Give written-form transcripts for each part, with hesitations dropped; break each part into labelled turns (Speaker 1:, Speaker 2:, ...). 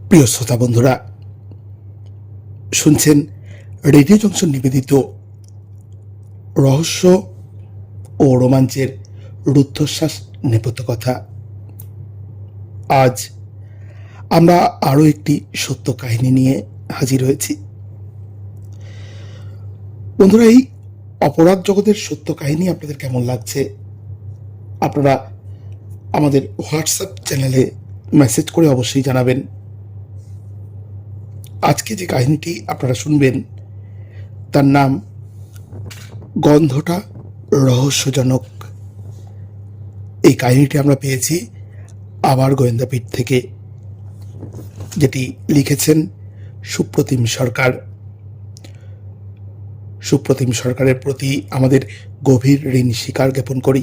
Speaker 1: প্রিয় শ্রোতা বন্ধুরা, শুনছেন রেডিও জংশন নিবেদিত রহস্য ও রোমাঞ্চের রুদ্ধশ্বাস নেপথ্য কথা। আজ আমরা আরও একটি সত্য কাহিনী নিয়ে হাজির হয়েছি। বন্ধুরা, এই অপরাধ জগতের সত্য কাহিনী আপনাদের কেমন লাগছে আপনারা আমাদের হোয়াটসঅ্যাপ চ্যানেলে মেসেজ করে অবশ্যই জানাবেন। আজকে যে কাহিনীটি আপনারা শুনবেন তার নাম গন্ধটা রহস্যজনক। এই কাহিনীটি আমরা পেয়েছি আবার গোয়েন্দাপীঠ থেকে, যেটি লিখেছেন সুপ্রতিম সরকার। সুপ্রতিম সরকারের প্রতি আমাদের গভীর ঋণ স্বীকার জ্ঞাপন করি।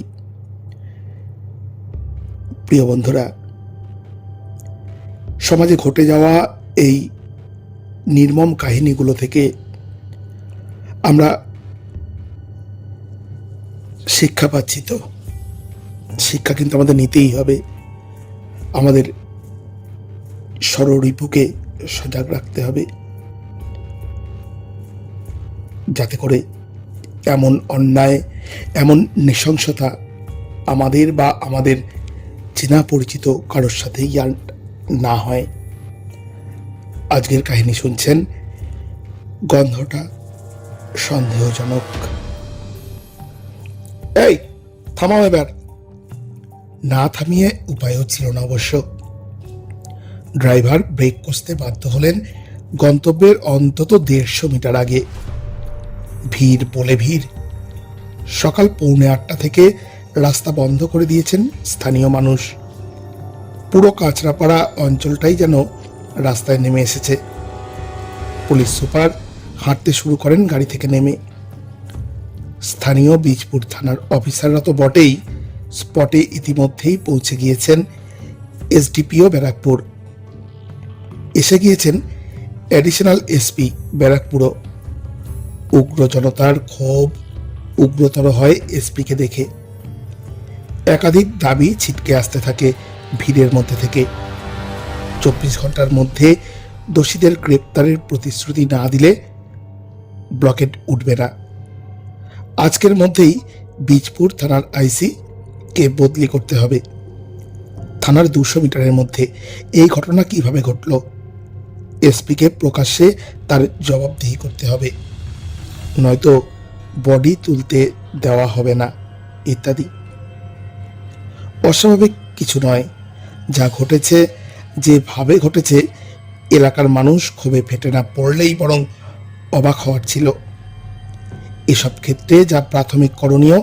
Speaker 1: প্রিয় বন্ধুরা, সমাজে ঘটে যাওয়া এই নির্মম কাহিনীগুলো থেকে আমরা শিক্ষা পাচ্ছি। তো শিক্ষা কিন্তু আমাদের নিতেই হবে। আমাদের ষড়রিপুকে সজাগ রাখতে হবে, যাতে করে এমন অন্যায়, এমন নৃশংসতা আমাদের বা আমাদের চেনা পরিচিত কারোর সাথেই আর না হয়। আজকের কাহিনী শুনছেন গন্ধটা সন্দেহজনক। এই থামাও এবার। না থামিয়ে উপায়ও ছিল না অবশ্য। ড্রাইভার ব্রেক কষতে বাধ্য হলেন গন্তব্যের অন্তত 150 মিটার আগে। ভিড় বলে ভিড়। সকাল 7:45 থেকে রাস্তা বন্ধ করে দিয়েছেন স্থানীয় মানুষ। পুরো কাঁচরাপাড়া অঞ্চলটাই যেন রাস্তায় নেমে এসেছে। পুলিশ সুপার হাঁটতে শুরু করেন গাড়ি থেকে নেমে। স্থানীয় বীজপুর থানার অফিসাররা তো বটেই, স্পটে ইতিমধ্যেই পৌঁছে গিয়েছেন এসডিপিও ব্যারাকপুর। এসে গিয়েছেন অ্যাডিশনাল এসপি ব্যারাকপুরও। উগ্র জনতার ক্ষোভ উগ্রতর হয় এসপিকে দেখে। একাধিক দাবি ছিটকে আসতে থাকে ভিড়ের মধ্যে থেকে। 24 ঘন্টার মধ্যে দোষীদের গ্রেপ্তারের প্রতিশ্রুতি না দিলে ব্লকেট উঠবে না। আজকের মধ্যেই বীজপুর থানার আইসি কে বদলি করতে হবে। থানার 200 মিটারের মধ্যে এই ঘটনা কিভাবে ঘটল, এসপিকে প্রকাশ্যে তার জবাবদিহি করতে হবে, নয়তো বডি তুলতে দেওয়া হবে না, ইত্যাদি। অস্বাভাবিক কিছু নয় যা ঘটেছে। যেভাবে ঘটেছে, এলাকার মানুষ ক্ষোভে ফেটে না পড়লেই বরং অবাক হওয়ার ছিল। এসব ক্ষেত্রে যা প্রাথমিক করণীয়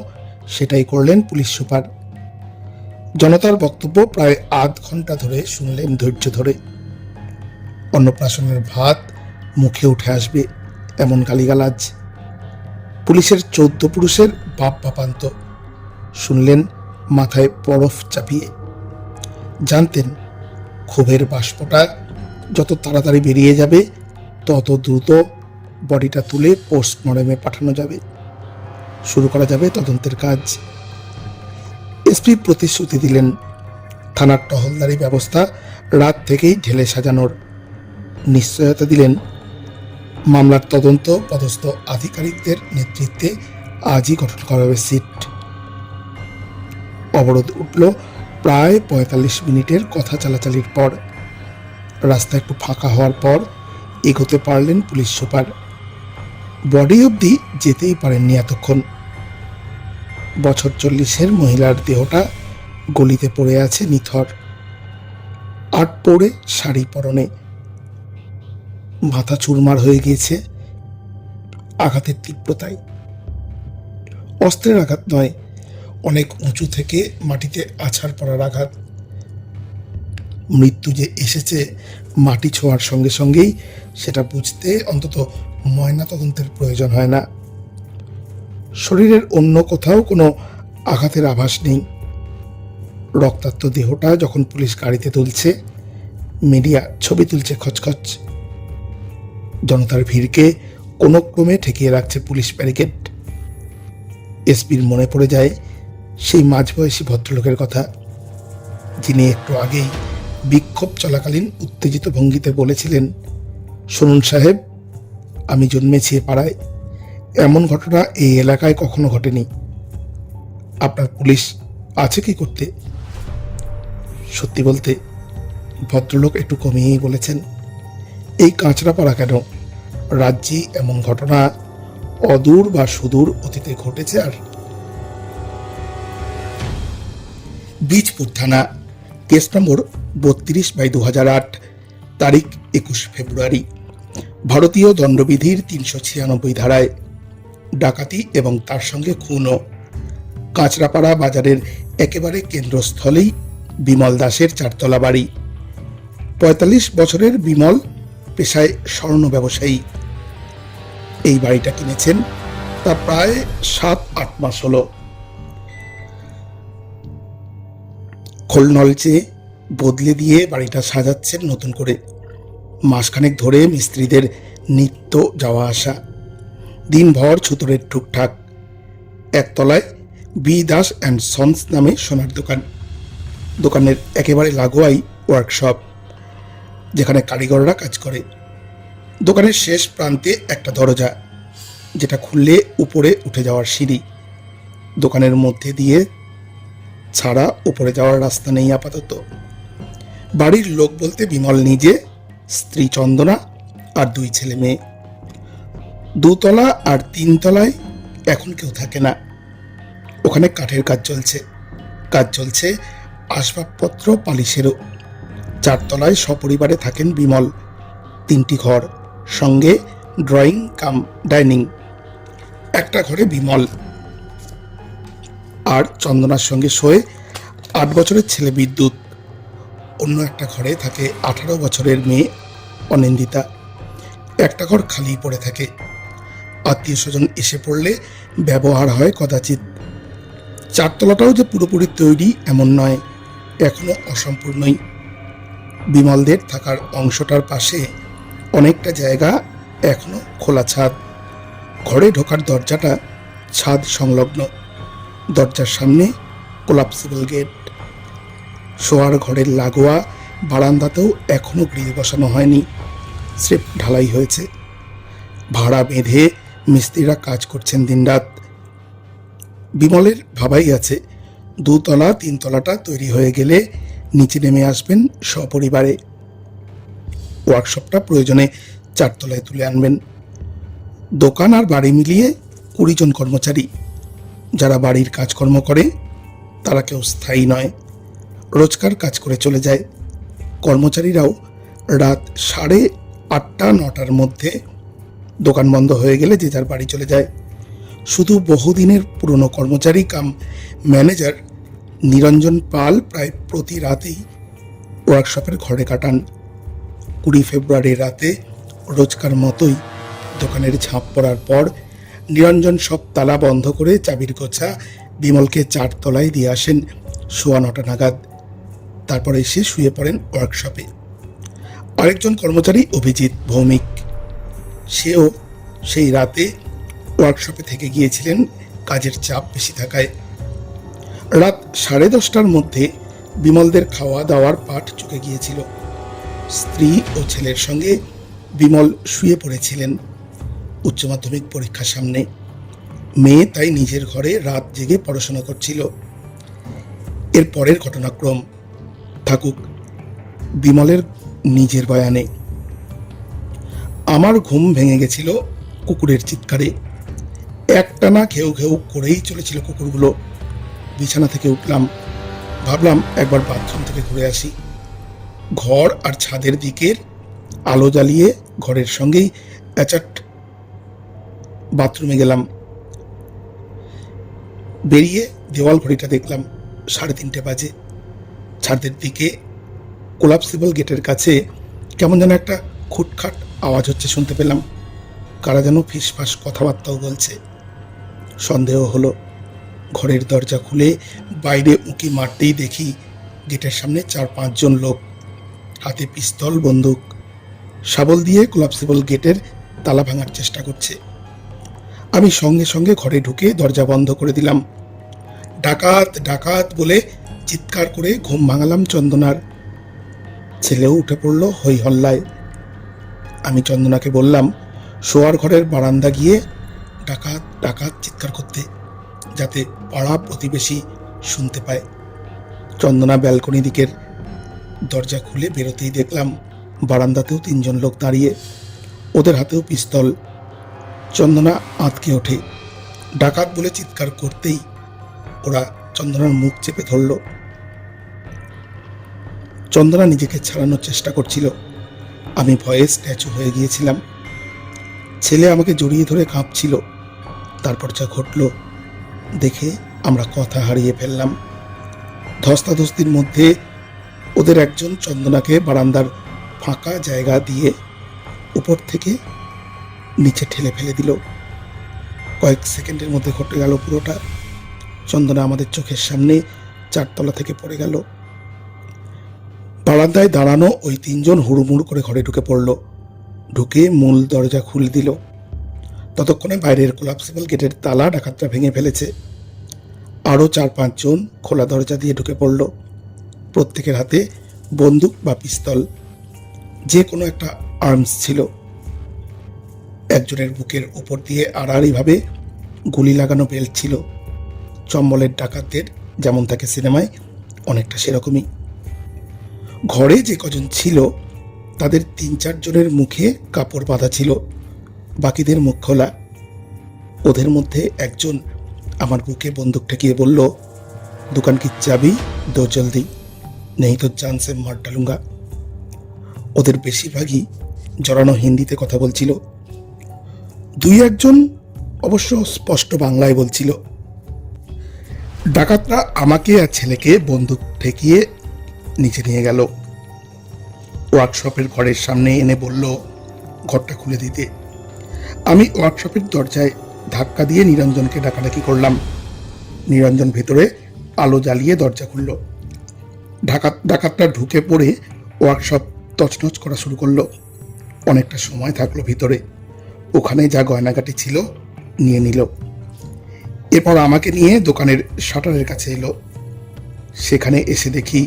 Speaker 1: সেটাই করলেন পুলিশ সুপার। জনতার বক্তব্য প্রায় আধ ঘন্টা ধরে শুনলেন ধৈর্য ধরে। অন্নপ্রাশনের ভাত মুখে উঠে আসবে এমন গালিগালাজ। পুলিশের 14 পুরুষের বাপ বাপান্ত শুনলেন মাথায় বরফ চাপিয়ে। জানতেন ক্ষোভের বাষ্পটা যত তাড়াতাড়ি বেরিয়ে যাবে তত দ্রুত বডিটা তুলে পোস্টমর্টমে পাঠানো যাবে, শুরু করা যাবে তদন্তের কাজ। এসপি প্রতিশ্রুতি দিলেন থানার টহলদারি ব্যবস্থা রাত থেকেই ঢেলে সাজানোর। নিশ্চয়তা দিলেন মামলার তদন্ত পদস্থ আধিকারিকদের নেতৃত্বে আজই গঠন করা হবে সিট। অবরোধ উঠল প্রায় 45 মিনিটের কথা চালাচালির পর। রাস্তা একটু ফাঁকা হওয়ার পর এগোতে পারলেন পুলিশ সুপার। বডি অবধি যেতেই পারেননি এতক্ষণ। বছর 40-এর মহিলার দেহটা গলিতে পড়ে আছে নিথর। আট পরে শাড়ি পরনে, মাথা চুরমার হয়ে গিয়েছে আঘাতের তীব্রতায়। অস্ত্রের আঘাত নয়, অনেক উঁচু থেকে মাটিতে আছাড় পড়ার আঘাত। মৃত্যু যে এসেছে মাটি ছোঁয়ার সঙ্গে সঙ্গেই সেটা বুঝতে অন্তত ময়না তদন্তের প্রয়োজন হয় না। শরীরের অন্য কোথাও কোনো আঘাতের আভাস নেই। রক্তাক্ত দেহটা যখন পুলিশ গাড়িতে তুলছে, মিডিয়া ছবি তুলছে খচখচ। জনতার ভিড়কে কোনো ক্রমে ঠেকিয়ে রাখছে পুলিশ ব্যারিকেড। এসপির মনে পড়ে যায় সেই মাঝবয়সী ভদ্রলোকের কথা, যিনি একটু আগেই বিক্ষোভ চলাকালীন উত্তেজিত ভঙ্গিতে বলেছিলেন, শুনুন সাহেব, আমি জন্মেছি এ পাড়ায়, এমন ঘটনা এই এলাকায় কখনো ঘটেনি। আপনার পুলিশ আছে কি করতে? সত্যি বলতে ভদ্রলোক একটু কমিয়েই বলেছেন, এই কাঁচরাপাড়া কেন, রাজ্যে এমন ঘটনা অদূর বা সুদূর অতীতে ঘটেছে। আর বীজপুর থানা, কেস নম্বর 32/2008, তারিখ 21 ফেব্রুয়ারি। ভারতীয় দণ্ডবিধির 396 ধারায় ডাকাতি এবং তার সঙ্গে খুনও। কাঁচরাপাড়া বাজারের একেবারে কেন্দ্রস্থলেই বিমল দাসের 4তলা বাড়ি। 45 বছরের বিমল পেশায় স্বর্ণ ব্যবসায়ী। এই বাড়িটা কিনেছেন তা প্রায় 7-8 মাস হলো। খোলনলচে বদলে দিয়ে বাড়িটা সাজাচ্ছেন নতুন করে। মাসখানেক ধরে মিস্ত্রিদের নিত্য যাওয়া আসা, দিনভর ছুতরের ঠুকঠাক। একতলায় বি দাস অ্যান্ড সন্স নামে সোনার দোকান। দোকানের একেবারে লাগোয়াই ওয়ার্কশপ, যেখানে কারিগররা কাজ করে। দোকানের শেষ প্রান্তে একটা দরজা, যেটা খুললে উপরে উঠে যাওয়ার সিঁড়ি। দোকানের মধ্যে দিয়ে ছাড়া উপরে যাওয়ার রাস্তা নেই আপাতত। বাড়ির লোক বলতে বিমল নিজে, স্ত্রী চন্দনা আর 2 ছেলে মেয়ে। 2 তলা আর 3 তলায় এখন কেউ থাকে না। ওখানে কাঠের কাজ চলছে আসবাবপত্র পালিশেরও। 4 তলায় সপরিবারে থাকেন বিমল। 3টি ঘর, সঙ্গে ড্রয়িং কাম ডাইনিং। একটা ঘরে বিমল আর চন্দনার সঙ্গে শোয়ে 8 বছরের ছেলে বিদ্যুৎ। অন্য একটা ঘরে থাকে 18 বছরের মেয়ে অনিন্দিতা। একটা ঘর খালি পড়ে থাকে, আত্মীয় স্বজন এসে পড়লে ব্যবহার হয় কদাচিৎ। 4 তলাটাও যে পুরোপুরি তৈরি এমন নয়, এখনো অসম্পূর্ণই। বিমলদের থাকার অংশটার পাশে অনেকটা জায়গা এখনো খোলা ছাদ। ঘরে ঢোকার দরজাটা ছাদ সংলগ্ন। দরজার সামনে কোলাপসিবল গেট। শোয়ার ঘরের লাগোয়া বারান্দাতেও এখনো গ্রিল বসানো হয়নি, স্রেফ ঢালাই হয়েছে। ভাড়া বেঁধে মিস্ত্রিরা কাজ করছেন দিনরাত। বিমলের ভাবাই আছে 2 তলা 3 তলাটা তৈরি হয়ে গেলে নিচে নেমে আসবেন সপরিবারে। ওয়ার্কশপটা প্রয়োজনে 4 তলায় তুলে আনবেন। দোকান আর বাড়ি মিলিয়ে 20 জন কর্মচারী। যারা বাড়ির কাজকর্ম করে তারা কেউ স্থায়ী নয়, রোজকার কাজ করে চলে যায়। কর্মচারীরাও রাত 8:30-9টার মধ্যে দোকান বন্ধ হয়ে গেলে যে যার বাড়ি চলে যায়। শুধু বহুদিনের পুরনো কর্মচারী কাম ম্যানেজার নিরঞ্জন পাল প্রায় প্রতি রাতেই ওয়ার্কশপের ঘরে কাটান। 20 ফেব্রুয়ারি রাতে রোজকার মতোই দোকানের ঝাঁপ পড়ার পর নিরঞ্জন সব তালা বন্ধ করে চাবির গোছা বিমলকে 4 তলায় দিয়ে আসেন 9:15 নাগাদ। তারপর এসে শুয়ে পড়েন ওয়ার্কশপে। আরেকজন কর্মচারী অভিজিৎ ভৌমিক, সেও সেই রাতে ওয়ার্কশপে থেকে গিয়েছিলেন কাজের চাপ বেশি থাকায়। রাত 10:30টার মধ্যে বিমলদের খাওয়া দাওয়ার পাট চুকে গিয়েছিল। স্ত্রী ও ছেলের সঙ্গে বিমল শুয়ে পড়েছিলেন। উচ্চ মাধ্যমিক পরীক্ষা সামনে, মেয়ে তাই নিজের ঘরে রাত জেগে পড়াশোনা করছিল। এর পরের ঘটনাক্রম থাকুক বিমলের নিজের বয়ানে। আমার ঘুম ভেঙে গেছিল কুকুরের চিৎকারে। একটানা ঘেউ ঘেউ করেই চলেছিল কুকুরগুলো। বিছানা থেকে উঠলাম, ভাবলাম একবার বাথরুম থেকে ঘুরে আসি। ঘর আর ছাদের দিকের আলো জ্বালিয়ে ঘরের সঙ্গেই অ্যাটাচ বাথরুমে গেলাম। বেরিয়ে দেওয়াল ঘড়িটা দেখলাম 3:30 বাজে। ছাদের দিকে কোলাপসিবল গেটের কাছে কেমন যেন একটা খুটখাট আওয়াজ হচ্ছে শুনতে পেলাম। কারা যেন ফিসফাস কথাবার্তাও বলছে। সন্দেহ হলো। ঘরের দরজা খুলে বাইরে উঁকি মারতেই দেখি গেটের সামনে 4-5 জন লোক, হাতে পিস্তল বন্দুক, শাবল দিয়ে কোলাপসিবল গেটের তালা ভাঙার চেষ্টা করছে। আমি সঙ্গে সঙ্গে ঘরে ঢুকে দরজা বন্ধ করে দিলাম। ডাকাত ডাকাত বলে চিৎকার করে ঘুম ভাঙালাম চন্দনার। ছেলেও উঠে পড়ল হই হল্লায়। আমি চন্দনাকে বললাম শোয়ার ঘরের বারান্দা গিয়ে ডাকাত ডাকাত চিৎকার করতে, যাতে পাড়া প্রতিবেশী শুনতে পায়। চন্দনা ব্যালকনি দিকের দরজা খুলে বেরোতেই দেখলাম বারান্দাতেও 3জন লোক দাঁড়িয়ে, ওদের হাতেও পিস্তল। চন্দনা আঁতকে ওঠে। ডাকাত বলে চিৎকার করতেই ওরা চন্দনার মুখ চেপে ধরল। চন্দনা নিজেকে ছাড়ানোর চেষ্টা করছিল। আমি ভয়ে স্ট্যাচু হয়ে গিয়েছিলাম। ছেলে আমাকে জড়িয়ে ধরে কাঁপছিল। তারপর যা ঘটল দেখে আমরা কথা হারিয়ে ফেললাম। ধস্তাধস্তির মধ্যে ওদের একজন চন্দনাকে বারান্দার ফাঁকা জায়গা দিয়ে উপর থেকে নিচে ঠেলে ফেলে দিল। কয়েক সেকেন্ডের মধ্যে ঘটে গেল পুরোটা। চন্দনা আমাদের চোখের সামনে 4তলা থেকে পড়ে গেল। বারান্দায় দাঁড়ানো ওই 3জন হুড়ুমুড়ু করে ঘরে ঢুকে পড়ল। ঢুকে মূল দরজা খুলে দিল। ততক্ষণে বাইরের কোলাপসিবল গেটের তালা ডাকাতরা ভেঙে ফেলেছে। আরও 4-5 জন খোলা দরজা দিয়ে ঢুকে পড়ল। প্রত্যেকের হাতে বন্দুক বা পিস্তল, যে কোনো একটা আর্মস ছিল। একজনের বুকের উপর দিয়ে আড়াআড়িভাবে গুলি লাগানো বেল্ট ছিল। চম্বলের ডাকাতদের যেমন থাকে সিনেমায়, অনেকটা সেরকমই। ঘরে যে কজন ছিল তাদের 3-4 জনের মুখে কাপড় বাঁধা ছিল, বাকিদের মুখ খোলা। ওদের মধ্যে একজন আমার বুকে বন্দুক ঠেকিয়ে বলল, দোকান কি চাবি, দো জলদি, নেই তো জান সে মার ডালুঙ্গা। ওদের বেশিরভাগই জড়ানো হিন্দিতে কথা বলছিল। 2-1 জন অবশ্য স্পষ্ট বাংলায় বলছিল। ডাকাতরা আমাকে আর ছেলেকে বন্দুক ঠেকিয়ে নিচে নিয়ে গেল। ওয়ার্কশপের ঘরের সামনে এনে বলল ঘরটা খুলে দিতে। আমি ওয়ার্কশপের দরজায় ধাক্কা দিয়ে নিরঞ্জনকে ডাকাডাকি করলাম। নিরঞ্জন ভেতরে আলো জ্বালিয়ে দরজা খুলল। ডাকাতরা ঢুকে পড়ে ওয়ার্কশপ তছনছ করা শুরু করলো। অনেকটা সময় থাকলো ভিতরে। ওখানে যা গয়নাগাটি ছিল নিয়ে নিল। এরপর আমাকে নিয়ে দোকানের শাটারের কাছে এলো। সেখানে এসে দেখি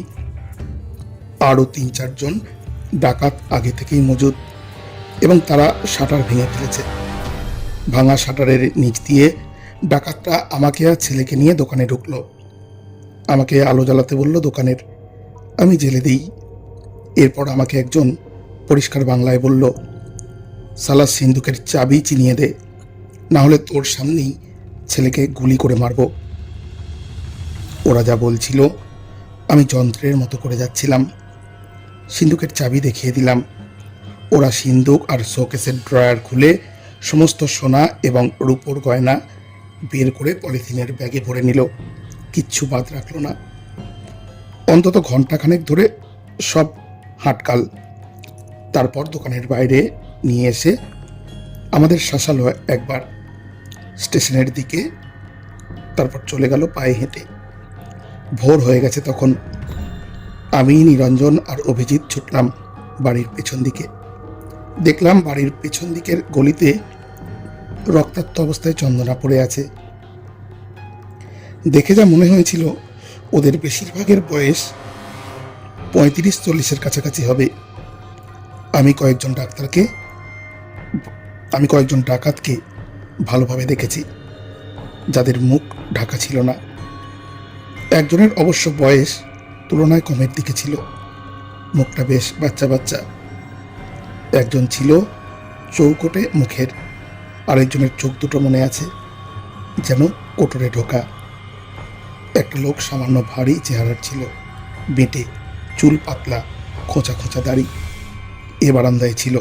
Speaker 1: আরও 3-4 জন ডাকাত আগে থেকেই মজুদ, এবং তারা শাটার ভেঙে ফেলেছে। ভাঙা শাটারের নিচ দিয়ে ডাকাতরা আমাকে আর ছেলেকে নিয়ে দোকানে ঢুকলো। আমাকে আলো জ্বালাতে বলল দোকানের। আমি জেলে দিই। এরপর আমাকে একজন পরিষ্কার বাংলায় বলল, সালা সিন্দুকের চাবি চিনিয়ে দে, না হলে তোর সামনেই ছেলেকে গুলি করে মারব। ওরা যা বলছিল আমি যন্ত্রের মতো করে যাচ্ছিলাম। সিন্দুকের চাবি দেখিয়ে দিলাম। ওরা সিন্দুক আর শোকেসের ড্রয়ার খুলে সমস্ত সোনা এবং রূপোর গয়না বের করে পলিথিনের ব্যাগে ভরে নিল। কিচ্ছু বাদ রাখলো না। অন্তত ঘন্টাখানেক ধরে সব হাটকাল। তারপর দোকানের বাইরে নিয়ে এসে আমাদের শাসালো একবার স্টেশনের দিকে, তারপর চলে গেল পায়ে হেঁটে। ভোর হয়ে গেছে তখন। আমি, নিরঞ্জন আর অভিজিৎ ছুটলাম বাড়ির পেছন দিকে। দেখলাম বাড়ির পেছন দিকের গলিতে রক্তাক্ত অবস্থায় চন্দনা পড়ে আছে। দেখে যা মনে হয়েছিল ওদের বেশিরভাগের বয়স 35-40-এর কাছাকাছি হবে। আমি কয়েকজন ডাকাতকে ভালোভাবে দেখেছি, যাদের মুখ ঢাকা ছিল না। একজনের অবশ্য বয়স তুলনায় কমের দিকে ছিল, মুখটা বেশ বাচ্চা বাচ্চা। একজন ছিল চৌকোটে মুখের, আরেকজনের চোখ দুটো মনে আছে যেন কোটরে ঢোকা। একটা লোক সামান্য ভারী চেহারার ছিল, বেঁটে, চুল পাতলা, খোঁচা খোঁচা দাড়ি। এ বারান্দায় ছিল।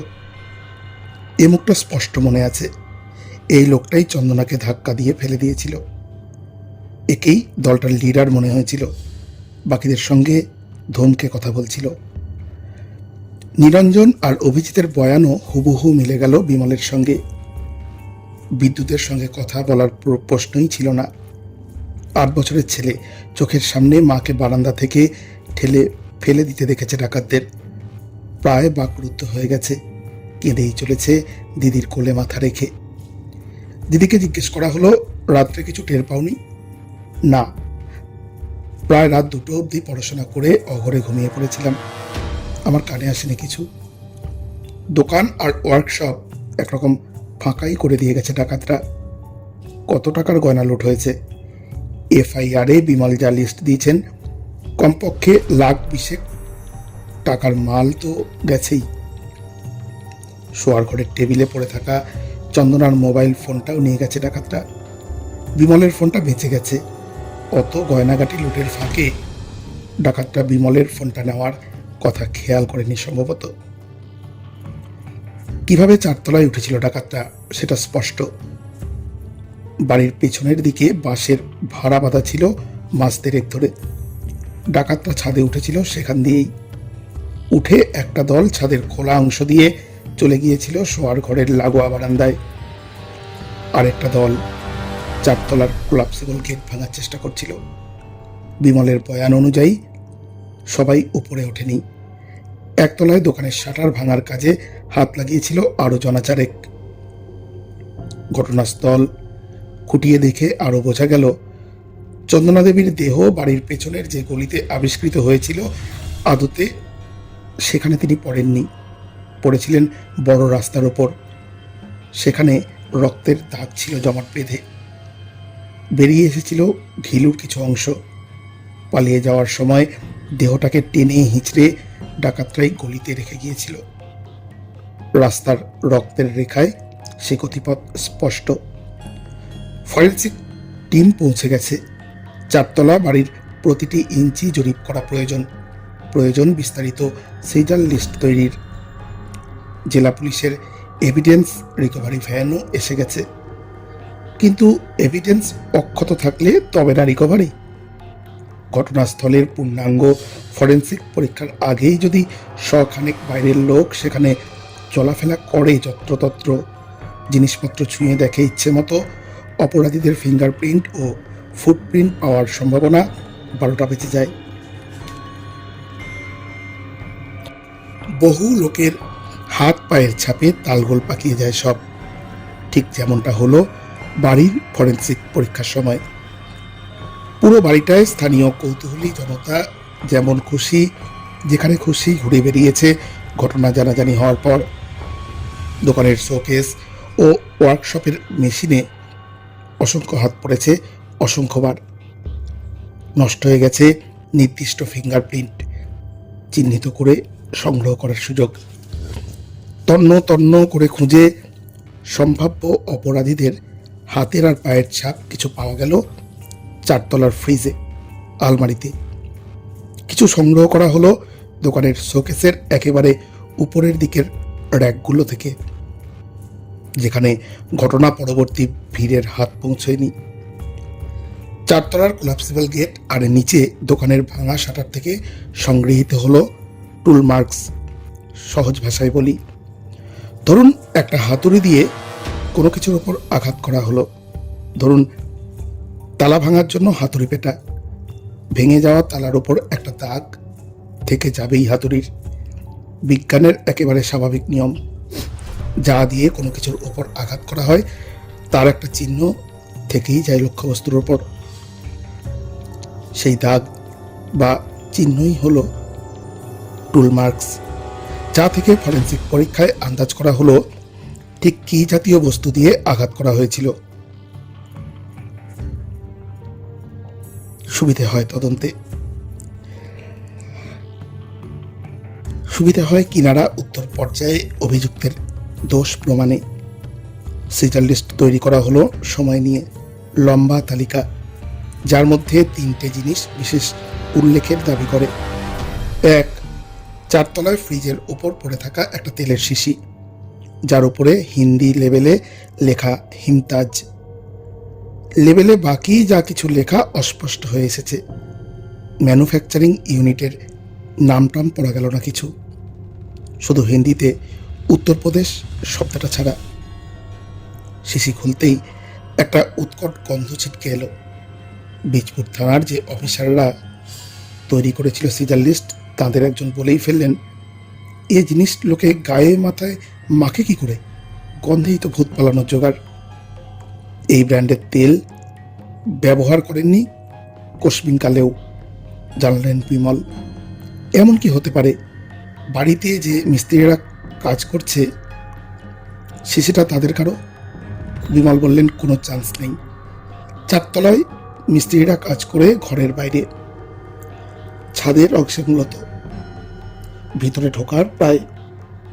Speaker 1: এ মুখটা স্পষ্ট মনে আছে। এই লোকটাই চন্দনাকে ধাক্কা দিয়ে ফেলে দিয়েছিল। একেই দলটার লিডার মনে হয়েছিল। বাকিদের সঙ্গে ধমকে কথা বলছিল। নিরঞ্জন আর অভিজিতের বয়ানও হুবহু মিলে গেল বিমলের সঙ্গে। বিদ্যুতের সঙ্গে কথা বলার প্রশ্নই ছিল না। 8 বছরের ছেলে চোখের সামনে মাকে বারান্দা থেকে ঠেলে ফেলে দিতে দেখেছে ডাকাতদের। প্রায় বাকরুদ্ধ হয়ে গেছে, কেঁদেই চলেছে দিদির কোলে মাথা রেখে। দিদিকে জিজ্ঞেস করা হলো, রাত্রে কিছু টের পাওনি? না, প্রায় রাত 2টো অবধি পড়াশোনা করে অঘরে ঘুমিয়ে পড়েছিলাম। আমার কানে আসেনি কিছু। দোকান আর ওয়ার্কশপ একরকম ফাঁকাই করে দিয়ে গেছে ডাকাতরা। কত টাকার গয়না লুট হয়েছে? এফআইআরে বিমল যা লিস্ট দিয়েছেন, কমপক্ষে লাখ 20 টাকার মাল তো গেছেই। শোয়ার ঘরের টেবিলে পড়ে থাকা চন্দনার মোবাইল ফোনটাও নিয়ে গেছে ডাকাতরা। বিমলের ফোনটা বেঁচে গেছে। অত গয়নাগাটি লুটের ফাঁকে ডাকাতরা বিমলের ফোনটা নেওয়ার কথা খেয়াল করেনি সম্ভবত। কিভাবে 4 তলায় উঠেছিল ডাকাতরা সেটা স্পষ্ট। বাড়ির পেছনের দিকে বাঁশের ভাড়া বাঁধা ছিল মাস 3 ধরে। ডাকাতরা ছাদে উঠেছিল সেখান দিয়েই। উঠে একটা দল ছাদের খোলা অংশ দিয়ে চলে গিয়েছিল শোয়ার ঘরের লাগোয়া বারান্দায়। আরেকটা দল 4 তলার কোলাপসিবল গেট ভাঙার চেষ্টা করছিল। বিমলের বয়ান অনুযায়ী সবাই উপরে ওঠেনি। 1 তলায় দোকানের শাটার ভাঙার কাজে হাত লাগিয়েছিল আরো জনাচারেক। ঘটনাস্থল খুঁটিয়ে দেখে আরো বোঝা গেল, চন্দনা দেবীর দেহ বাড়ির পেছনের যে গলিতে আবিষ্কৃত হয়েছিল, আদতে সেখানে তিনি পড়েননি। পড়েছিলেন বড় রাস্তার ওপর। সেখানে রক্তের দাগ ছিল জমাট বেঁধে। বেরিয়ে এসেছিল ঘিলুর কিছু অংশ। পালিয়ে যাওয়ার সময় দেহটাকে টেনে হিঁচড়ে ডাকাতরাই গলিতে রেখে গিয়েছিল। রাস্তার রক্তের রেখায় সে গতিপথ স্পষ্ট। ফরেন্সিক টিম পৌঁছে গেছে। 4 তলা বাড়ির প্রতিটি ইঞ্চি জরিপ করা প্রয়োজন বিস্তারিত সিজার লিস্ট তৈরির। জেলা পুলিশের এভিডেন্স রিকভারি ভ্যানও এসে গেছে। কিন্তু এভিডেন্স অক্ষত থাকলে তবে না রিকভারি। ঘটনাস্থলের পূর্ণাঙ্গ ফরেন্সিক পরীক্ষার আগেই যদি শখানেক বাইরের লোক সেখানে চলাফেরা করে, যত্রতত্র জিনিসপত্র ছুঁয়ে দেখে ইচ্ছে মতো, অপরাধীদের ফিঙ্গারপ্রিন্ট ও ফুটপ্রিন্ট পাওয়ার সম্ভাবনা 12টা বেঁচে যায়। বহু লোকের হাত পায়ের ছাপে তালগোল পাকিয়ে যায় সব। ঠিক যেমনটা হলো বাড়ির ফরেন্সিক পরীক্ষার সময়। পুরো বাড়িটায় স্থানীয় কৌতূহলী জনতা যেমন খুশি যেখানে খুশি ঘুরে বেরিয়েছে ঘটনা জানাজানি হওয়ার পর। দোকানের শোকেস ও ওয়ার্কশপের মেশিনে অসংখ্য হাত পড়েছে অসংখ্যবার। নষ্ট হয়ে গেছে নির্দিষ্ট ফিঙ্গারপ্রিন্ট চিহ্নিত করে সংগ্রহ করার সুযোগ। তন্ন তন্ন করে খুঁজে সম্ভাব্য অপরাধীদের হাতের আর পায়ের ছাপ কিছু পাওয়া গেল 4 তলার ফ্রিজে, আলমারিতে। কিছু সংগ্রহ করা হলো দোকানের শোকেসের একেবারে উপরের দিকের র্যাকগুলো থেকে, যেখানে ঘটনা পরবর্তী ভিড়ের হাত পৌঁছয়নি। 4 তলার কোলাপসিবল গেট আর নিচে দোকানের ভাঙা শাটার থেকে সংগৃহীত হলো টুল মার্কস। সহজ ভাষায় বলি, ধরুন একটা হাতুড়ি দিয়ে কোনো কিছুর ওপর আঘাত করা হলো। ধরুন তালা ভাঙার জন্য হাতুড়ি পেটা। ভেঙে যাওয়া তালার ওপর একটা দাগ থেকে যাবেই হাতুড়ির। বিজ্ঞানের একেবারে স্বাভাবিক নিয়ম। যা দিয়ে কোনো কিছুর ওপর আঘাত করা হয় তার একটা চিহ্ন থেকেই যায় লক্ষ্যবস্তুর ওপর। সেই দাগ বা চিহ্নই হলো টুল মার্কস, যা থেকে ফরেন্সিক পরীক্ষায় আন্দাজ করা হলো ঠিক কী জাতীয় বস্তু দিয়ে আঘাত করা হয়েছিল। সুবিধে হয় তদন্তে, সুবিধা হয় কিনারা উত্তর পর্যায়ে অভিযুক্তের দোষ প্রমাণে। সিজার লিস্ট তৈরি করা হলো সময় নিয়ে, লম্বা তালিকা, যার মধ্যে 3টে জিনিস বিশেষ উল্লেখের দাবি করে। 1, 4 তলায় ফ্রিজের ওপর পড়ে থাকা একটা তেলের শিশি, যার উপরে হিন্দি লেবেলে লেখা হিমতাজ। লেবেলে বাকি যা কিছু লেখা অস্পষ্ট হয়ে এসেছে। ম্যানুফ্যাকচারিং ইউনিটের নামটাম পড়া গেল না কিছু, শুধু হিন্দিতে উত্তরপ্রদেশ শব্দটা ছাড়া। শিশি খুলতেই একটা উৎকট গন্ধ ছিটকে এলো। বীজপুর থানার যে অফিসাররা তৈরি করেছিল সিজার লিস্ট, তাদের একজন বলেই ফেললেন, এ জিনিস লোকে গায়ে মাথায় মাখে কি করে? গন্ধেই তো ভূত পালানোর জোগাড়। এই ব্র্যান্ডের তেল ব্যবহার করেননি কোশমিনকালেও, জানলেন বিমল। এমন কি হতে পারে বাড়িতে যে মিস্ত্রিরা কাজ করছে সেটা তাদের কারো? বিমল বললেন, কোনো চান্স নেই। 4 তলায় মিস্ত্রিরা কাজ করে ঘরের বাইরে, ছাদের অংশে মূলত। ভিতরে ঢোকার প্রায়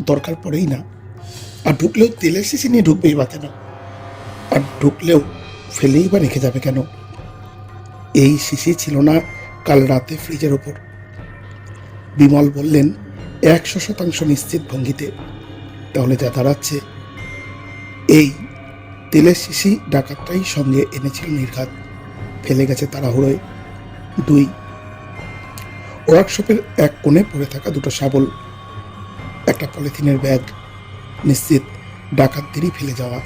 Speaker 1: দরকার পড়েই না। আর ঢুকলেও তেলের শিশি নিয়ে ঢুকবেই বা কেন? আর ঢুকলেও ফেলেই বা রেখে যাবে কেন? এই শিশি ছিল না কাল রাতে ফ্রিজের ওপর। বিমল বললেন 100% নিশ্চিত ভঙ্গিতে, তাহলে যা দাঁড়াচ্ছে, এই তেলের শিশি ডাকাতটাই সঙ্গে এনেছিল নির্ঘাত, ফেলে গেছে তাড়াহুড়োয়। 2, ওয়ার্কশপের এক কোণে পড়ে থাকা 2টো শাবল, একটা পলিথিনের ব্যাগ, নিশ্চিত ডাকাতদেরই ফেলে যাওয়া।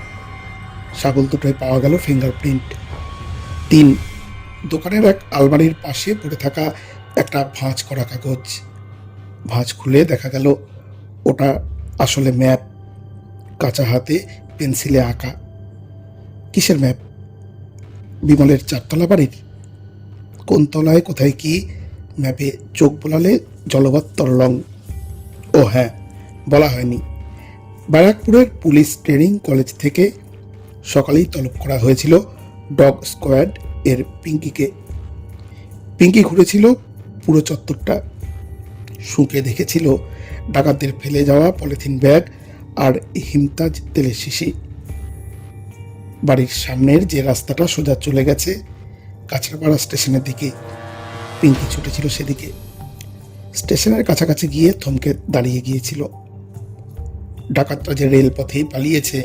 Speaker 1: শাবল দুটোয় পাওয়া গেল ফিঙ্গারপ্রিন্ট। 3, দোকানের এক আলমারির পাশে পড়ে থাকা একটা ভাঁজ করা কাগজ। ভাঁজ খুলে দেখা গেল ওটা আসলে ম্যাপ, কাঁচা হাতে পেন্সিলে আঁকা। কিসের ম্যাপ? বিমলের 4 তলা বাড়ির। কোন তলায় কোথায় কি ম্যাপে চোখ বোলালে জলবৎ তরলং। ও হ্যাঁ, বলা হয়নি, ব্যারাকপুরের পুলিশ ট্রেনিং কলেজ থেকে সকালেই তলব করা হয়েছিল ডগ স্কোয়াড এর পিঙ্কিকে। পিঙ্কি ঘুরেছিল পুরো চত্বরটা, শুঁকে দেখেছিল ডাকাতদের ফেলে যাওয়া পলিথিন ব্যাগ আর হিমতাজ তেলের শিশি। বাড়ির সামনের যে রাস্তাটা সোজা চলে গেছে কাঁচরাপাড়া স্টেশনের দিকে, পিঙ্কি ছুটেছিল সেদিকে। স্টেশনের কাছাকাছি গিয়ে থমকে দাঁড়িয়ে গিয়েছিল। ডাকাতরা যে রেলপথেই পালিয়েছে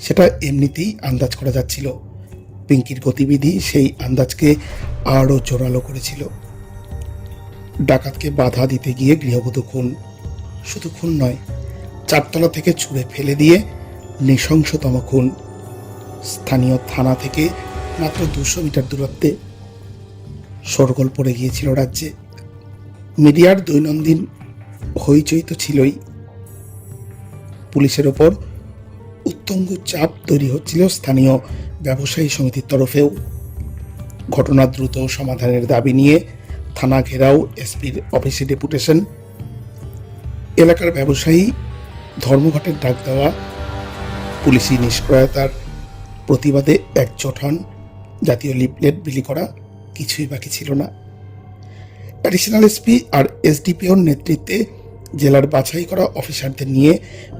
Speaker 1: সেটা এমনিতেই আন্দাজ করা যাচ্ছিল। পিঙ্কির গতিবিধি সেই আন্দাজকে আরও জোরালো করেছিল। ডাকাতকে বাধা দিতে গিয়ে গৃহবধূ খুন। শুধু খুন নয়, 4 তলা থেকে ছুঁড়ে ফেলে দিয়ে নৃশংসতম খুন। স্থানীয় থানা থেকে মাত্র 200 মিটার দূরত্বে। শোরগোল পড়ে গিয়েছিল রাজ্যে। মিডিয়ার দৈনন্দিন হইচই তো ছিলই, পুলিশের ওপর উত্তুঙ্গ চাপ তৈরি হচ্ছিল স্থানীয় ব্যবসায়ী সমিতির তরফেও। ঘটনা দ্রুত সমাধানের দাবি নিয়ে থানা ঘেরাও, এসপির অফিসে ডেপুটেশন। এলাকার ব্যবসায়ী ধর্মঘটের ডাক দেওয়া, পুলিশি নিষ্ক্রিয়তার প্রতিবাদে একজোট হন। জাতীয় লিফলেট বিলি করা, কিছুই বাকি ছিল না। অ্যাডিশনাল এসপি আর এসডিপিওর নেতৃত্বে জেলার বাছাই করা অফিসারদের নিয়ে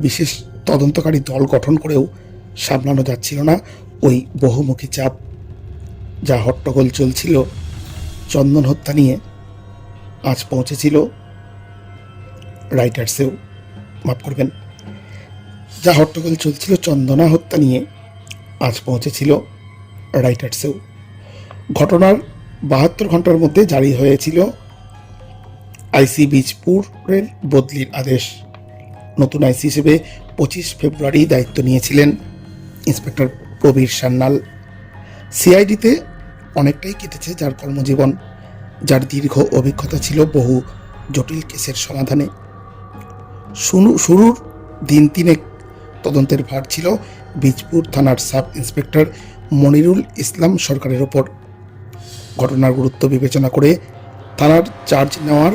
Speaker 1: বিশেষ তদন্তকারী দল গঠন করেও সামলানো যাচ্ছিল না ওই বহুমুখী চাপ। যা হট্টগোল চলছিল চন্দন হত্যা নিয়ে, আজ পৌঁছেছিল রাইটার্সেও। মাফ করবেন, যা হট্টগোল চলছিল চন্দনা হত্যা নিয়ে, আজ পৌঁছেছিল রাইটার্সেও। ঘটনার 72 ঘন্টার মধ্যে জারি হয়েছিল আইসি বীজপুরের বদলির আদেশ। নতুন আইসি হিসেবে 25 ফেব্রুয়ারি দায়িত্ব নিয়েছিলেন ইন্সপেক্টর প্রবীর সান্যাল। সিআইডিতে অনেকটাই কেটেছে যার কর্মজীবন, যার দীর্ঘ অভিজ্ঞতা ছিল বহু জটিল কেসের সমাধানে। শুরুর দিন 3 তদন্তের ভার ছিল বীজপুর থানার সাব ইন্সপেক্টর মনিরুল ইসলাম সরকারের ওপর। ঘটনার গুরুত্ব বিবেচনা করে থানার চার্জ নেওয়ার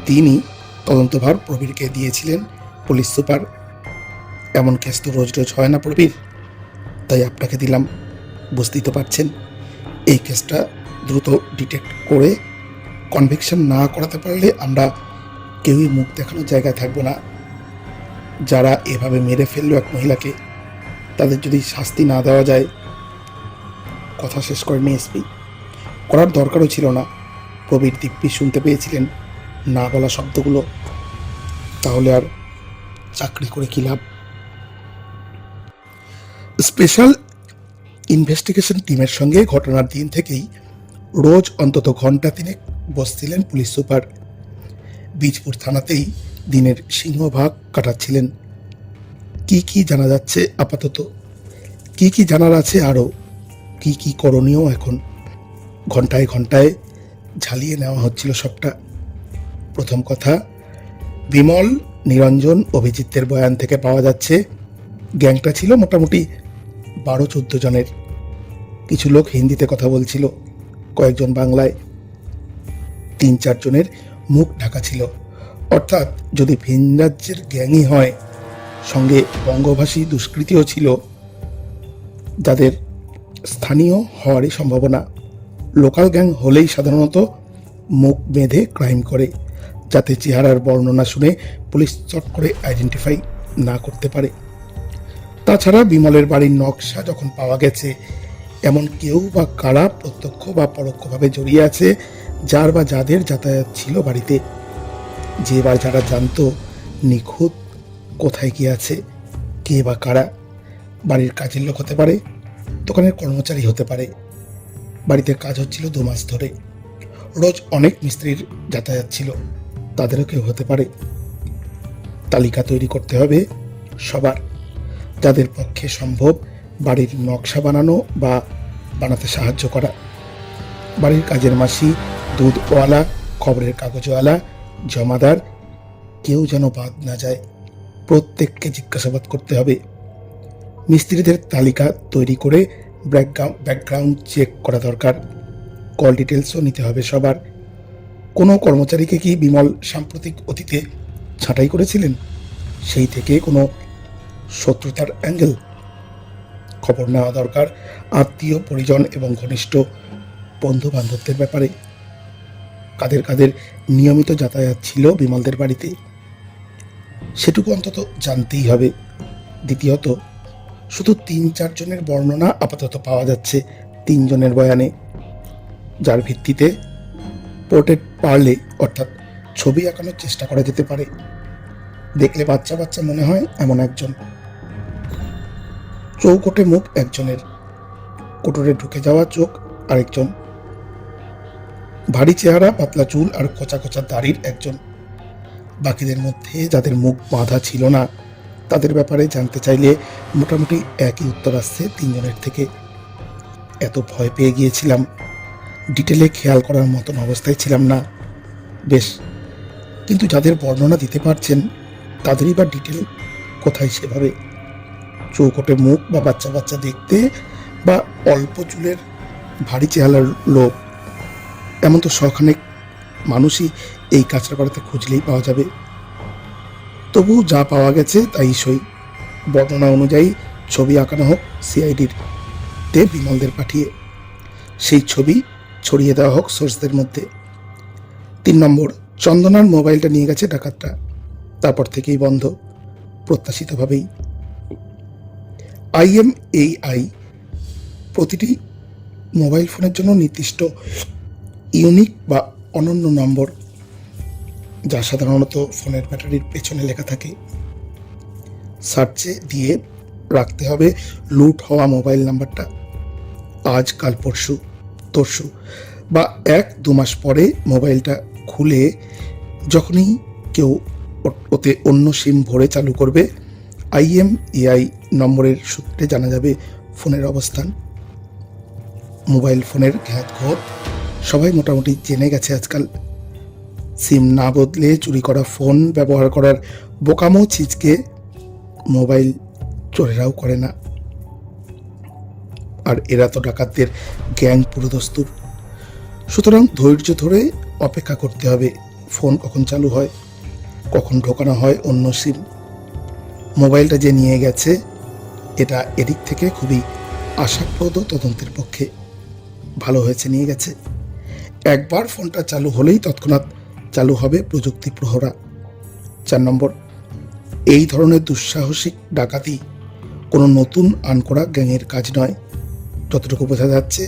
Speaker 1: দিনই তদন্তভার প্রবীরকে দিয়েছিলেন পুলিশ সুপার। এমন কেস তো রোজ রোজ হয় না প্রবীর, তাই আপনাকে দিলাম। বুঝতেই তো পারছেন, এই কেসটা দ্রুত ডিটেক্ট করে কনভিকশন না করাতে পারলে আমরা কেউই মুখ দেখানোর জায়গায় থাকবো না। যারা এভাবে মেরে ফেললো এক মহিলাকে, তাদের যদি শাস্তি না দেওয়া যায়। কথা শেষ করেনি এসপি। করার দরকারও ছিল না। প্রবীর দিব্যি শুনতে পেয়েছিলেন না বলা শব্দগুলো। তাহলে আর চাকরি করে কি লাভ? স্পেশাল ইনভেস্টিগেশন টিমের সঙ্গে ঘটনার দিন থেকেই রোজ অন্তত ঘন্টা 3 বসছিলেন পুলিশ সুপার। বীজপুর থানাতেই দিনের সিংহভাগ কাটাচ্ছিলেন। কি কি জানা যাচ্ছে আপাতত, কি কি জানার আছে আরও, কি কি করণীয় এখন, ঘন্টায় ঘন্টায় ঝালিয়ে নেওয়া হচ্ছিল সবটা। প্রথম কথা, বিমল, নিরঞ্জন, অভিজিতের বয়ান থেকে পাওয়া যাচ্ছে গ্যাংটা ছিল মোটামুটি 12-14 জনের। কিছু লোক হিন্দিতে কথা বলছিল, কয়েকজন বাংলায়। 3-4 জনের মুখ ঢাকা ছিল। অর্থাৎ যদি ভিন রাজ্যের গ্যাংই হয়, সঙ্গে বঙ্গভাষী দুষ্কৃতীও ছিল, যাদের স্থানীয় হওয়ারই সম্ভাবনা। লোকাল গ্যাং হলেই সাধারণত মুখ বেঁধে ক্রাইম করে, যাতে চেহারার বর্ণনা শুনে পুলিশ চট করে আইডেন্টিফাই না করতে পারে। তাছাড়া বিমলের বাড়ির নকশা যখন পাওয়া গেছে, এমন কেউ বা কারা প্রত্যক্ষ বা পরোক্ষভাবে জড়িয়ে আছে, যার বা যাদের যাতায়াত ছিল বাড়িতে, যে বা যারা জানতো নিখুঁত কোথায় কি আছে, কে বা কারা। বাড়ির কাজের লোক হতে পারে, দোকানের কর্মচারী হতে পারে। বাড়িতে কাজ হচ্ছিল 2 মাস ধরে, রোজ অনেক মিস্ত্রির যাতায়াত ছিল, তাদেরও কেউ হতে পারে। তালিকা তৈরি করতে হবে সবার, যাদের পক্ষে সম্ভব বাড়ির নকশা বানানো বা বানাতে সাহায্য করা। বাড়ির কাজের মাসি, দুধওয়ালা, খবরের কাগজওয়ালা, জমাদার, কেউ যেন বাদ না যায়। প্রত্যেককে জিজ্ঞাসাবাদ করতে হবে। মিস্ত্রিদের তালিকা তৈরি করে ব্যাকগ্রাউন্ড চেক করা দরকার। কল ডিটেলসও নিতে হবে সবার। কোনো কর্মচারীকে কি বিমল সাম্প্রতিক অতীতে ছাঁটাই করেছিলেন? সেই থেকে কোনো শত্রুতার অ্যাঙ্গেল? খবর নেওয়া দরকার আত্মীয় পরিজন এবং ঘনিষ্ঠ বন্ধু বান্ধবদের ব্যাপারে। কাদের কাদের নিয়মিত যাতায়াত ছিল বিমলদের বাড়িতে, সেটুকু অন্তত জানতেই হবে। দ্বিতীয়ত, শুধু 3-4 জনের বর্ণনা আপাতত পাওয়া যাচ্ছে 3 জনের বয়ানে, যার ভিত্তিতে পোর্ট্রেট পারলে, অর্থাৎ ছবি আঁকানোর চেষ্টা করা যেতে পারে। দেখলে বাচ্চা বাচ্চা মনে হয় এমন একজন। চৌকোটে মুখ একজনের, কোটরে ঢুকে যাওয়া চোখ আরেকজন, ভারী চেহারা, পাতলা চুল আর কোচা কোচা দাড়ির একজন। বাকিদের মধ্যে যাদের মুখ বাঁধা ছিল না, তাদের ব্যাপারে জানতে চাইলে মোটামুটি একই উত্তর আসছে 3 জনের থেকে। এত ভয় পেয়ে গিয়েছিলাম, ডিটেলে খেয়াল করার মতন অবস্থায় ছিলাম না। বেশ, কিন্তু যাদের বর্ণনা দিতে পারছেন, তাদেরই বা ডিটেল কোথায় সেভাবে? চৌকোটে মুখ বা বাচ্চা বাচ্চা দেখতে, বা অল্প চুলের ভারী চেহারার লোক, এমন তো শখানেক মানুষই এই কাঁচরাপাড়াতে খুঁজলেই পাওয়া যাবে। তবু যা পাওয়া গেছে তাই সই। বর্ণনা অনুযায়ী ছবি আঁকানো হোক সিআইডির তে বিমলদের পাঠিয়ে, সেই ছবি ছড়িয়ে দেওয়া হোক সোর্সদের মধ্যে। 3 নম্বর, চন্দনার মোবাইলটা নিয়ে গেছে ডাকাতরা, তারপর থেকেই বন্ধ, প্রত্যাশিতভাবেই। IMEI প্রতিটি মোবাইল ফোনের জন্য নির্দিষ্ট ইউনিক বা অনন্য নম্বর, যা সাধারণত ফোনের ব্যাটারির পেছনে লেখা থাকে। সার্চে দিয়ে রাখতে হবে লুট হওয়া মোবাইল নাম্বারটা, আজ কাল পরশু তরশু বা 1-2 মাস পরে মোবাইলটা খুলে যখনই কেউ ওতে অন্য সিম ভরে চালু করবে, IMEI নম্বরের সূত্রে জানা যাবে ফোনের অবস্থান। মোবাইল ফোনের ঘ্যাঁতঘোর সবাই মোটামুটি জেনে গেছে আজকাল। সিম না বদলে চুরি করা ফোন ব্যবহার করার বোকামো ছিচকে মোবাইল চোরেরাও করে না। আর এরা তো ডাকাতদের গ্যাং পুরোদস্তুর। সুতরাং ধৈর্য ধরে অপেক্ষা করতে হবে ফোন কখন চালু হয়, কখন ঢোকানো হয় অন্য সিম। মোবাইলটা যে নিয়ে গেছে, এটা এদিক থেকে খুবই আশাপ্রদ তদন্তের পক্ষে। ভালো হয়েছে নিয়ে গেছে। একবার ফোনটা চালু হলেই তৎক্ষণাৎ চালু হবে প্রযুক্তি প্রহরা। 4 নম্বর, এই ধরনের দুঃসাহসিক ডাকাতি কোনো নতুন আনকোড়া গ্যাংয়ের কাজ নয়। যতটুকু বোঝা যাচ্ছে,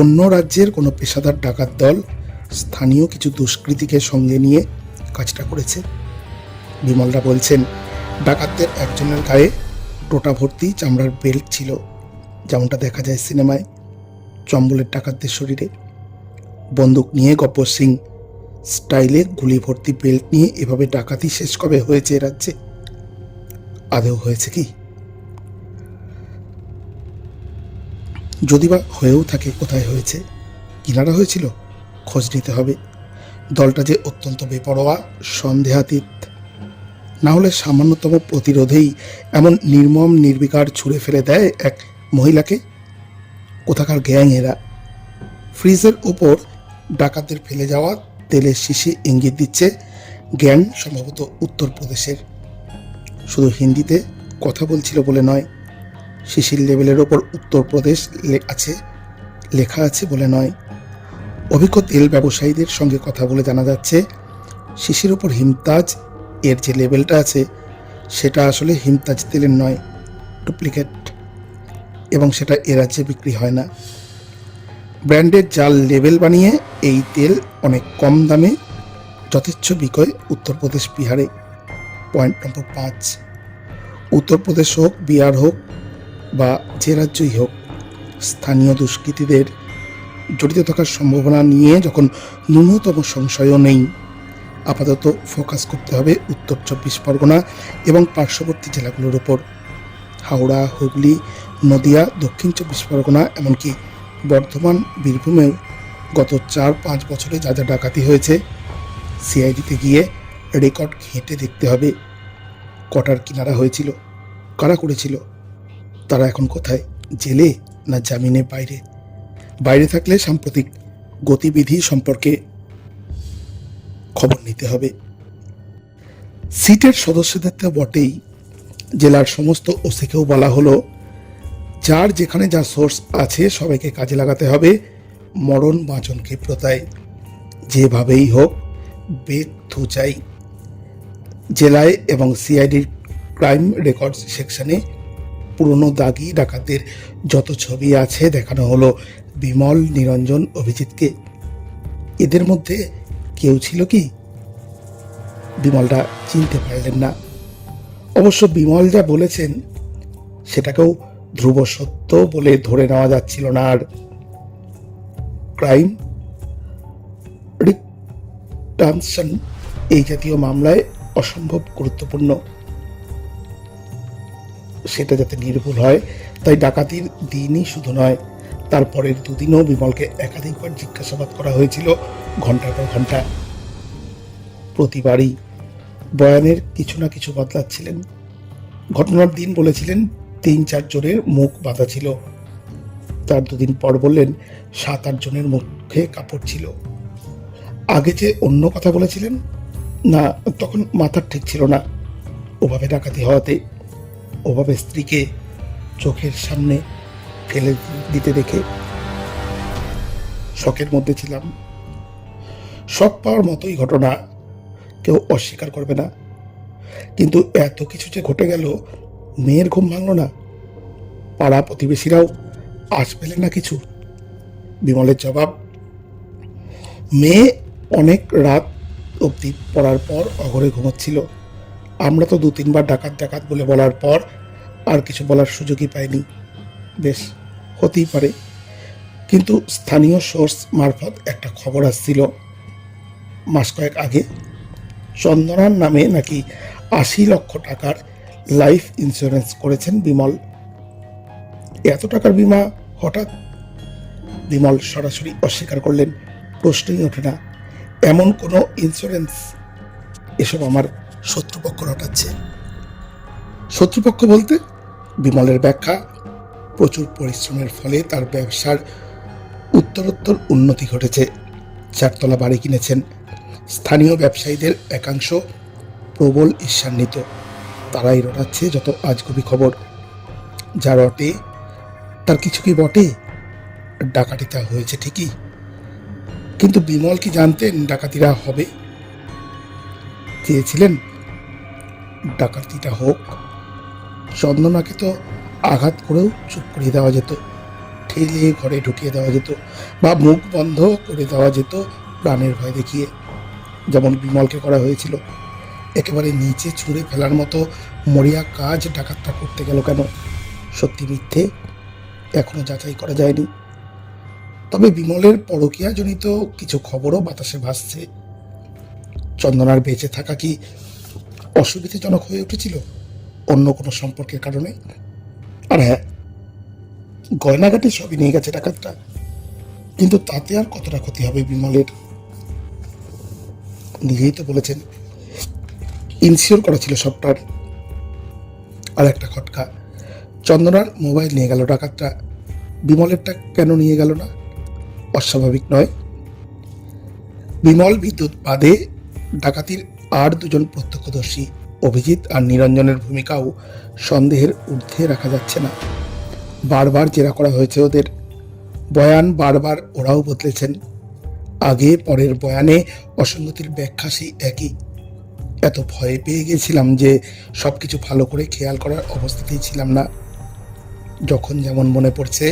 Speaker 1: অন্য রাজ্যের কোনো পেশাদার ডাকাত দল স্থানীয় কিছু দুষ্কৃতীকে সঙ্গে নিয়ে কাজটা করেছে। বিমলরা বলছেন, ডাকাতদের একজনের গায়ে টোটা ভর্তি চামড়ার বেল্ট ছিল, যেমনটা দেখা যায় সিনেমায় চম্বলের ডাকাতদের শরীরে। বন্দুক নিয়ে গব্বর সিং স্টাইলে গুলি ভর্তি বেল্ট নিয়ে এভাবে ডাকাতি শেষ কবে হয়েছে এ রাজ্যে? আদৌ হয়েছে কি? যদি বা হয়েও থাকে, কোথায় হয়েছে, কিনারা হয়েছিল, খোঁজ নিতে হবে। দলটা যে অত্যন্ত বেপরোয়া, সন্দেহাতীত। না হলে সামান্যতম প্রতিরোধেই এমন নির্মম নির্বিকার ছুঁড়ে ফেলে দেয় এক মহিলাকে। কোথাকার গ্যাং এরা? ফ্রিজের উপর ডাকাতদের ফেলে যাওয়া তেলের শিশি ইঙ্গিত দিচ্ছে জ্ঞান সম্ভবত উত্তরপ্রদেশের। শুধু হিন্দিতে কথা বলছিল বলে নয়, শিশির লেভেলের ওপর উত্তরপ্রদেশ লেখা আছে বলে নয়। অভিজ্ঞ তেল ব্যবসায়ীদের সঙ্গে কথা বলে জানা যাচ্ছে শিশির ওপর হিমতাজ এর যে লেবেলটা আছে সেটা আসলে হিমতাজ তেলের নয়, ডুপ্লিকেট, এবং সেটা এ রাজ্যে বিক্রি হয় না। ব্র্যান্ডের জাল লেবেল বানিয়ে এই তেল অনেক কম দামে যথেচ্ছ বিক্রয় উত্তরপ্রদেশ, বিহারে। পয়েন্ট নম্বর 5, উত্তরপ্রদেশ হোক, বিহার হোক বা যে রাজ্যই হোক, স্থানীয় দুষ্কৃতীদের জড়িত থাকার সম্ভাবনা নিয়ে যখন ন্যূনতম সংশয়ও নেই, আপাতত ফোকাস করতে হবে উত্তর 24 পরগনা এবং পার্শ্ববর্তী জেলাগুলোর ওপর। হাওড়া, হুগলি, নদিয়া, দক্ষিণ 24 পরগনা, এমনকি বর্ধমান, বীরভূমেও গত 4-5 বছরে যা যা ডাকাতি হয়েছে, সিআইডিতে গিয়ে রেকর্ড ঘেঁটে দেখতে হবে কটার কিনারা হয়েছিল, কারা করেছিল, তারা এখন কোথায়, জেলে না জামিনে বাইরে। বাইরে থাকলে সাম্প্রতিক গতিবিধি সম্পর্কে খবর নিতে হবে। সিটের সদস্যদের তো বটেই, জেলার সমস্ত ওসিকেও বলা হলো যার যেখানে যা সোর্স আছে সবাইকে কাজে লাগাতে হবে মরণ বাঁচন ক্ষিপ্রতায়, যেভাবেই হোক বেথু চাই। জেলায় এবং সিআইডির ক্রাইম রেকর্ডস সেকশনে পুরনো দাগি ডাকাতদের যত ছবি আছে দেখানো হলো বিমল, নিরঞ্জন, অভিজিৎকে। এদের মধ্যে কেউ ছিল কি? বিমলটা চিনতে পারলেন না। অবশ্য বিমল যা বলেছেন সেটাকেও ধ্রুব সত্য বলে ধরে নেওয়া যাচ্ছিল না। আর ক্রাইম রিটানশন এই জাতীয় মামলায় অসম্ভব গুরুত্বপূর্ণ, সেটা যাতে নির্ভুল হয়, তাই ডাকাতির দিনই শুধু নয়, তারপরের দুদিনও বিমলকে একাধিকবার জিজ্ঞাসাবাদ করা হয়েছিল, ঘন্টার পর ঘন্টা। প্রতিবারই বয়ানের কিছু না কিছু বদলাচ্ছিলেন। ঘটনার দিন বলেছিলেন 3-4 জনের মুখ বাঁধা ছিল, তার দুদিন পর বললেন 7-8 জনের মুখে কাপড় ছিল। আগে যে অন্য কথা বলেছিলেন না, তখন মাথার ঠিক ছিল না ওভাবে ডাকাতি হওয়াতে, ওভাবে স্ত্রীকে চোখের সামনে ফেলে দিতে দেখে। শখের মধ্যে ছিলাম, শখ পাওয়ার মতোই ঘটনা, কেউ অস্বীকার করবে না। কিন্তু এত কিছু যে ঘটে গেল, মেয়ের ঘুম ভাঙল না, পাড়া প্রতিবেশীরাও আশ পেলেন না কিছু। বিমলের জবাব, মেয়ে অনেক রাত অবধি পড়ার পর অঘরে ঘুমোচ্ছিল। আমরা তো 2-3 বার ডাকাত ডাকাত বলে বলার পর আর কিছু বলার সুযোগই পাইনি। বেশ, হতেই পারে, কিন্তু স্থানীয় সোর্স মারফত একটা খবর আসছিল মাস কয়েক আগে, চন্দনার নামে নাকি 80 লক্ষ টাকার লাইফ ইন্স্যুরেন্স করেছেন বিমল। এত টাকার বিমা হঠাৎ? বিমল সরাসরি অস্বীকার করলেন, প্রশ্নই ওঠে না, এমন কোনো ইন্স্যুরেন্স। এসব আমার শত্রুপক্ষ রটাচ্ছে। শত্রুপক্ষ বলতে? বিমলের ব্যাখ্যা, প্রচুর পরিশ্রমের ফলে তার ব্যবসার উত্তরোত্তর উন্নতি ঘটেছে। 4 তলা বাড়ি কিনেছেন। স্থানীয় ব্যবসায়ীদের একাংশ প্রবল ঈর্ষান্বিত, তারাই রটাচ্ছে যত আজগুবি খবর। যা রটে তার কিছু কি বটে? ডাকাতিটা হয়েছে ঠিকই, কিন্তু বিমল কি জানতেন ডাকাতিরা হবে? চেয়েছিলেন ডাকাতিটা হোক। চন্দনাকে তো আঘাত করেও চুপ করিয়ে দেওয়া যেত, ঠেলে ঘরে ঢুকিয়ে দেওয়া যেত, বা মুখ বন্ধ করে দেওয়া যেত প্রাণের ভয় দেখিয়ে, যেমন বিমলকে করা হয়েছিল। একেবারে নিচে ছুঁড়ে ফেলার মতো মরিয়া কাজ ডাকাতটা করতে গেল কেন? সত্যি মিথ্যে এখনো যাচাই করা যায়নি। তবে বিমলের পরকীয়াজনিত কিছু খবরও বাতাসে ভাসছে। চন্দনার বেঁচে থাকা কি অসুবিধাজনক হয়ে উঠেছিল অন্য কোনো সম্পর্কের কারণে? আর হ্যাঁ, গয়নাগাটি সবই নিয়ে গেছে ডাকাতটা, কিন্তু তাতে আর কতটা ক্ষতি হবে বিমলের? নিজেই তো বলেছেন ইনসিওর করা ছিল সবটার। আর একটা খটকা, চন্দনার মোবাইল নিয়ে গেল ডাকাতটা, বিমলেরটা কেন নিয়ে গেল না? অস্বাভাবিক নয়। বিমল বিদ্যুৎ বাদে ডাকাতির আর দুজন প্রত্যক্ষদর্শী অভিজিৎ আর নিরঞ্জনের ভূমিকাও সন্দেহের ঊর্ধ্বে রাখা যাচ্ছে না। বারবার জেরা করা হয়েছে ওদের, বয়ান বারবার ওরাও বদলেছেন। আগে পরের বয়ানে অসঙ্গতির ব্যাখ্যা সেই একই। এত ভয় পেয়ে গেছিলাম যে সবকিছু ভালো করে খেয়াল করার অবস্থাতেই ছিলাম না। যখন যেমন মনে পড়ছে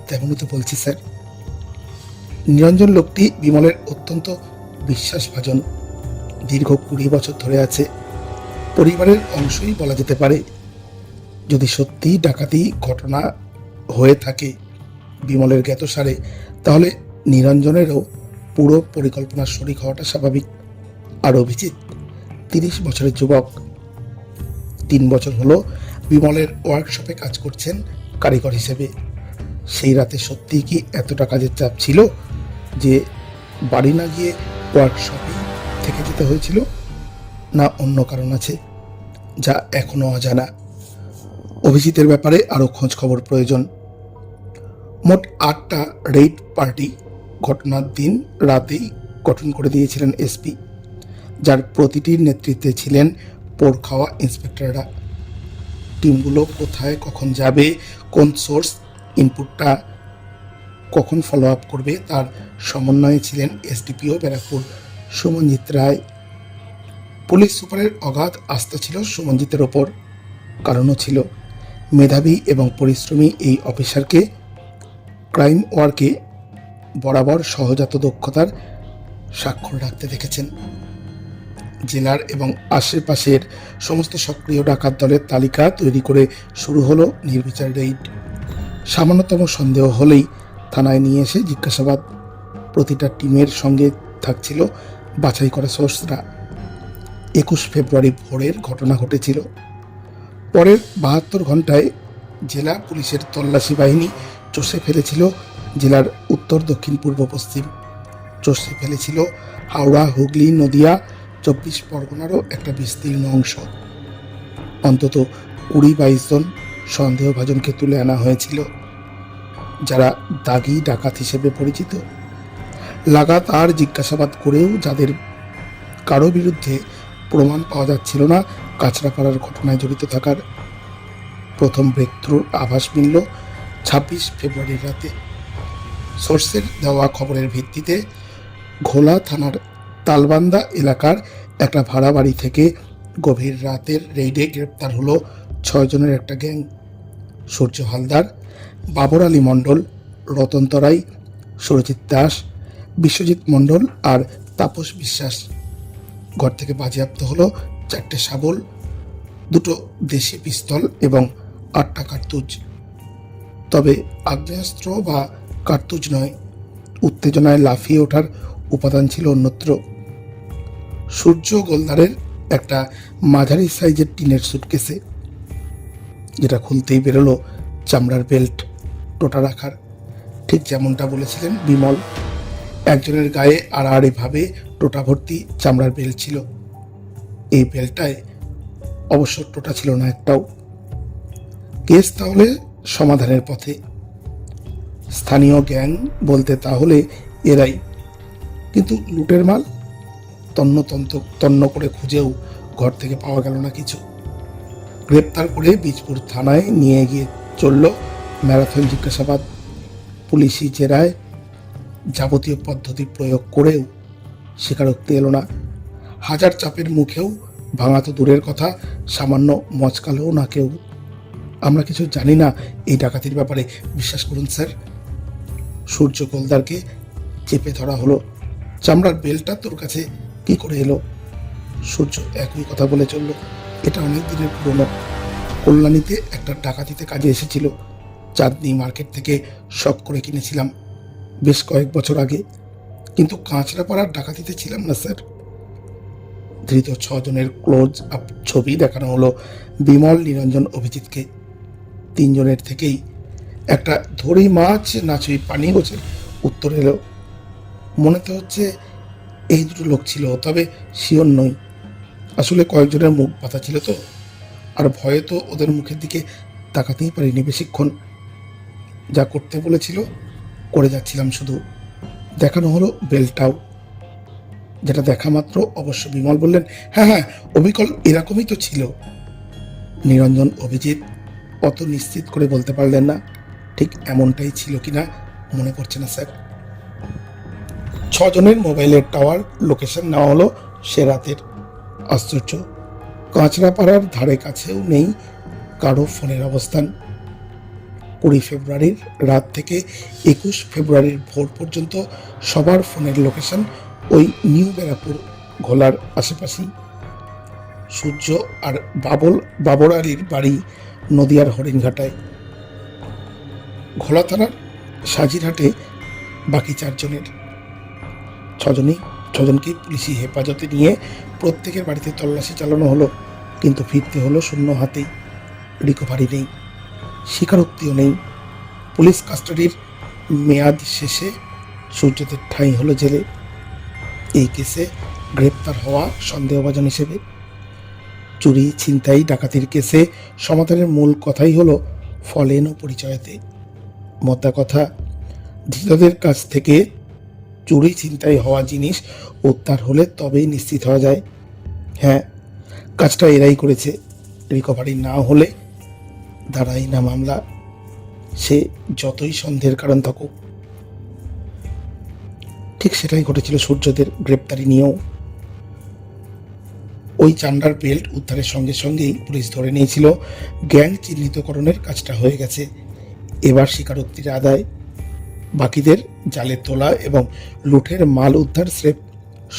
Speaker 1: তেমনই তো বলছি স্যার। নিরঞ্জন লোকটি বিমলের অত্যন্ত বিশ্বাসভাজন, দীর্ঘ 20 বছর ধরে আছে, পরিবারের অংশই বলা যেতে পারে। যদি সত্যি ডাকাতি ঘটনা হয়ে থাকে বিমলের জ্ঞাতসারে, তাহলে নিরঞ্জনেরও পুরো পরিকল্পনার শরিক হওয়াটা স্বাভাবিক। আর অভিজিৎ 30 বছরের যুবক, 3 বছর হলো বিমলের ওয়ার্কশপে কাজ করছেন কারিগর হিসেবে। সেই রাতে সত্যিই কি এতটা কাজের চাপ ছিল যে বাড়ি না গিয়ে ওয়ার্কশপে থেকে যেতে হয়েছিল, না অন্য কারণ আছে যা এখনো অজানা? অভিজিতের ব্যাপারে আরো খোঁজ খবর প্রয়োজন। মোট 8টা রেইড পার্টি ঘটনার দিন রাতেই গঠন করে দিয়েছিলেন এসপি, যার প্রতিটির নেতৃত্বে ছিলেন পোড়খাওয়া ইন্সপেক্টররা। টিমগুলো কোথায় কখন যাবে, কোন সোর্স ইনপুটটা কখন ফলো আপ করবে, তার সমন্বয়ে ছিলেন এসডিপিও ব্যারাকপুর সুমনজিৎ রায়। পুলিশ সুপারের অগাধ আস্থা ছিল সুমনজিতের ওপর। কারণও ছিল, মেধাবী এবং পরিশ্রমী এই অফিসারকে ক্রাইম ওয়ার্কে বরাবর সহজাত দক্ষতার স্বাক্ষর রাখতে দেখেছেন। জেলার এবং আশেপাশের সমস্ত সক্রিয় ডাকাত দলের তালিকা তৈরি করে শুরু হলো নির্বিচার রেইড। সামান্যতম সন্দেহ হলেই থানায় নিয়ে এসে জিজ্ঞাসাবাদ। প্রতিটা টিমের সঙ্গে থাকছিল বাছাই করা সোর্সরা। 21 ফেব্রুয়ারি ভোরের ঘটনা ঘটেছিল। পরের 72 ঘন্টায় জেলা পুলিশের তল্লাশি বাহিনী চষে ফেলেছিল জেলার উত্তর, দক্ষিণ, পূর্ব, পশ্চিম। চষে ফেলেছিল হাওড়া, হুগলি, নদিয়া, 24 পরগনারও একটা বিস্তীর্ণ অংশ। অন্তত 20-22 জন সন্দেহভাজনকে তুলে আনা হয়েছিল, যারা দাগি ডাকাত হিসেবে পরিচিত। লাগাতার জিজ্ঞাসাবাদ করেও যাদের কারো বিরুদ্ধে প্রমাণ পাওয়া যাচ্ছিল না কাছড়াপাড়ার ঘটনায় জড়িত থাকার, প্রথম ব্রেকথ্রুর আভাস মিলল 26 ফেব্রুয়ারির রাতে। সোর্সের দেওয়া খবরের ভিত্তিতে ঘোলা থানার তালবান্দা এলাকার একটা ভাড়া বাড়ি থেকে গভীর রাতের রেইডে গ্রেপ্তার হলো 6 জনের একটা গ্যাং। সূর্য হালদার, বাবর আলী মণ্ডল, রতন তরাই, সুরজিৎ দাস, বিশ্বজিৎ মণ্ডল আর তাপস বিশ্বাস। ঘর থেকে বাজেয়াপ্ত হলো 4টে শাবল, 2টো দেশি পিস্তল এবং 8টা কার্তুজ। তবে আগ্নেয়াস্ত্র বা কার্তুজ নয়, উত্তেজনায় লাফিয়ে ওঠার উপাদান ছিল অন্যত্র। সূর্য গোলদারের একটা মাঝারি সাইজের টিনের সুটকেসে, যেটা খুলতেই বেরোলো চামড়ার বেল্ট টোটা রাখার, ঠিক যেমনটা বলেছিলেন বিমল। একজনের গায়ে আড়াআড়িভাবে টোটা ভর্তি চামড়ার বেল্ট ছিল। এই বেল্টটায় অবশ্য টোটা ছিল না একটাও। কেস তাহলে সমাধানের পথে। স্থানীয় গ্যাং বলতে তাহলে এরাই, কিন্তু লুটের মাল তন্ন করে খুঁজেও ঘর থেকে পাওয়া গেল না কিছু। গ্রেপ্তার করে বীজপুর থানায় নিয়ে গিয়ে চলল ম্যারাথন জিজ্ঞাসাবাদ। পুলিশি জেরায় যাবতীয় পদ্ধতি প্রয়োগ করেও স্বীকারোক্তি এলো না। হাজার চাপের মুখেও ভাঙা তো দূরের কথা, সামান্য মচকালেও না কেউ। আমরা কিছু জানি না এই ডাকাতির ব্যাপারে, বিশ্বাস করুন স্যার। সূর্য গোলদারকে চেপে ধরা হলো। চামড়ার বেলটা তোর কাছে কি করে এলো? সূর্য একই কথা বলে চলল। এটা অনেক দিনের পুরনো। কল্যাণীতে একটা ডাকাতিতে কাজে এসেছিল। চাঁদনি মার্কেট থেকে শখ করে কিনেছিলাম বেশ কয়েক বছর আগে, কিন্তু কাঁচরাপাড়ার ডাকাতিতে ছিলাম না স্যার। ধৃত 6 জনের ক্লোজ আপ ছবি দেখানো হলো বিমল, নিরঞ্জন, অভিজিৎকে। 3 জনের থেকেই একটা ধরি মাছ নাচুই পানি গোছের উত্তর এলো। মনে তো হচ্ছে এই দুটো লোক ছিল, তবে শিওর নই। আসলে কয়েকজনের মুখ বাঁধা ছিল তো, আর ভয়ে তো ওদের মুখের দিকে তাকাতেই পারিনি বেশিক্ষণ। যা করতে বলেছিল করে যাচ্ছিলাম শুধু। দেখানো হলো বেলটাও। যেটা দেখা মাত্র অবশ্য বিমল বললেন, হ্যাঁ হ্যাঁ, অবিকল এরকমই তো ছিল। নিরঞ্জন অভিজিৎ অত নিশ্চিত করে বলতে পারলেন না ঠিক এমনটাই ছিল কিনা মনে পড়ছে না স্যার। 6 জনের মোবাইলের টাওয়ার লোকেশন নেওয়া হলো সে রাতের। আশ্চর্য, কাঁচরাপাড়ার ধারে কাছেও নেই কারো ফোনের অবস্থান। 20 ফেব্রুয়ারির রাত থেকে 21 ফেব্রুয়ারির ভোর পর্যন্ত সবার ফোনের লোকেশন ওই নিউ ব্যারাকপুর ঘোলার আশেপাশেই। সূর্য আর বাবর আলীর বাড়ি নদিয়ার হরিণঘাটায়। ঘোলা থানার সাজিরহাটে বাকি 4 জনের। 6জনকেই পুলিশি হেফাজতে নিয়ে প্রত্যেকের বাড়িতে তল্লাশি চালানো হলো, কিন্তু ফিরতে হলো শূন্য হাতেই। রিকভারি নেই, স্বীকারোক্তিও নেই। পুলিশ কাস্টাডির মেয়াদ শেষে সূর্যদের ঠাঁই হলো জেলে। এই কেসে গ্রেপ্তার হওয়া সন্দেহভাজন হিসেবে। চুরি, ছিনতাই, ডাকাতির কেসে সমাধানের মূল কথাই হলো ফলেন ও পরিচয়তে। মোদ্দা কথা, ধৃতদের কাছ থেকে চুরি ছিনতাই হওয়া জিনিস উদ্ধার হলে তবেই নিশ্চিত হওয়া যায়, হ্যাঁ কাজটা এরাই করেছে। রিকভারি না হলে দাঁড়াই না মামলা, সে যতই সন্দেহের কারণ থাকুক। ঠিক সেটাই ঘটেছিল সূর্যদের গ্রেপ্তারি নিয়েও। ওই চান্ডার বেল্ট উদ্ধারের সঙ্গে সঙ্গেই পুলিশ ধরে নিয়েছিল গ্যাং চিহ্নিতকরণের কাজটা হয়ে গেছে। এবার স্বীকারোক্তির আদায়, বাকিদের জালে তোলা এবং লুঠের মাল উদ্ধার স্রেফ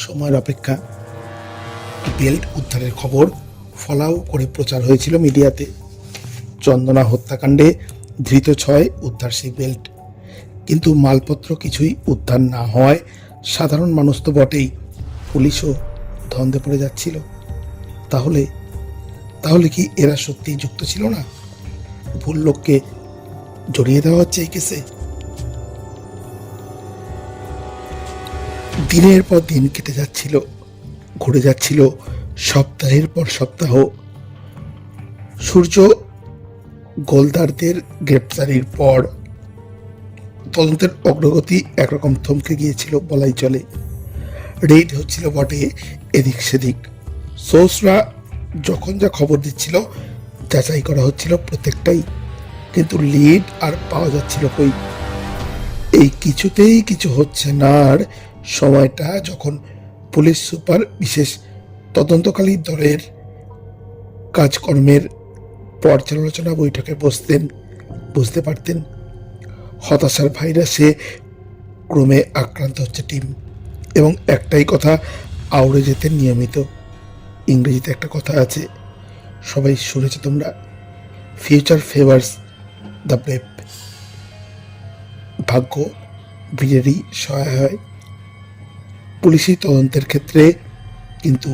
Speaker 1: সময়ের অপেক্ষা। বেল্ট উদ্ধারের খবর ফলাও করে প্রচার হয়েছিল মিডিয়াতে। চন্দনা হত্যাকাণ্ডে ধৃত 6 উদ্ধার সেই বেল্ট। কিন্তু মালপত্র কিছুই উদ্ধার না হওয়ায় সাধারণ মানুষ তো বটেই, পুলিশও ধন্দে পড়ে যাচ্ছিল। তাহলে কি এরা সত্যিই যুক্ত ছিল না? ভুল লোককে জড়িয়ে দেওয়া হচ্ছে এই কেসে। দিনের পর দিন কেটে যাচ্ছিল, ঘুরে যাচ্ছিল সপ্তাহের পর সপ্তাহ। সূর্য গোলদারদের গ্রেপ্তারির পর তদন্তের অগ্রগতি একরকম থমকে গিয়েছিল বলাই চলে। রেড হচ্ছিল বটে এদিক সেদিক, সোর্সরা যখন যা খবর দিচ্ছিল যাচাই করা হচ্ছিল প্রত্যেকটাই, কিন্তু লিড আর পাওয়া যাচ্ছিল কই। এই কিছুতেই কিছু হচ্ছে না। আর সময়টা যখন পুলিশ সুপার বিশেষ তদন্তকারী দলের কাজকর্মের পর্যালোচনা বৈঠকে বসতেন, বুঝতে পারতেন হতাশার ভাইরাসে ক্রমে আক্রান্ত হচ্ছে টিম। এবং একটাই কথা আউড়ে যেতেন নিয়মিত। ইংরেজিতে একটা কথা আছে, সবাই শুনেছ তোমরা, ফিউচার ফেভার্স দ্য ব্রেভ। ভাগ্য বীরেরই সহায় হয় পুলিশি তদন্তের ক্ষেত্রে, কিন্তু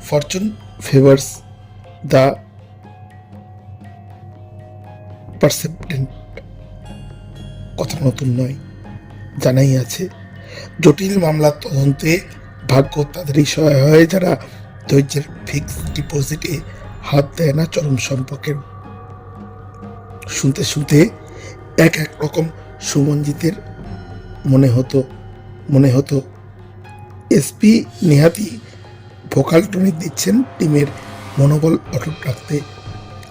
Speaker 1: ফরচুন ফেভার্স দ্য পারসেপ্টেন্ট। কথা নতুন নয়, জানাই আছে। জটিল মামলার তদন্তে ভাগ্য তাদেরই সহায় হয় যারা ধৈর্যের ফিক্সড ডিপোজিটে হাত দেয় না চরম সম্পর্কের। শুনতে শুনতে এক রকম সুমনজিতের মনে হতো এসপি নেহাতি ভোকাল টনিক দিচ্ছেন টিমের মনোবল অটুট রাখতে।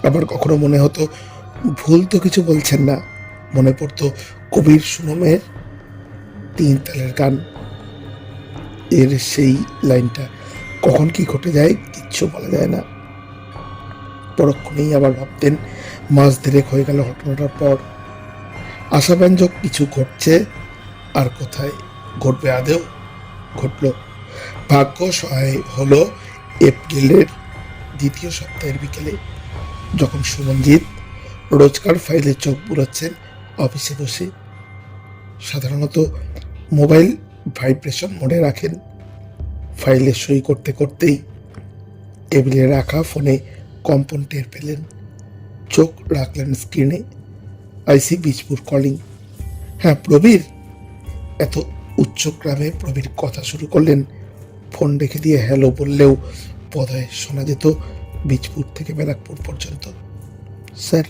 Speaker 1: আবার কখনো মনে হতো ভুল তো কিছু বলছেন না। মনে পড়তো কবির সুনমের 3 তালের গান, এর সেই লাইনটা, কখন কি ঘটে যায় কিচ্ছু বলা যায় না। পরক্ষণেই আবার ভাবতেন মাস 1.5 হয়ে গেল ঘটনাটার পর, আশাব্যঞ্জক কিছু ঘটছে, আর কোথায় ঘটবে আদেও ঘটল। ভাগ্য সহায় হলো এপ্রিলের 2য় সপ্তাহের বিকেলে, যখন সুমনজিৎ রোজকার ফাইলে চোখ বুলাচ্ছেন অফিসে বসে। সাধারণত মোবাইল ভাইব্রেশন মোডে রাখেন। ফাইলে সই করতে করতেই টেবিলে রাখা ফোনে কম্পন টের পেলেন। চোখ রাখলেন স্ক্রিনে, আইসি বীজপুর কলিং। হ্যাঁ প্রবীর। এত উচ্চগ্রামে প্রবীর কথা শুরু করলেন। ফোন রেখে দিয়ে হ্যালো বললেও বোধহয় শোনা যেত বীজপুর থেকে ব্যারাকপুর পর্যন্ত। স্যার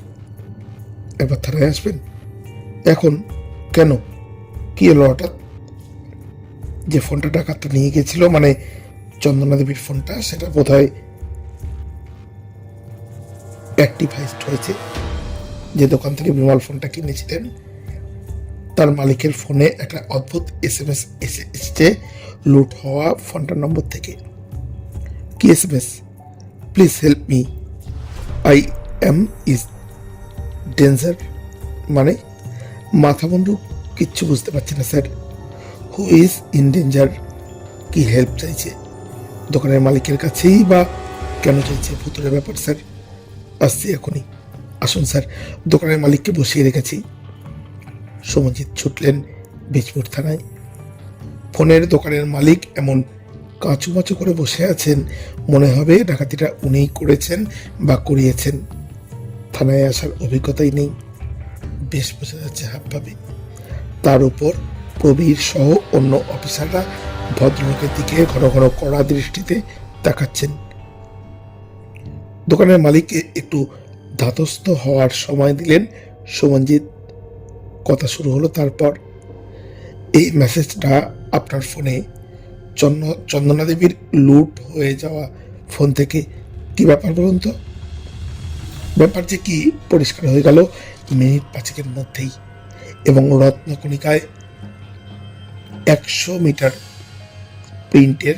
Speaker 1: একবার থানায় আসবেন। এখন? কেন, কি হলো হঠাৎ? যে ফোনটা ডাকাতটা নিয়ে গেছিল, মানে চন্দনা দেবীর ফোনটা, সেটা বোধহয় অ্যাক্টিভাইজড হয়েছে। যে দোকান থেকে বিমল ফোনটা কিনেছিলেন তার মালিকের ফোনে একটা অদ্ভুত SMS এসেছে লুট হওয়া ফোনটার নম্বর থেকে। কি SMS? Please help me, I am is danger. মানে মাথা মুন্ডু কিচ্ছু বুঝতে পারছি না sir. Who is in danger? কি হেল্প চাইছে? দোকানের মালিকের কাছেই বা কেন চাইছে? ভুতুরে ব্যাপার স্যার। আসছি এখনই। আসুন স্যার, দোকানের মালিককে বসিয়ে রেখেছি। সমজিৎ ছুটলেন বীজপুর থানায়। ফোনের দোকানের মালিক এমন কাঁচুমাচু করে বসে আছেন, মনে হবে ডাকাতিটা উনিই করেছেন বা করিয়েছেন। থানায় আসার অভিজ্ঞতাই নেই, বেশ বোঝা যাচ্ছে হাবভাবে। তার উপর প্রবীর সহ অন্য অফিসাররা ভদ্রলোকের দিকে ঘন ঘন কড়া দৃষ্টিতে তাকাচ্ছেন। দোকানের মালিককে একটু ধাতস্থ হওয়ার সময় দিলেন সুমনজিৎ। কথা শুরু হলো তারপর। এই মেসেজটা আপনার ফোনে চন্দনা দেবীর লুট হয়ে যাওয়া ফোন থেকে। কি ব্যাপার বলুন তো? ব্যাপার যে কি পরিষ্কার হয়ে গেল মিনিট 5 মধ্যেই, এবং রত্নকণিকায় 100 মিটার প্রিন্টের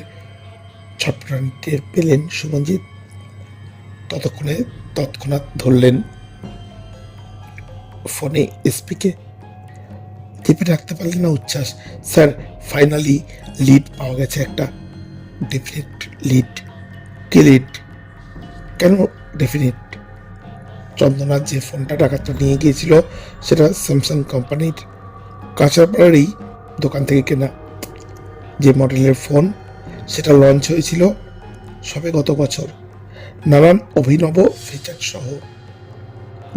Speaker 1: ছটফটানিটের পেলেন সুমনজিৎ। তৎক্ষণাৎ ধরলেন ফোনে এসপিকে। চেপে রাখতে পারলেন না উচ্ছ্বাস। স্যার, ফাইনালি লিড পাওয়া গেছে একটা। Definite lead? কি লিড? কেন ডেফিনেট? চন্দনার যে ফোনটা ডাকাতটা নিয়ে গিয়েছিল সেটা স্যামসাং কোম্পানির কাঁচাপাড়ারই দোকান থেকে কেনা। যে মডেলের ফোন সেটা লঞ্চ হয়েছিল সবে গত বছর, নানান অভিনব ফিচার সহ,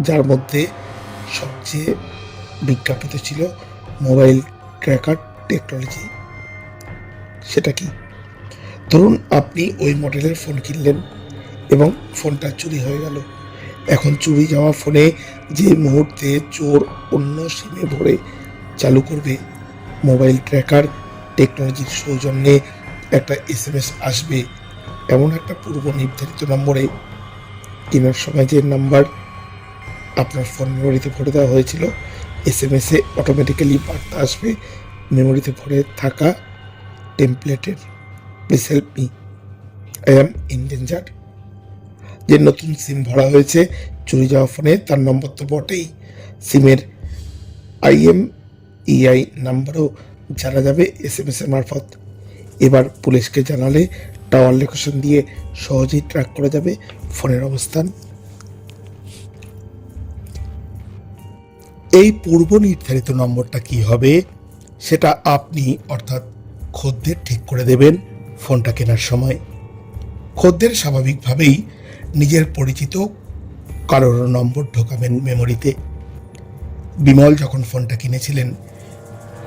Speaker 1: যার মধ্যে সবচেয়ে বিজ্ঞাপিত ছিল মোবাইল ট্র্যাকার টেকনোলজি। সেটা কি? ধরুন আপনি ওই মডেলের ফোন কিনলেন এবং ফোনটা চুরি হয়ে গেল। এখন চুরি যাওয়া ফোনে যে মুহূর্তে চোর অন্য সিমে ভরে চালু করবে, মোবাইল ট্র্যাকার টেকনোলজির সৌজন্যে একটা SMS আসবে এমন একটা পূর্ব নির্ধারিত নম্বরে। কেনার সময় যে নাম্বার আপনার ফোন মেমোরিতে ভরে দেওয়া হয়েছিল, SMS-এ অটোমেটিক্যালি বার্তা আসবে মেমোরিতে ভরে থাকা টেমপ্লেটের, please help me, I am in danger. যে নতুন সিম ভরা হয়েছে চুরি যাওয়া ফোনে, তার নম্বর তো বটেই, সিমের IMEI নাম্বারও জানা যাবে SMS-এর মারফত। এবার পুলিশকে জানালে টাওয়ার লোকেশন দিয়ে সহজেই ট্র্যাক করা যাবে ফোনের অবস্থান। এই পূর্ব নির্ধারিত নম্বরটা কি হবে সেটা আপনি, অর্থাৎ খদ্দের, ঠিক করে দেবেন ফোনটা কেনার সময়। খদ্দের স্বাভাবিকভাবেই নিজের পরিচিত কারোর নম্বর ঢোকাবেন মেমোরিতে। বিমল যখন ফোনটা কিনেছিলেন,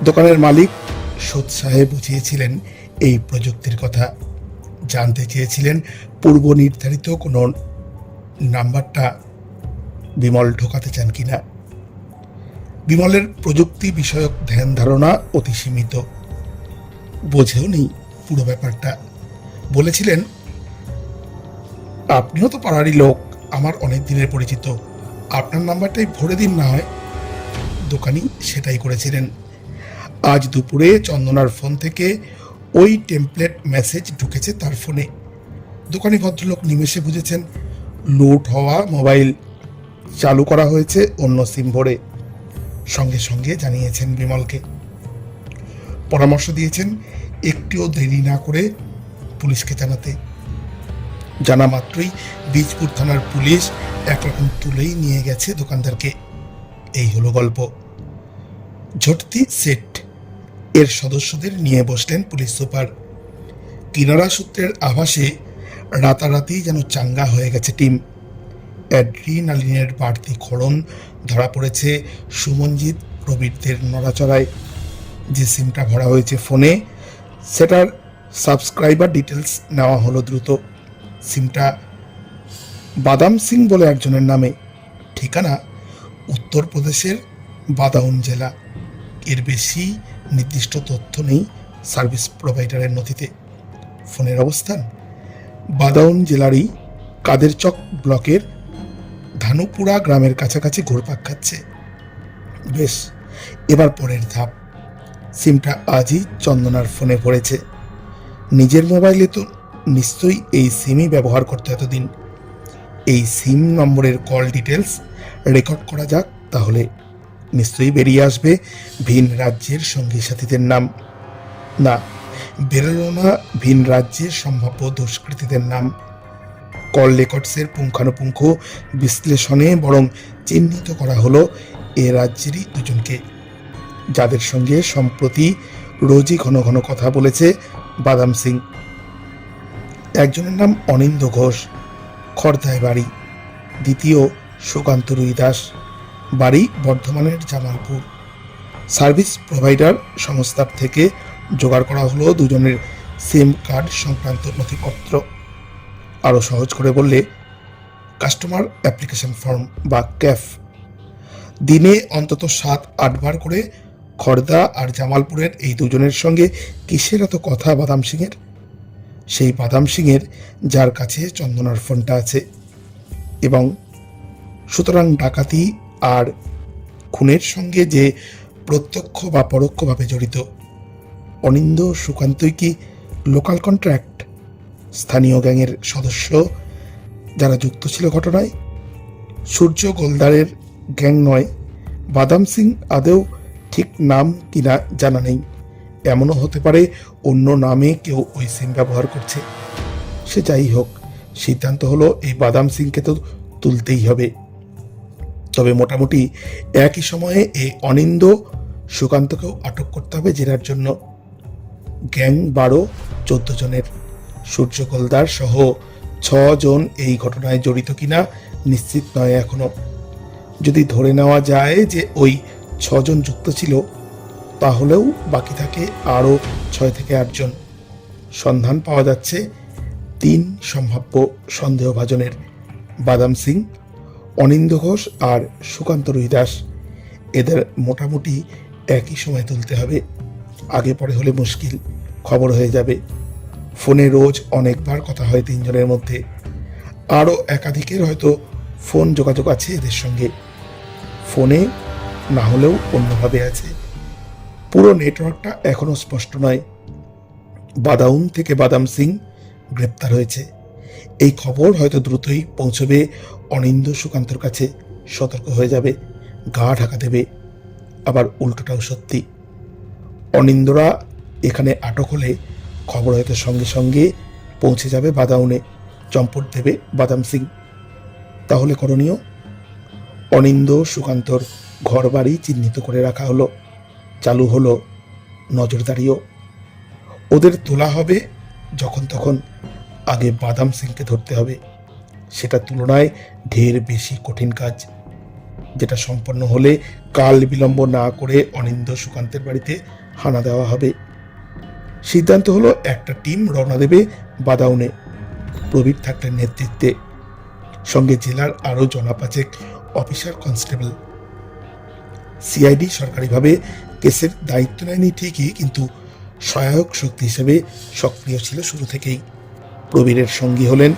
Speaker 1: দোকানের মালিক সোৎসাহে বুঝিয়েছিলেন এই প্রযুক্তির কথা। জানতে চেয়েছিলেন পূর্ব নির্ধারিত কোনো নাম্বারটা বিমল ঢোকাতে চান কিনা। বিমলের প্রযুক্তি বিষয়ক ধ্যান ধারণা অতি সীমিত, বোঝেও নেই পুরো ব্যাপারটা। বলেছিলেন, আপনিও তো পাড়ারই লোক, আমার অনেক দিনের পরিচিত, আপনার নাম্বারটাই ভরে দিন না হয়। দোকানি সেটাই করেছিলেন। আজ দুপুরে চন্দনার ফোন থেকে ওই টেমপ্লেট মেসেজ ঢুকেছে তার ফোনে। দোকানি ভদ্রলোক নিমেষে বুঝেছেন লুট হওয়া মোবাইল চালু করা হয়েছে অন্য সিম ভরে। সঙ্গে সঙ্গে জানিয়েছেন বিমলকে, পরামর্শ দিয়েছেন একটিও দেরি না করে পুলিশকে জানাতে। জানা মাত্রই বীজপুর থানার পুলিশ একরকম তুলেই নিয়ে গেছে দোকানদারকে। এই হলো গল্প। ঝটতি সেট এর সদস্যদের নিয়ে বসলেন পুলিশ সুপার। কিনারা সূত্রের আভাসে রাতারাতি যেন চাঙ্গা হয়ে গেছে টিম। অ্যাড্রিনালিনের বাড়তি ক্ষরণ ধরা পড়েছে সুমনজিৎ প্রবীরদের নড়াচড়ায়। যে সিমটা ভরা হয়েছে ফোনে, সেটার সাবস্ক্রাইবার ডিটেলস নেওয়া হলো দ্রুত। সিমটা বাদাম সিং বলে একজনের নামে, ঠিকানা উত্তরপ্রদেশের বাদাউন জেলা। এর বেশি নির্দিষ্ট তথ্য নেই সার্ভিস প্রোভাইডারের নথিতে। ফোনের অবস্থান বাদাউন জেলারই কাদেরচক ব্লকের ধানুপুরা গ্রামের কাছাকাছি ঘুরপাক খাচ্ছে। বেশ, এবার পরের ধাপ। সিমটা আজই চন্দনার ফোনে পড়েছে। নিজের মোবাইলে তো নিশ্চয়ই এই সিমই ব্যবহার করতে এতদিন। এই সিম নম্বরের কল ডিটেলস রেকর্ড করা যাক, তাহলে নিশ্চয়ই বেরিয়ে আসবে ভিন রাজ্যের সঙ্গী সাথীদের নাম। না, বেরোলো না ভিন রাজ্যের সম্ভাব্য দুষ্কৃতীদের নাম। কল রেকর্ডসের পুঙ্খানুপুঙ্খ বিশ্লেষণে বরং চিহ্নিত করা হলো এ রাজ্যেরই দুজনকে, যাদের সঙ্গে সম্প্রতি রোজই ঘন ঘন কথা বলেছে বাদাম সিং। একজনের নাম অনিন্দ ঘোষ, খর্দায় বাড়ি। দ্বিতীয় সুকান্ত রুই দাস, বাড়ি বর্ধমানের জামালপুর। সার্ভিস প্রোভাইডার সংস্থার থেকে জোগাড় করা হলো দুজনের সিম কার্ড সংক্রান্ত নথিপত্র। আরও সহজ করে বললে কাস্টমার অ্যাপ্লিকেশন ফর্ম বা ক্যাফ। দিনে অন্তত 7-8 বার করে খর্দা আর জামালপুরের এই দুজনের সঙ্গে কিসের এত কথা বাদাম সিংয়ের? সেই বাদাম সিংয়ের যার কাছে চন্দনার ফোনটা আছে। এবং সুতরাং ডাকাতি আর খুনের সঙ্গে যে প্রত্যক্ষ বা পরোক্ষভাবে জড়িত অনিন্দ সুকান্তই কি লোকাল কন্ট্রাক্ট, স্থানীয় গ্যাংয়ের সদস্য যারা যুক্ত ছিল ঘটনায়? সূর্য গোলদারের গ্যাং নয়। বাদাম সিং আদেও ঠিক নাম কিনা জানা নেই। এমনও হতে পারে অন্য নামে কেউ ওই সিম ব্যবহার করছে। সে যাই হোক, সিদ্ধান্ত হলো এই বাদাম সিংকে তো তুলতেই হবে। তবে মোটামুটি একই সময়ে এই অনিন্দ সুকান্তকেও আটক করতে হবে জেরার জন্য। গ্যাং 12-14 জনের, সূর্য গোলদার সহ 6 জন এই ঘটনায় জড়িত কিনা নিশ্চিত নয় এখনো। যদি ধরে নেওয়া যায় যে ওই 6 জন যুক্ত ছিল, তাহলেও বাকি থাকে আরও 6 থেকে 8 জন। সন্ধান পাওয়া যাচ্ছে 3 সম্ভাব্য সন্দেহভাজনের, বাদাম সিং, অনিন্দ ঘোষ আর সুকান্ত রুই দাস। এদের মোটামুটি একই সময় তুলতে হবে। আগে পরে হলে মুশকিল, খবর হয়ে যাবে। ফোনে রোজ অনেকবার কথা হয় 3 জনের মধ্যে। আরও একাধিকের হয়তো ফোন যোগাযোগ আছে এদের সঙ্গে, ফোনে না হলেও অন্যভাবে আছে। পুরো নেটওয়ার্কটা এখনো স্পষ্ট নয়। বাদাউন থেকে বাদাম সিং গ্রেপ্তার হয়েছে, এই খবর হয়তো দ্রুতই পৌঁছবে অনিন্দ সুকান্তর কাছে। সতর্ক হয়ে যাবে, গা ঢাকা দেবে। আবার উল্টোটাও সত্যি, অনিন্দরা এখানে আটক হলে খবর হয়তো সঙ্গে সঙ্গে পৌঁছে যাবে বাদাউনে, চম্পট দেবে বাদাম সিং। তাহলে করণীয়, অনিন্দ সুকান্তর ঘর বাড়ি চিহ্নিত করে রাখা হলো, চালু হলো নজরদারিও। ওদের তোলা হবে যখন তখন। আগে বাদাম সিংকে ধরতে হবে। সেটা তুলনায় ঢের বেশি কঠিন কাজ, যেটা সম্পন্ন হলে কাল বিলম্ব না করে অনিন্দ সুকান্তের বাড়িতে হানা দেওয়া হবে। সিদ্ধান্ত হলো একটা টিম রওনা দেবে বাদাউনে, প্রবীর থাকলেন নেতৃত্বে, সঙ্গে জেলার আরও জনাপাচেক অফিসার কনস্টেবল। সিআইডি সরকারিভাবে কেসের দায়িত্ব নেয়নি ঠিকই, কিন্তু সহায়ক শক্তি হিসেবে সক্রিয় ছিল শুরু থেকেই। প্রবীরের সঙ্গী হলেন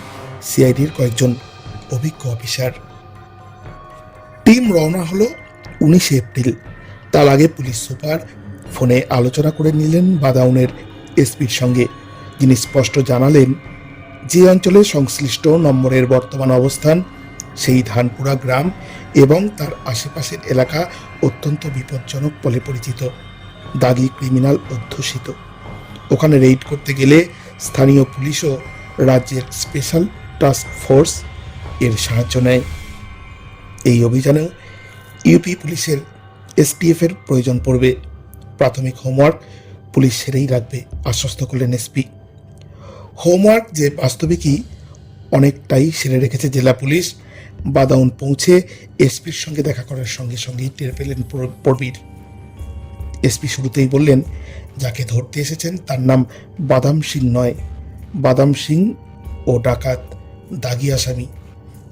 Speaker 1: সিআইডির কয়েকজন অভিজ্ঞ অফিসার। টিম রওনা হলো 19 এপ্রিল। তার আগে পুলিশ সুপার ফোনে আলোচনা করে নিলেন বাদাউনের এসপির সঙ্গে, যিনি স্পষ্ট জানালেন যে অঞ্চলে সংশ্লিষ্ট নম্বরের বর্তমান অবস্থান সেই ধানপুরা গ্রাম এবং তার আশেপাশের এলাকা অত্যন্ত বিপজ্জনক বলে পরিচিত, দাগি ক্রিমিনাল অধ্যুষিত। ওখানে রেইড করতে গেলে স্থানীয় পুলিশ ও রাজ্যের স্পেশাল টাস্ক ফোর্স এর সাহায্য নেয়। এই অভিযানেও ইউপি পুলিশের এসটিএফের প্রয়োজন পড়বে। প্রাথমিক হোমওয়ার্ক পুলিশ সেরেই রাখবে, আশ্বস্ত করলেন এসপি। হোমওয়ার্ক যে বাস্তবিকই অনেকটাই সেরে রেখেছে জেলা পুলিশ। বাদাউন পৌঁছে এসপির সঙ্গে দেখা করার সঙ্গে সঙ্গেই টের পেলেন প্রবীর। এসপি শুরুতেই বললেন, যাকে ধরতে এসেছেন তার নাম বাদাম সিং নয়, বাদাম সিং ও ডাকাত, দাগি আসামি,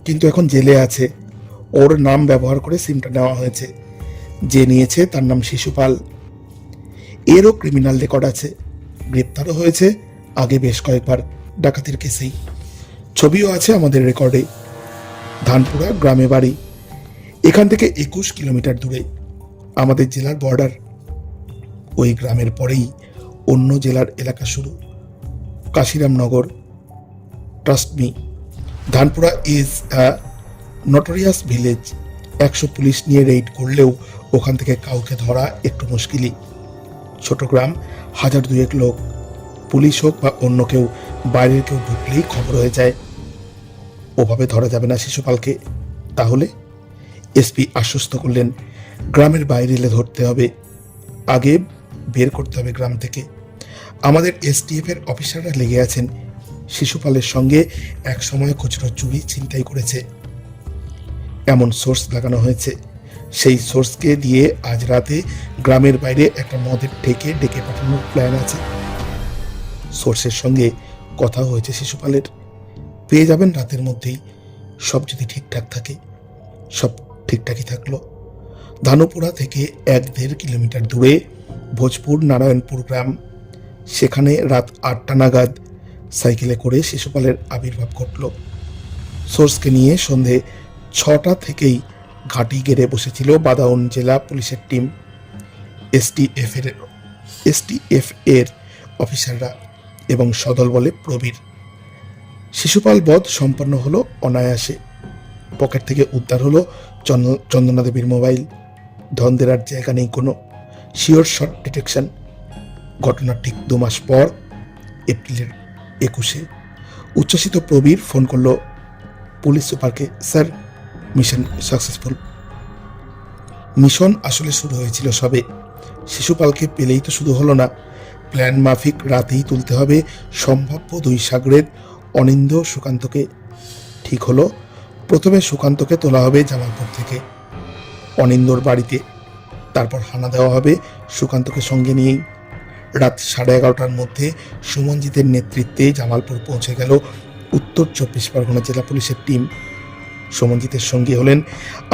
Speaker 1: কিন্তু এখন জেলে আছে। ওর নাম ব্যবহার করে সিমটা নেওয়া হয়েছে। যে নিয়েছে তার নাম শিশুপাল, এরও ক্রিমিনাল রেকর্ড আছে। গ্রেপ্তারও হয়েছে আগে বেশ কয়েকবার ডাকাতির কেসেই। ছবিও আছে আমাদের রেকর্ডে। ধানপুরা গ্রামে বাড়ি, এখান থেকে 21 কিলোমিটার দূরে আমাদের জেলার বর্ডার। ওই গ্রামের পরেই অন্য জেলার এলাকা শুরু, Kashiramnagar. Trust me, Dhanpura is a notorious village. 100 police নিয়ে রেইড করলেও ওখান থেকে কাউকে ধরা একটু মুশকিলই। ছোট গ্রাম, 1000-2 লোক। পুলিশ হোক বা অন্য কেউ, বাইরের কেউ ঢুকলেই খবর হয়ে যায়। ওভাবে ধরা যাবে না শিশুপালকে। তাহলে এসপি আশ্বস্ত করলেন, গ্রামের বাইরে এলে ধরতে হবে, আগে বের করতে হবে গ্রাম থেকে। আমাদের এসটিএফ এর অফিসাররা লেগে আছেন। শিশুপালের সঙ্গে এক সময় খুচরো চুরি ছিনতাই করেছে, এমন সোর্স লাগানো হয়েছে। সেই সোর্সকে দিয়ে আজ রাতে গ্রামের বাইরে একটা মদের ঠেকে ডেকে পাঠানোর প্ল্যান আছে। সোর্সের সঙ্গে কথা হয়েছে শিশুপালের, পেয়ে যাবেন রাতের মধ্যেই, সব যদি ঠিকঠাক থাকে। সব ঠিকঠাকই থাকলো। ধানুপুরা থেকে 1-1.5 কিলোমিটার দূরে ভোজপুর নারায়ণপুর গ্রাম, সেখানে রাত 8টা নাগাদ সাইকেলে করে শিশুপালের আবির্ভাব ঘটল। সোর্সকে নিয়ে সন্ধে 6টা থেকেই ঘাঁটি গেড়ে বসেছিল বাদাউন জেলা পুলিশের টিম, এসটিএফ এর অফিসাররা এবং সদল বলে প্রবীর। শিশুপাল বধ সম্পন্ন হলো অনায়াসে। পকেট থেকে উদ্ধার হলো চন্দনা দেবীর মোবাইল। ধনদের আর জায়গা নেই কোনো। Sure shot detection. ঘটনার ঠিক 2 মাস পর এপ্রিলের 21-এ উচ্ছ্বসিত প্রবীর ফোন করলো পুলিশ সুপারকে, স্যার মিশন সাকসেসফুল। মিশন আসলে শুরু হয়েছিল সবে। শিশুপালকে পেলেই তো শুরু হলো না, প্ল্যান মাফিক রাতেই তুলতে হবে সম্ভাব্য 2 সাগরেদ অনিন্দ সুকান্তকে। ঠিক হলো, প্রথমে সুকান্তকে তোলা হবে জামালপুর থেকে অনিন্দর বাড়িতে, তারপর হানা দেওয়া হবে সুকান্তকে সঙ্গে নিয়েই। রাত 11:30টার মধ্যে সুমনজিতের নেতৃত্বে জামালপুর পৌঁছে গেল উত্তর 24 পরগনা জেলা পুলিশের টিম। সুমনজিতের সঙ্গী হলেন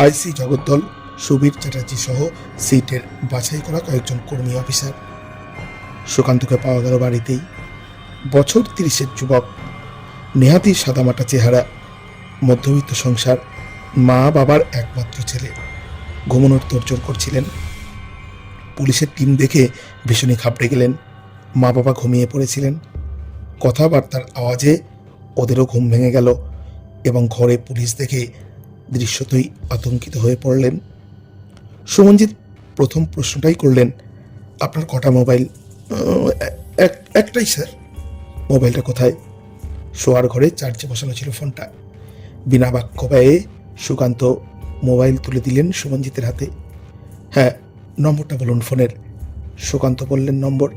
Speaker 1: আইসি জগদ্দল, সুবীর চ্যাটার্জি সহ সিটের বাছাই করা কয়েকজন কর্মী অফিসার। সুকান্তকে পাওয়া গেল বাড়িতেই। বছর 30-এর যুবক, নেহাতি সাদামাটা চেহারা, মধ্যবিত্ত সংসার, মা বাবার একমাত্র ছেলে। ঘুমানোর তোড়জোড় করছিলেন। পুলিশের টিম দেখে ভীষণই ঘাবড়ে গেলেন। মা বাবা ঘুমিয়ে পড়েছিলেন। কথাবার্তার আওয়াজে ওদেরও ঘুম ভেঙে গেল এবং ঘরে পুলিশ দেখে দৃশ্যতই আতঙ্কিত হয়ে পড়লেন। সুমনজিৎ প্রথম প্রশ্নটাই করলেন, আপনার কটা মোবাইল? একটাই স্যার। মোবাইলটা কোথায়? শোয়ার ঘরে চার্জে বসানো ছিল ফোনটা। বিনা বাক্য ব্যয়ে সুকান্ত মোবাইল তুলে দিলেন সুমনজিতের হাতে। হ্যাঁ, নম্বরটা বলুন ফোনের। সুকান্ত বললেন নম্বর,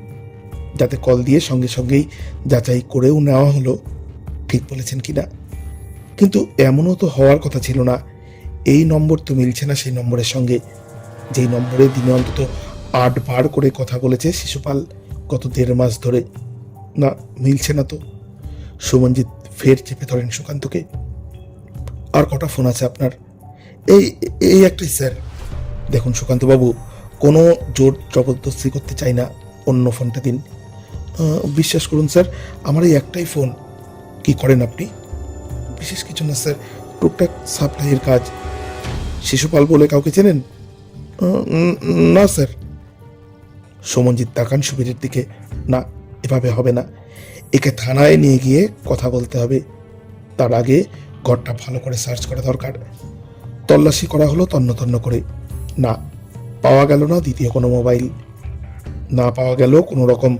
Speaker 1: যাতে কল দিয়ে সঙ্গে সঙ্গেই যাচাই করেও নেওয়া হলো ঠিক বলেছেন কিনা। কিন্তু এমনও তো হওয়ার কথা ছিল না। এই নম্বর তো মিলছে না সেই নম্বরের সঙ্গে, যেই নম্বরে দিনে অন্তত 8 বার করে কথা বলেছে শিশুপাল গত 1.5 মাস ধরে। না, মিলছে না তো। সুমনজিৎ ফের চেপে ধরেন সুকান্তকে। আর কটা ফোন আছে আপনার? এই একটাই স্যার। দেখুন সুকান্তবাবু, কোনো জোর জবরদস্তি করতে চাই না, অন্য ফোনটা দিন। বিশ্বাস করুন স্যার, আমার এই একটাই ফোন। কি করেন আপনি? বিশেষ কিছু না স্যার, টুকটাক সাপ্লাইয়ের কাজ। শিশুপাল বলে কাউকে চেনেন? না স্যার। সুমনজিৎ তাকান সুবীরের দিকে। না, এভাবে হবে না, একে থানায় নিয়ে গিয়ে কথা বলতে হবে। তার আগে ঘরটা ভালো করে সার্চ করা দরকার। তল্লাশি করা হলো তন্ন তন্ন করে। না, পাওয়া গেল না দ্বিতীয় কোনো মোবাইল। না পাওয়া গেল কোনো রকম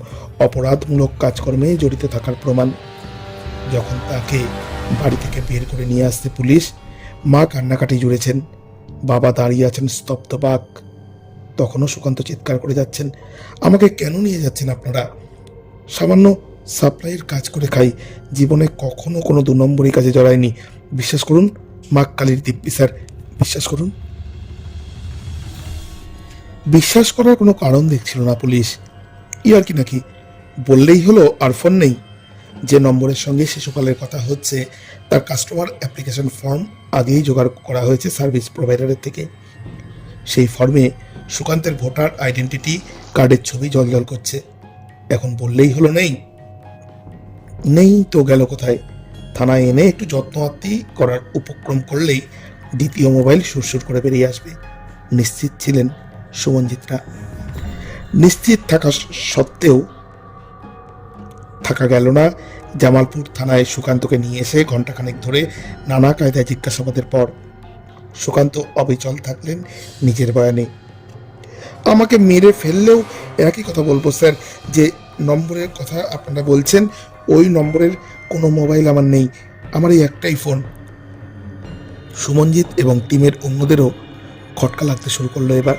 Speaker 1: অপরাধমূলক কাজকর্মে জড়িত থাকার প্রমাণ। যখন তাকে বাড়ি থেকে বের করে নিয়ে আসতে পুলিশ, মা কান্নাকাটি জুড়েছেন, বাবা দাঁড়িয়ে আছেন স্তব্ধবাক। তখনও সুকান্ত চিৎকার করে যাচ্ছেন, আমাকে কেন নিয়ে যাচ্ছেন আপনারা? সামান্য সাপ্লাইয়ের কাজ করে খাই, জীবনে কখনো কোনো 2 নম্বরই কাজে জড়ায়নি। বিশ্বাস করুন, মা কালীর দিব্যি স্যার, বিশ্বাস করুন। বিশ্বাস করার কোনো কারণ দেখছিল না পুলিশ। ইয়ার কি নাকি, বললেই হলো আর ফোন নেই। যে নম্বরের সঙ্গে শিশুপালের কথা হচ্ছে তার কাস্টমার অ্যাপ্লিকেশন ফর্ম আগেই জোগাড় করা হয়েছে সার্ভিস প্রোভাইডারের থেকে। সেই ফর্মে সুকান্তের ভোটার আইডেন্টিটি কার্ডের ছবি জ্বলজ্বল করছে। এখন বললেই হলো নেই? নেই তো গেল কোথায়? থানায় এনে একটু যত্ন আত্তি করার উপক্রম করলেই দ্বিতীয় মোবাইল সুরসুর করে বেরিয়ে আসবে, নিশ্চিত ছিলেন সুমনজিৎরা। নিশ্চিত থাকা সত্ত্বেও থাকা গেল না। জামালপুর থানায় সুকান্তকে নিয়ে এসে ঘণ্টাখানেক ধরে নানা কায়দায় জিজ্ঞাসাবাদের পর সুকান্ত অবিচল থাকলেন নিজের বয়ানে। আমাকে মেরে ফেললেও একই কথা বলবো স্যার, যে নম্বরের কথা আপনারা বলছেন ওই নম্বরের কোনো মোবাইল আমার নেই, আমার এই একটাই ফোন। সুমনজিৎ এবং টিমের অন্যদেরও খটকা লাগতে শুরু করলো এবার।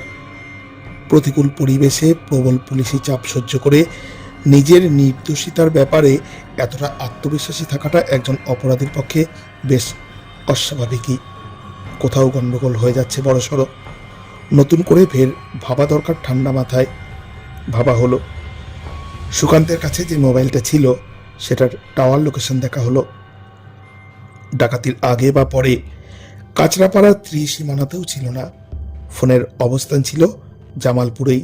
Speaker 1: প্রতিকূল পরিবেশে প্রবল পুলিশি চাপ সহ্য করে নিজের নির্দোষিতার ব্যাপারে এতটা আত্মবিশ্বাসী থাকাটা একজন অপরাধীর পক্ষে বেশ অস্বাভাবিকই। কোথাও গণ্ডগোল হয়ে যাচ্ছে বড়সড়। নতুন করে ফের ভাবা দরকার ঠান্ডা মাথায়। ভাবা হলো, সুকান্তের কাছে যে মোবাইলটা ছিল সেটার টাওয়ার লোকেশন দেখা হলো। ডাকাতির আগে বা পরে কাঁচরাপাড়ার ত্রিসীমানাতেও ছিল না, ফোনের অবস্থান ছিল জামালপুরেই।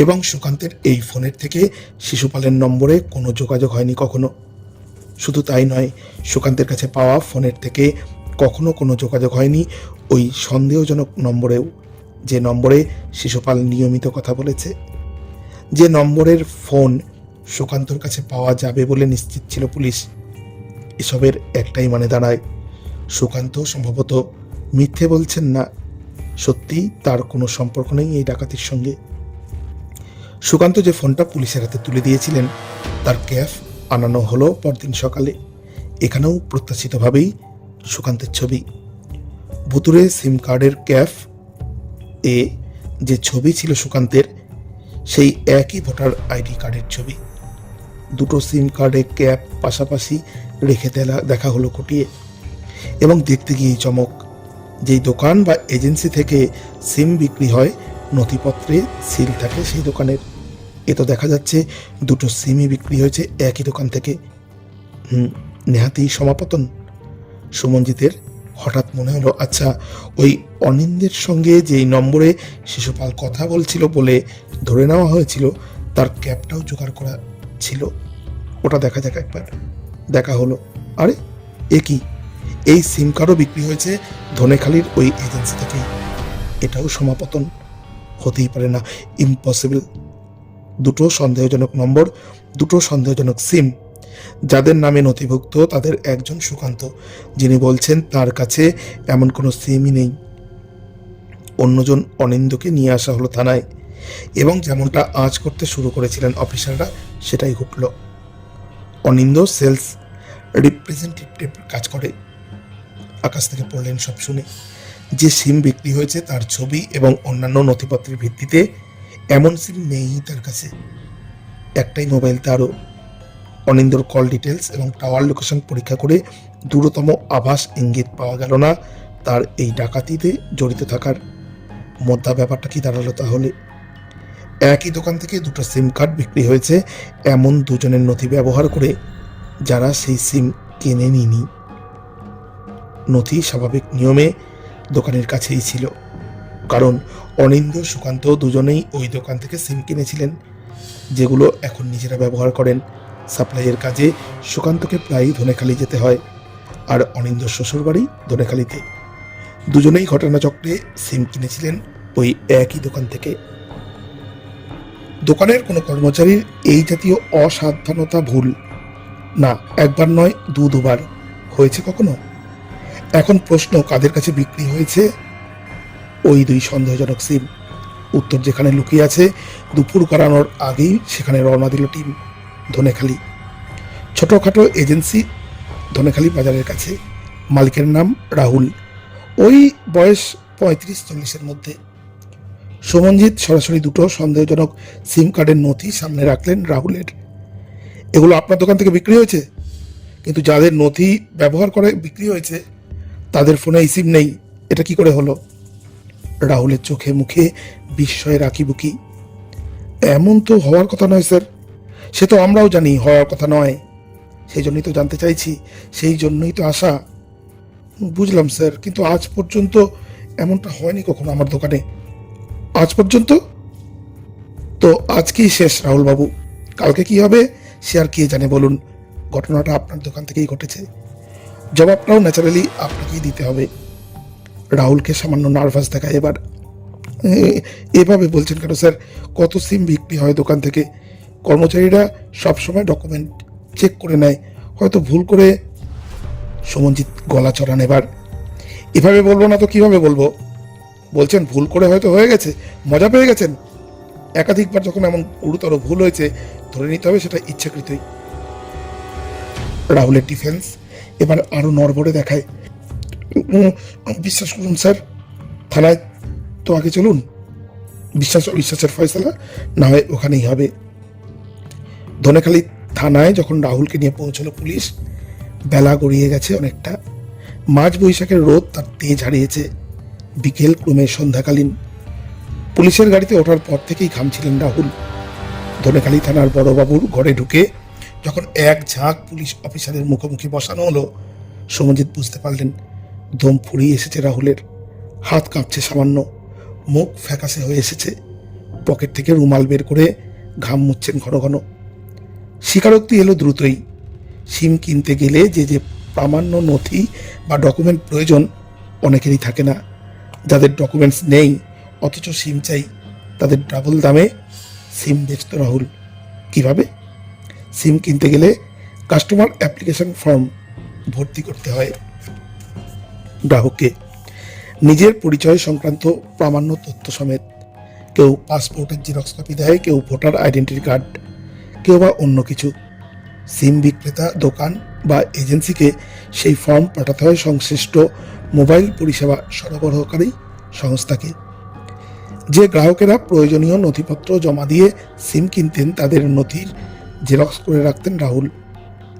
Speaker 1: এবং সুকান্তের এই ফোনের থেকে শিশুপালের নম্বরে কোনো যোগাযোগ হয়নি কখনো। শুধু তাই নয়, সুকান্তের কাছে পাওয়া ফোনের থেকে কখনো কোনো যোগাযোগ হয়নি ওই সন্দেহজনক নম্বরেও, যে নম্বরে শিশুপাল নিয়মিত কথা বলেছে, যে নম্বরের ফোন সুকান্তর কাছে পাওয়া যাবে বলে নিশ্চিত ছিল পুলিশ। এসবের একটাই মানে দাঁড়ায়, সুকান্ত সম্ভবত মিথ্যে বলছেন না, সত্যি তার কোনো সম্পর্ক নেই এই ডাকাতির সঙ্গে। সুকান্ত যে ফোনটা পুলিশের হাতে তুলে দিয়েছিলেন তার ক্যাফ আনানো হলো পরদিন সকালে। এখানেও প্রত্যাশিতভাবেই সুকান্তের ছবি। ভুতুরে সিম কার্ডের ক্যাফ এ যে ছবি ছিল সুকান্তের, সেই একই ভোটার আইডি কার্ডের ছবি। দুটো সিম কার্ডে ক্যাপ পাশাপাশি রেখে দেখা হলো খুঁটিয়ে। এবং দেখতে গিয়ে চমক, যেই দোকান বা এজেন্সি থেকে সিম বিক্রি হয় নথিপত্রে সিল থাকে সেই দোকানের। এ তো দেখা যাচ্ছে দুটো সিমই বিক্রি হয়েছে একই দোকান থেকে। নেহাতি সমাপতন। সুমনজিতের হঠাৎ মনে হলো, আচ্ছা, ওই অনিন্দের সঙ্গে যেই নম্বরে শিশুপাল কথা বলছিল বলে ধরে নেওয়া হয়েছিল তার ক্যাবটাও জোগাড় করা ছিল, ওটা দেখা যাক একবার। দেখা হলো, আরে এ কি, এই সিম কার্ডও বিক্রি হয়েছে ধনেখালির ওই এজেন্সি থেকেই। এটাও সমাপতন হতেই পারে না, ইম্পসিবল। দুটো সন্দেহজনক নম্বর, দুটো সন্দেহজনক সিম। যাদের নামে নথিভুক্ত তাদের একজন সুকান্ত, যিনি বলছেন তার কাছে এমন কোনো সিমই নেই। অন্যজন অনিন্দকে নিয়ে আসা হলো থানায়, এবং যেমনটা আঁচ করতে শুরু করেছিলেন অফিসাররা সেটাই ঘটল। অনিন্দ সেলস রিপ্রেজেন্টেটিভ কাজ করে। আকাশ থেকে পড়লেন সব শুনে। যে সিম বিক্রি হয়েছে তার ছবি এবং অন্যান্য নথিপত্রের ভিত্তিতে এমন সিম নেই তার কাছে। একটাই মোবাইল তারও। অনিন্দর কল ডিটেলস এবং টাওয়ার লোকেশন পরীক্ষা করে দূরতম আভাস ইঙ্গিত পাওয়া গেল না তার এই ডাকাতিতে জড়িত থাকার। মোদ্দা ব্যাপারটা কি দাঁড়ালো তাহলে? একই দোকান থেকে দুটো সিম কার্ড বিক্রি হয়েছে এমন দুজনের নথি ব্যবহার করে, যারা সেই সিম কিনে নিনি। নথি স্বাভাবিক নিয়মে দোকানের কাছেই ছিল, কারণ অনিন্দ সুকান্ত দুজনেই ওই দোকান থেকে সিম কিনেছিলেন, যেগুলো এখন নিজেরা ব্যবহার করেন। সাপ্লাইয়ের কাজে সুকান্তকে প্রায়ই ধনেখালি যেতে হয়, আর অনিন্দ শ্বশুরবাড়ি ধনেখালিতে। দুজনেই ঘটনাচক্রে সিম কিনেছিলেন ওই একই দোকান থেকে। দোকানের কোনো কর্মচারীর এই জাতীয় অসাবধানতা ভুল না, একবার নয় দুবার হয়েছে কখনো। এখন প্রশ্ন, কাদের কাছে বিক্রি হয়েছে ওই দুই সন্দেহজনক সিম? উত্তর যেখানে লুকিয়ে আছে, দুপুর গড়ানোর আগেই সেখানে রওনা দিল টিম। ধনেখালি ছোটখাটো এজেন্সি, ধনেখালি বাজারের কাছে। মালিকের নাম রাহুল, ওই বয়স 35-40-এর মধ্যে। সুমনজিৎ সরাসরি দুটো সন্দেহজনক সিম কার্ডের নথি সামনে রাখলেন রাহুলের। এগুলো আপনার দোকান থেকে বিক্রি হয়েছে, কিন্তু যাদের নথি ব্যবহার করে বিক্রি হয়েছে তাদের ফোনে এই সিম নেই, এটা কি করে হলো? রাহুলের চোখে মুখে বিস্ময়ের আঁকিবুকি। এমন তো হওয়ার কথা নয় স্যার। সে তো আমরাও জানি হওয়ার কথা নয়, সেই জন্যই তো জানতে চাইছি, সেই জন্যই তো আসা। বুঝলাম স্যার, কিন্তু আজ পর্যন্ত এমনটা হয়নি কখনো আমার দোকানে। আজ পর্যন্ত তো আজকেই শেষ রাহুল বাবু, কালকে কি হবে সে আর কে জানে বলুন। ঘটনাটা আপনার দোকান থেকেই ঘটেছে, জবাবটাও ন্যাচারালি আপনাকেই দিতে হবে। রাহুলকে সামান্য নার্ভাস দেখায় এবার। এভাবে বলছেন কেন স্যার? কত সিম বিক্রি হয় দোকান থেকে, কর্মচারীরা সবসময় ডকুমেন্ট চেক করে নেয়, হয়তো ভুল করে। সুমনজিৎ গলা চড়ান এবার। এভাবে বলবো না তো কিভাবে বলবো? বলছেন ভুল করে হয়তো হয়ে গেছে, মজা পেয়ে গেছেন। একাধিকবার যখন এমন গুরুতর ভুল হয়েছে, ধরে নিতে হবে সেটা ইচ্ছাকৃতই। রাহুলের ডিফেন্স এবার আরো নড়বড়ে দেখায়। বিশ্বাস করুন স্যার, থানায় তো আগে চলুন, বিশ্বাসের ফয়সালা না হয় ওখানেই হবে। ধনেখালি থানায় যখন রাহুলকে নিয়ে পৌঁছলো পুলিশ, বেলা গড়িয়ে গেছে অনেকটা। মাঝ বৈশাখের রোদ তার তেজ হারিয়েছে। বিকেল ক্রমে সন্ধ্যাকালীন। পুলিশের গাড়িতে ওঠার পর থেকেই ঘামছিলেন রাহুল। ধনেখালি থানার বড়বাবুর ঘরে ঢুকে যখন এক ঝাঁক পুলিশ অফিসারের মুখোমুখি বসানো হলো, সৌম্যজিৎ বুঝতে পারলেন দম ফুরিয়ে এসেছে রাহুলের। হাত কাঁপছে সামান্য, মুখ ফ্যাকাশে হয়ে এসেছে। পকেট থেকে রুমাল বের করে ঘাম মুছছেন ঘন ঘন। স্বীকারোক্তি এলো দ্রুতই। সিম কিনতে গেলে যে যে প্রামাণ্য নথি বা ডকুমেন্ট প্রয়োজন অনেকেরই থাকে না। যাদের ডকুমেন্টস নেই অথচ সিম চাই, তাদের ডাবল দামে সিম বেচত রাহুল। কিভাবে? সিম কিনতে গেলে কাস্টমার অ্যাপ্লিকেশন ফর্ম ভর্তি করতে হয় গ্রাহককে, নিজের পরিচয় সংক্রান্ত প্রামাণ্য তথ্য সমেত। কেউ পাসপোর্টের জেরক্স কপি দেয়, কেউ ভোটার আইডেন্টিটি কার্ড, কেউ বা অন্য কিছু। সিম বিক্রেতা দোকান বা এজেন্সিকে সেই ফর্ম পাঠাতে হয় সংশ্লিষ্ট মোবাইল পরিষেবা সরবরাহকারী সংস্থাকে। যে গ্রাহকেরা প্রয়োজনীয় নথিপত্র জমা দিয়ে সিম কিনতেন, তাদের নথির জেরক্স করে রাখতেন রাহুল।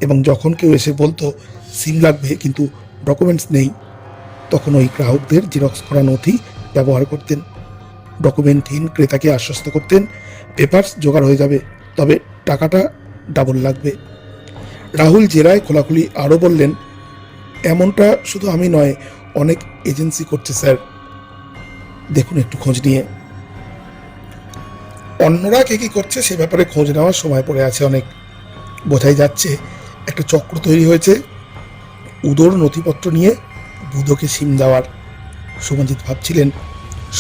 Speaker 1: এবং যখন কেউ এসে বলতো সিম লাগবে কিন্তু ডকুমেন্টস নেই, তখন ওই গ্রাহকদের জেরক্স করা নথি ব্যবহার করতেন। ডকুমেন্টহীন ক্রেতাকে আশ্বস্ত করতেন পেপারস জোগাড় হয়ে যাবে, তবে টাকাটা ডাবল লাগবে। রাহুল জেরায় খোলাখুলি আরও বললেন, এমনটা শুধু আমি নয়, অনেক এজেন্সি করছে স্যার, দেখুন একটু খোঁজ নিয়ে। অন্যরা কে কি করছে সে ব্যাপারে খোঁজ নেওয়ার সময় পড়ে আছে অনেক। বোঝাই যাচ্ছে একটা চক্র তৈরি হয়েছে উদর নথিপত্র নিয়ে বুধোকে সিম দেওয়ার। সুমনজিৎ ভাবছিলেন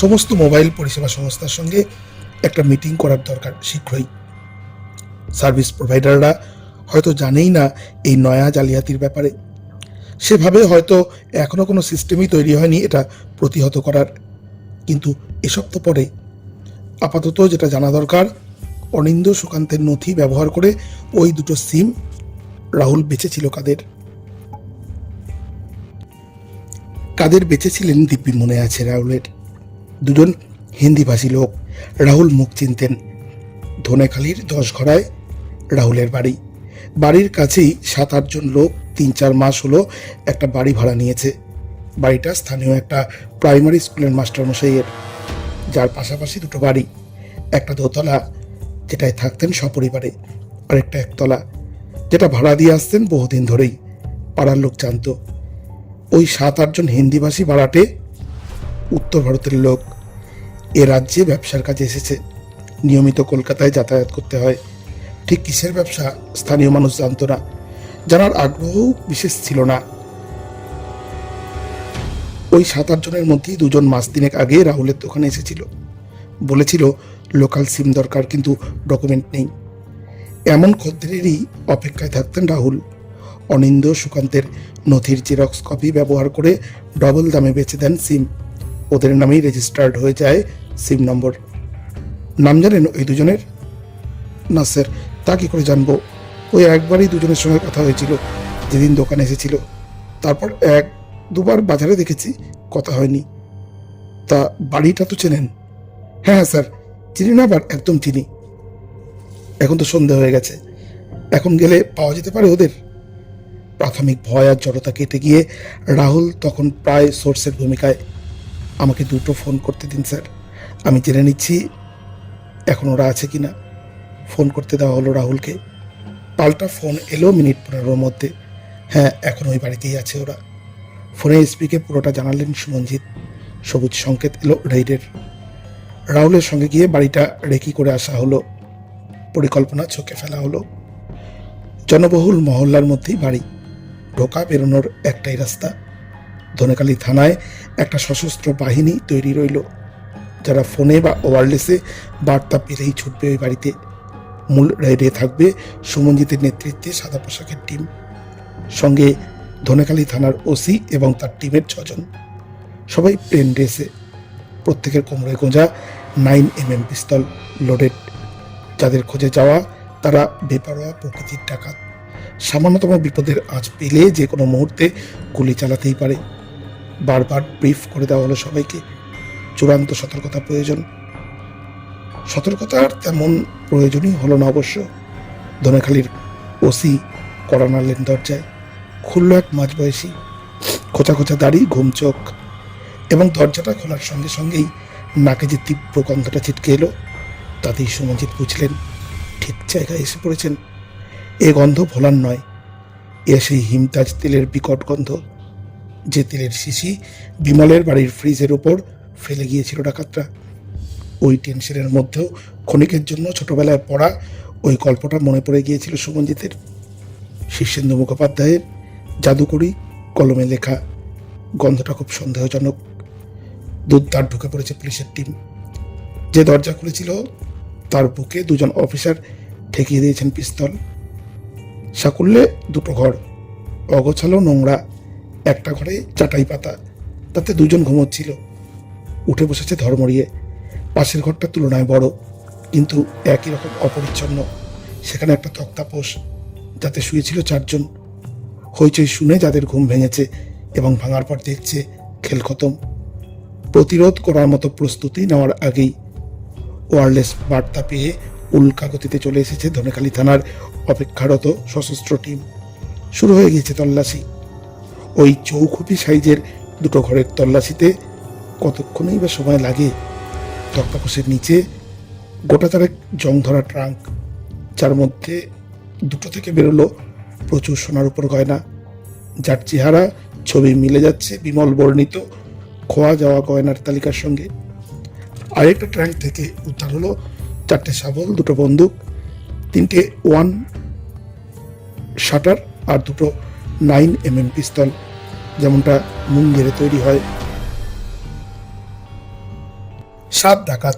Speaker 1: সমস্ত মোবাইল পরিষেবা সংস্থার সঙ্গে একটা মিটিং করার দরকার শীঘ্রই। সার্ভিস প্রোভাইডাররা হয়তো জানেই না এই নয়া জালিয়াতির ব্যাপারে। সেভাবে হয়তো এখনো কোনো সিস্টেমই তৈরি হয়নি এটা প্রতিহত করার। কিন্তু এসব তো পরে, আপাতত যেটা জানা দরকার, অনিন্দ সুকান্তের নথি ব্যবহার করে ওই দুটো সিম রাহুল বেচেছিল কাদের বেচেছিলেন দিব্যি মনে আছে রাহুলের। দুজন হিন্দিভাষী লোক। রাহুল মুখ চিনতেন। ধনেখালির 10 ঘরায় রাহুলের বাড়ি। বাড়ির কাছেই 7-8 জন লোক 3-4 মাস হলো একটা বাড়ি ভাড়া নিয়েছে। বাড়িটা স্থানীয় একটা প্রাইমারি স্কুলের মাস্টারমশাইয়ের, যার পাশাপাশি দুটো বাড়ি। একটা দোতলা যেটায় থাকতেন সপরিবারে, আর একটা একতলা যেটা ভাড়া দিয়ে আসতেন বহুদিন ধরেই। পাড়ার লোক জানত ওই 7-8 জন হিন্দিভাষী ভাড়াটে উত্তর ভারতের লোক। এ রাজ্যে ব্যবসার কাজে এসেছে, নিয়মিত কলকাতায় যাতায়াত করতে হয়। ঠিক কিসের ব্যবসা স্থানীয় মানুষ জানত না, জানার আগ্রহও বিশেষ ছিল না। ওই 7-8 জনের মধ্যেই 2 জন মাস দিনেক আগে রাহুলের দোকানে এসেছিল। বলেছিল লোকাল সিম দরকার, কিন্তু ডকুমেন্ট নেই। এমন খদ্দেরেরই অপেক্ষায় থাকতেন রাহুল। অনিন্দ সুকান্তের নথির জেরক্স কপি ব্যবহার করে ডবল দামে বেচে দেন সিম। ওদের নামেই রেজিস্টার্ড হয়ে যায় সিম নম্বর। নাম জানেন ওই দুজনের? না স্যার, তা কি করে জানবো? ওই একবারই দুজনের সঙ্গে কথা হয়েছিল যেদিন দোকানে এসেছিল। তারপর 1-2বার বাজারে দেখেছি, কথা হয়নি। তা বাড়িটা তো চেনেন? হ্যাঁ স্যার, চিনি না আবার একদম চিনি। এখন তো সন্দেহ হয়ে গেছে, এখন গেলে পাওয়া যেতে পারে ওদের? প্রাথমিক ভয় আর জড়তা কেটে গিয়ে রাহুল তখন প্রায় সোর্সের ভূমিকায়। আমাকে 2টো ফোন করতে দিন স্যার, আমি জেনে নিচ্ছি এখন ওরা আছে কিনা। ফোন করতে দেওয়া হলো রাহুলকে। পাল্টা ফোন এলো মিনিট 15-র মধ্যে। হ্যাঁ, এখন ওই বাড়িতেই আছে ওরা। ফোনে এসপিকে পুরোটা জানালেন সুমনজিৎ। সবুজ সংকেত এলো রেইডের। রাহুলের সঙ্গে গিয়ে বাড়িটা রেকি করে আসা হলো। পরিকল্পনা ছকে ফেলা হলো। জনবহুল মহল্লার মধ্যেই বাড়ি, ঢোকা বেরোনোর একটাই রাস্তা। ধনেখালি থানায় একটা সশস্ত্র বাহিনী তৈরি রইল, যারা ফোনে বা ওয়্যারলেসে বার্তা পেলেই ছুটবে ওই বাড়িতে। মূল রেডে থাকবে সুমনজিতের নেতৃত্বে সাদা পোশাকের টিম, সঙ্গে ধনেখালি থানার ওসি এবং তার টিমের 6 জন। সবাই প্লেন ড্রেসে, প্রত্যেকের কোমরে গোঁজা 9mm পিস্তল লোডেড। যাদের খোঁজে যাওয়া তারা বেপরোয়া প্রকৃতির ডাকাত। সামান্যতম বিপদের আঁচ পেলে যে কোনো মুহূর্তে গুলি চালাতেই পারে। বারবার ব্রিফ করে দেওয়া হলো সবাইকে, চূড়ান্ত সতর্কতা প্রয়োজন। সতর্কতার তেমন প্রয়োজনই হলো না অবশ্য। ধনেখালির ওসি কড়া নাড়লেন দরজায়। খুলল এক মাঝবয়সী, খোঁচা খোঁচা দাড়ি, ঘুম চোখ, এবং দরজাটা খোলার সঙ্গে সঙ্গেই নাকে যে তীব্র গন্ধটা ছিটকে এলো, তাতেই সুমনজিৎ বুঝলেন ঠিক জায়গায় এসে পড়েছেন। এ গন্ধ ভোলার নয়, এ সেই হিমতাজ তেলের বিকট গন্ধ, যে তেলের শিশি বিমলের বাড়ির ফ্রিজের উপর ফেলে গিয়েছিল ডাকাতরা। ওই টেনশনের মধ্যেও ক্ষণিকের জন্য ছোটবেলায় পড়া ওই গল্পটা মনে পড়ে গিয়েছিল সুমনজিতের। শীর্ষেন্দু মুখোপাধ্যায়ের জাদুকরি কলমে লেখা। গন্ধটা খুব সন্দেহজনক। দুধদার ঢুকে পড়েছে পুলিশের টিম। যে দরজা খুলেছিল তার বুকে 2 জন অফিসার ঠেকিয়ে দিয়েছেন পিস্তল। সাকুল্যে 2টো ঘর, অগোছালো নোংরা। একটা ঘরে চাটাই পাতা, তাতে 2 জন ঘুমোচ্ছিল। উঠে বসেছে ধর্মরিয়ে। পাশের ঘরটা তুলনায় বড়, কিন্তু একই রকম অপরিচ্ছন্ন। সেখানে একটা তক্তাপোষ, যাতে শুয়েছিল 4 জন। হইচই শুনে যাদের ঘুম ভেঙেছে এবং ভাঙার পর দেখছে খেল খতম। প্রতিরোধ করার মতো প্রস্তুতি নেওয়ার আগেই ওয়্যারলেস বার্তা পেয়ে উল্কা গতিতে চলে এসেছে ধনেখালি থানার অপেক্ষারত সশস্ত্র টিম। শুরু হয়ে গিয়েছে তল্লাশি। ওই চৌখুপি সাইজের 2টো ঘরের তল্লাশিতে কতক্ষণই বা সময় লাগে। তক্তাপোষের নিচে গোটা 4 জং ধরা ট্রাঙ্ক, যার মধ্যে 2টো থেকে বেরোলো প্রচুর সোনার উপর গয়না, যার চেহারা ছবি মিলে যাচ্ছে বিমল বর্ণিত খোয়া যাওয়া গয়নার তালিকার সঙ্গে। আরেকটা ট্রাঙ্ক থেকে উদ্ধার হলো 4টে শাবল, 2টো বন্দুক, 3টে 1 শাটার আর 2টো 9mm পিস্তল, যেমনটা মুঙ্গেরে তৈরি হয়। 7 ডাকাত: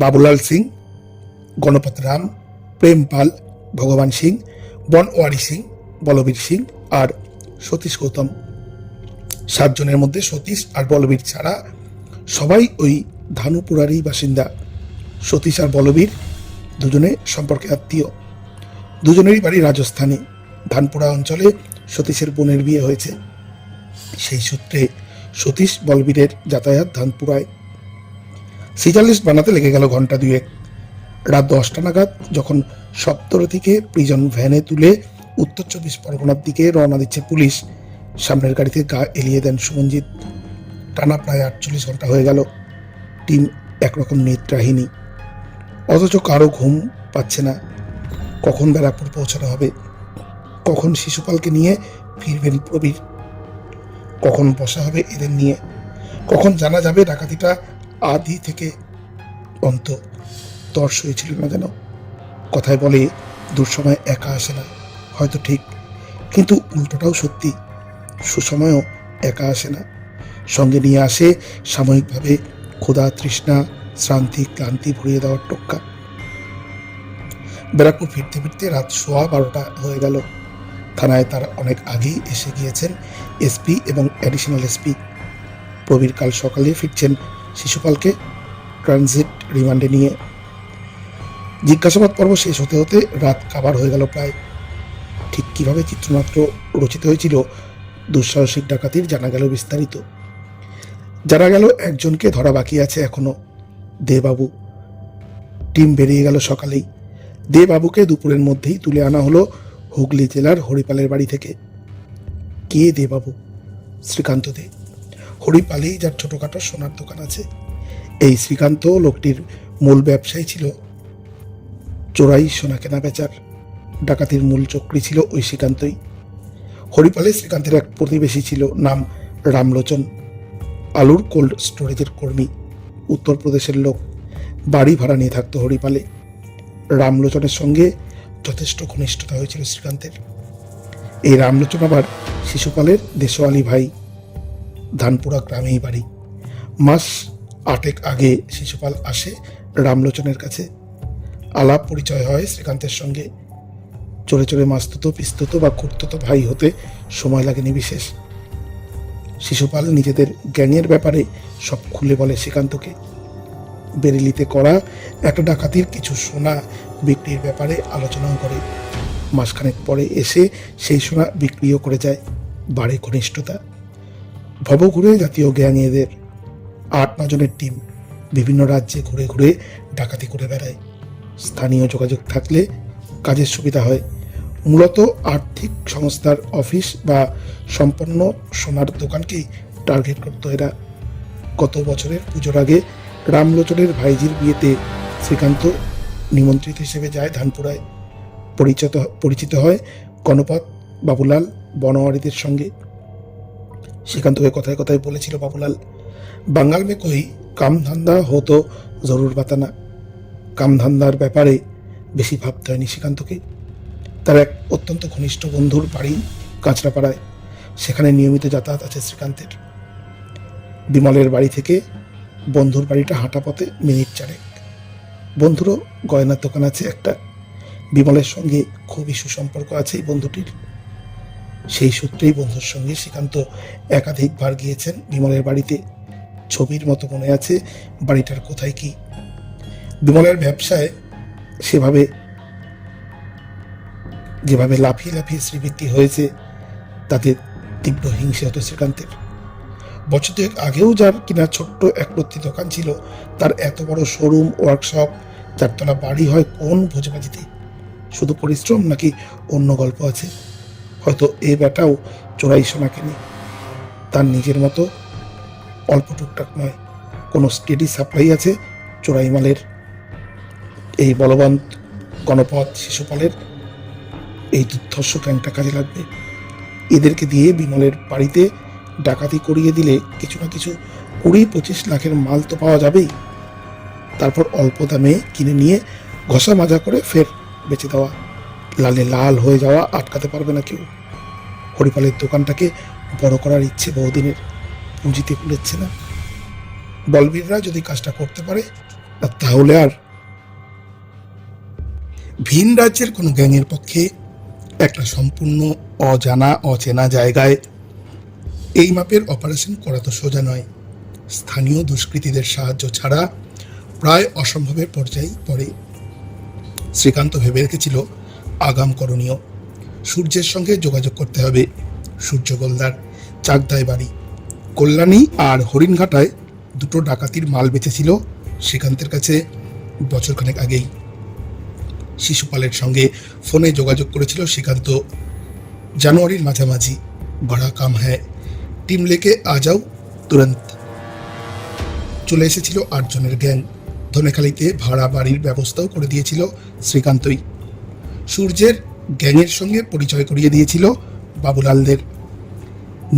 Speaker 1: বাবুলাল সিং, গণপত রাম, প্রেম পাল, ভগবান সিং, বনওয়ারি সিং, বলবীর সিং আর সতীশ গৌতম। 7 জনের মধ্যে সতীশ আর বলবীর ছাড়া সবাই ওই ধানুপুরারই বাসিন্দা। সতীশ আর বলবীর দুজনে সম্পর্কে আত্মীয়। দুজনেরই বাড়ি রাজস্থানে। ধানপুরা অঞ্চলে সতীশের বোনের বিয়ে হয়েছে। সেই সূত্রে সতীশ বলবীরের যাতায়াত ধানপুরায়। সিজার বানাতে লেগে গেল ঘন্টা 2। রাত 10টা নাগাদ যখন 17 থেকে প্রিজন ভ্যানে তুলে উত্তর 24 পরগনার দিকে রওনা দিচ্ছে পুলিশ, সামনের গাড়িতে গা এলিয়ে দেন সুমনজিৎ। টানা প্রায় 48 ঘন্টা হয়ে গেল। টিম একরকম নিদ্রাহীনী, অথচ কারো ঘুম পাচ্ছে না। কখন ব্যারাকপুর পৌঁছানো হবে, কখন শিশুপালকে নিয়ে ফিরবেন প্রবীর, কখন বসা হবে এদের নিয়ে, কখন জানা যাবে ডাকাতিটা আদি থেকে অন্ত। তর্স হয়েছিল না যেন। কথায় বলে দুঃসময় একা আসে না, হয়তো ঠিক, কিন্তু উল্টোটাও সত্যি। সুসময়ও একা আসে না, সঙ্গে নিয়ে আসে সাময়িকভাবে ক্ষুধা, তৃষ্ণা, শ্রান্তি, ক্লান্তি ভরিয়ে দেওয়ার টোক্কা। ব্যারাকপুর ফিরতে ফিরতে রাত 12:15 হয়ে গেল। থানায় তার অনেক আগেই এসে গিয়েছেন এসপি এবং অ্যাডিশনাল এসপি। প্রবীর কাল সকালে ফিরছেন শিশুপালকে ট্রানজিট রিমান্ডে নিয়ে। জিজ্ঞাসাবাদ পর্ব শেষ হতে হতে রাত কাবার হয়ে গেল প্রায়। ঠিক কিভাবে চিত্রনাট্য রচিত হয়েছিল দুঃসাহসিক ডাকাতির জানা গেল বিস্তারিত। জানা গেল একজনকে ধরা বাকি আছে এখনো, দেবাবু। টিম বেরিয়ে গেল সকালেই। দেবাবুকে দুপুরের মধ্যেই তুলে আনা হলো হুগলি জেলার হরিপালের বাড়ি থেকে। কে দেবাবু? শ্রীকান্ত দে। হরিপালেই যার ছোটখাটো সোনার দোকান আছে। এই শ্রীকান্ত লোকটির মূল ব্যবসায়ী ছিল চোরাই সোনা কেনা বেচার। ডাকাতির মূল চক্রী ছিল ওই শ্রীকান্তই। হরিপালে শ্রীকান্তের এক প্রতিবেশী ছিল, নাম রামলোচন। আলুর কোল্ড স্টোরেজের কর্মী, উত্তরপ্রদেশের লোক। বাড়ি ভাড়া নিয়ে থাকতো হরিপালে। রামলোচনের সঙ্গে যথেষ্ট ঘনিষ্ঠতা হয়েছিল শ্রীকান্তের। এই রামলোচন আবার শিশুপালের দেশওয়ালি ভাই, ধানপুরা গ্রামেই বাড়ি। মাস 8 আগে শিশুপাল আসে রামলোচনের কাছে। আলাপ পরিচয় হয় শ্রীকান্তের সঙ্গে। চোরে চোরে মাস্তুতো পিস্তুতো বা খুঁড়তুতো ভাই হতে সময় লাগেনি বিশেষ। শিশুপাল নিজেদের গ্যাংয়ের ব্যাপারে সব খুলে বলে শ্রীকান্তকে। বেরেলিতে করা একটা ডাকাতির কিছু সোনা বিক্রির ব্যাপারে আলোচনাও করে। মাসখানেক পরে এসে সেই সোনা বিক্রিও করে যায়। বাড়ে ঘনিষ্ঠতা। ভবঘুরে জাতীয় গ্যাং এদের 8-9 জনের টিম বিভিন্ন রাজ্যে ঘুরে ঘুরে ডাকাতি করে বেড়ায়। স্থানীয় যোগাযোগ থাকলে কাজের সুবিধা হয়। মূলত আর্থিক সংস্থার অফিস বা সম্পন্ন সোনার দোকানকেই টার্গেট করত এরা। গত বছরের পুজোর আগে রামলোচনের ভাইজির বিয়েতে শ্রীকান্ত নিমন্ত্রিত হিসেবে যায় ধানপুরায়। পরিচিত হয় গণপত, বাবুলাল, বনোয়ারিদের সঙ্গে। শ্রীকান্তকে কথায় কথায় বলেছিল বাবুলাল, বাঙ্গাল মে কই কাম ধান্দা হতো জরুর বাতানা। কাম ধান্দার ব্যাপারে বেশি ভাবতে হয়নি শ্রীকান্তকে। তার এক অত্যন্ত ঘনিষ্ঠ বন্ধুর বাড়ি কাঁচরাপাড়ায়। সেখানে নিয়মিত যাতায়াত আছে শ্রীকান্তের। বিমলের বাড়ি থেকে বন্ধুর বাড়িটা হাঁটা পথে মিনিট 4। বন্ধুরও গয়নার দোকান আছে একটা। বিমলের সঙ্গে খুবই সুসম্পর্ক আছে এই বন্ধুটির। সেই সূত্রেই বন্ধুর সঙ্গে শ্রীকান্ত একাধিকবার গিয়েছেন বিমলের বাড়িতে। ছবির মতো মনে আছে বাড়িটার কোথায় কি। বিমলের ব্যবসায় যেভাবে লাফিয়ে লাফিয়ে শ্রীবৃদ্ধি হয়েছে তাতে তীব্র হিংসে হতো শ্রীকান্তের। বছর 2 আগেও যার কিনা ছোট্ট একরত্তি দোকান ছিল, তার এত বড় শোরুম, ওয়ার্কশপ, 4 তলা বাড়ি হয় কোন ভোজবাজিতে? শুধু পরিশ্রম নাকি অন্য গল্প আছে? হয়তো এ ব্যাটাও চোরাই সোনা কেনে। তার নিজের মতো অল্প টুকটাক নয়, কোনো স্টেডি সাপ্লাই আছে চোরাই মালের। এই বলবন্ত, গণপত, শিশুপালের এই দুর্ধর্ষ গ্যাংটা কাজে লাগবে। এদেরকে দিয়ে বিমলের বাড়িতে ডাকাতি করিয়ে দিলে কিছু না কিছু 20-25 লাখের মাল তো পাওয়া যাবেই। তারপর অল্প দামে কিনে নিয়ে ঘষা মাজা করে ফের বেচে দেওয়া। লালে লাল হয়ে যাওয়া আটকাতে পারবে না কেউ। হরিপালের দোকানটাকে বড় করার ইচ্ছে বহুদিনের, পুঁজিতে কুলেচ্ছে না। বলবীররা যদি কাজটা করতে পারে তাহলে আর ভিন রাজ্যের কোনো গ্যাংয়ের পক্ষে একটা সম্পূর্ণ অজানা অচেনা জায়গায় এই মাপের অপারেশন করা তো সোজা নয়। স্থানীয় দুষ্কৃতীদের সাহায্য ছাড়া প্রায় অসম্ভবের পর্যায়ে পড়ে। শ্রীকান্ত ভেবে রেখেছিল আগাম করণীয়। সূর্যের সঙ্গে যোগাযোগ করতে হবে। সূর্য গোলদার, চাকদায় বাড়ি। কল্যাণী আর হরিণঘাটায় 2 ডাকাতির মাল বেচেছিল শ্রীকান্তের কাছে বছরখানেক আগেই। শিশুপালের সঙ্গে ফোনে যোগাযোগ করেছিল শ্রীকান্ত। জানুয়ারির মাঝামাঝি। বড়া কাম হ্যায়, টিম লেকে আ যাও তুরন্ত। চলে এসেছিল 8 জনের গ্যাং। ধনেখালিতে ভাড়া বাড়ির ব্যবস্থাও করে দিয়েছিল শ্রীকান্তই। সূর্যের গ্যাংয়ের সঙ্গে পরিচয় করিয়ে দিয়েছিল বাবুলালদের।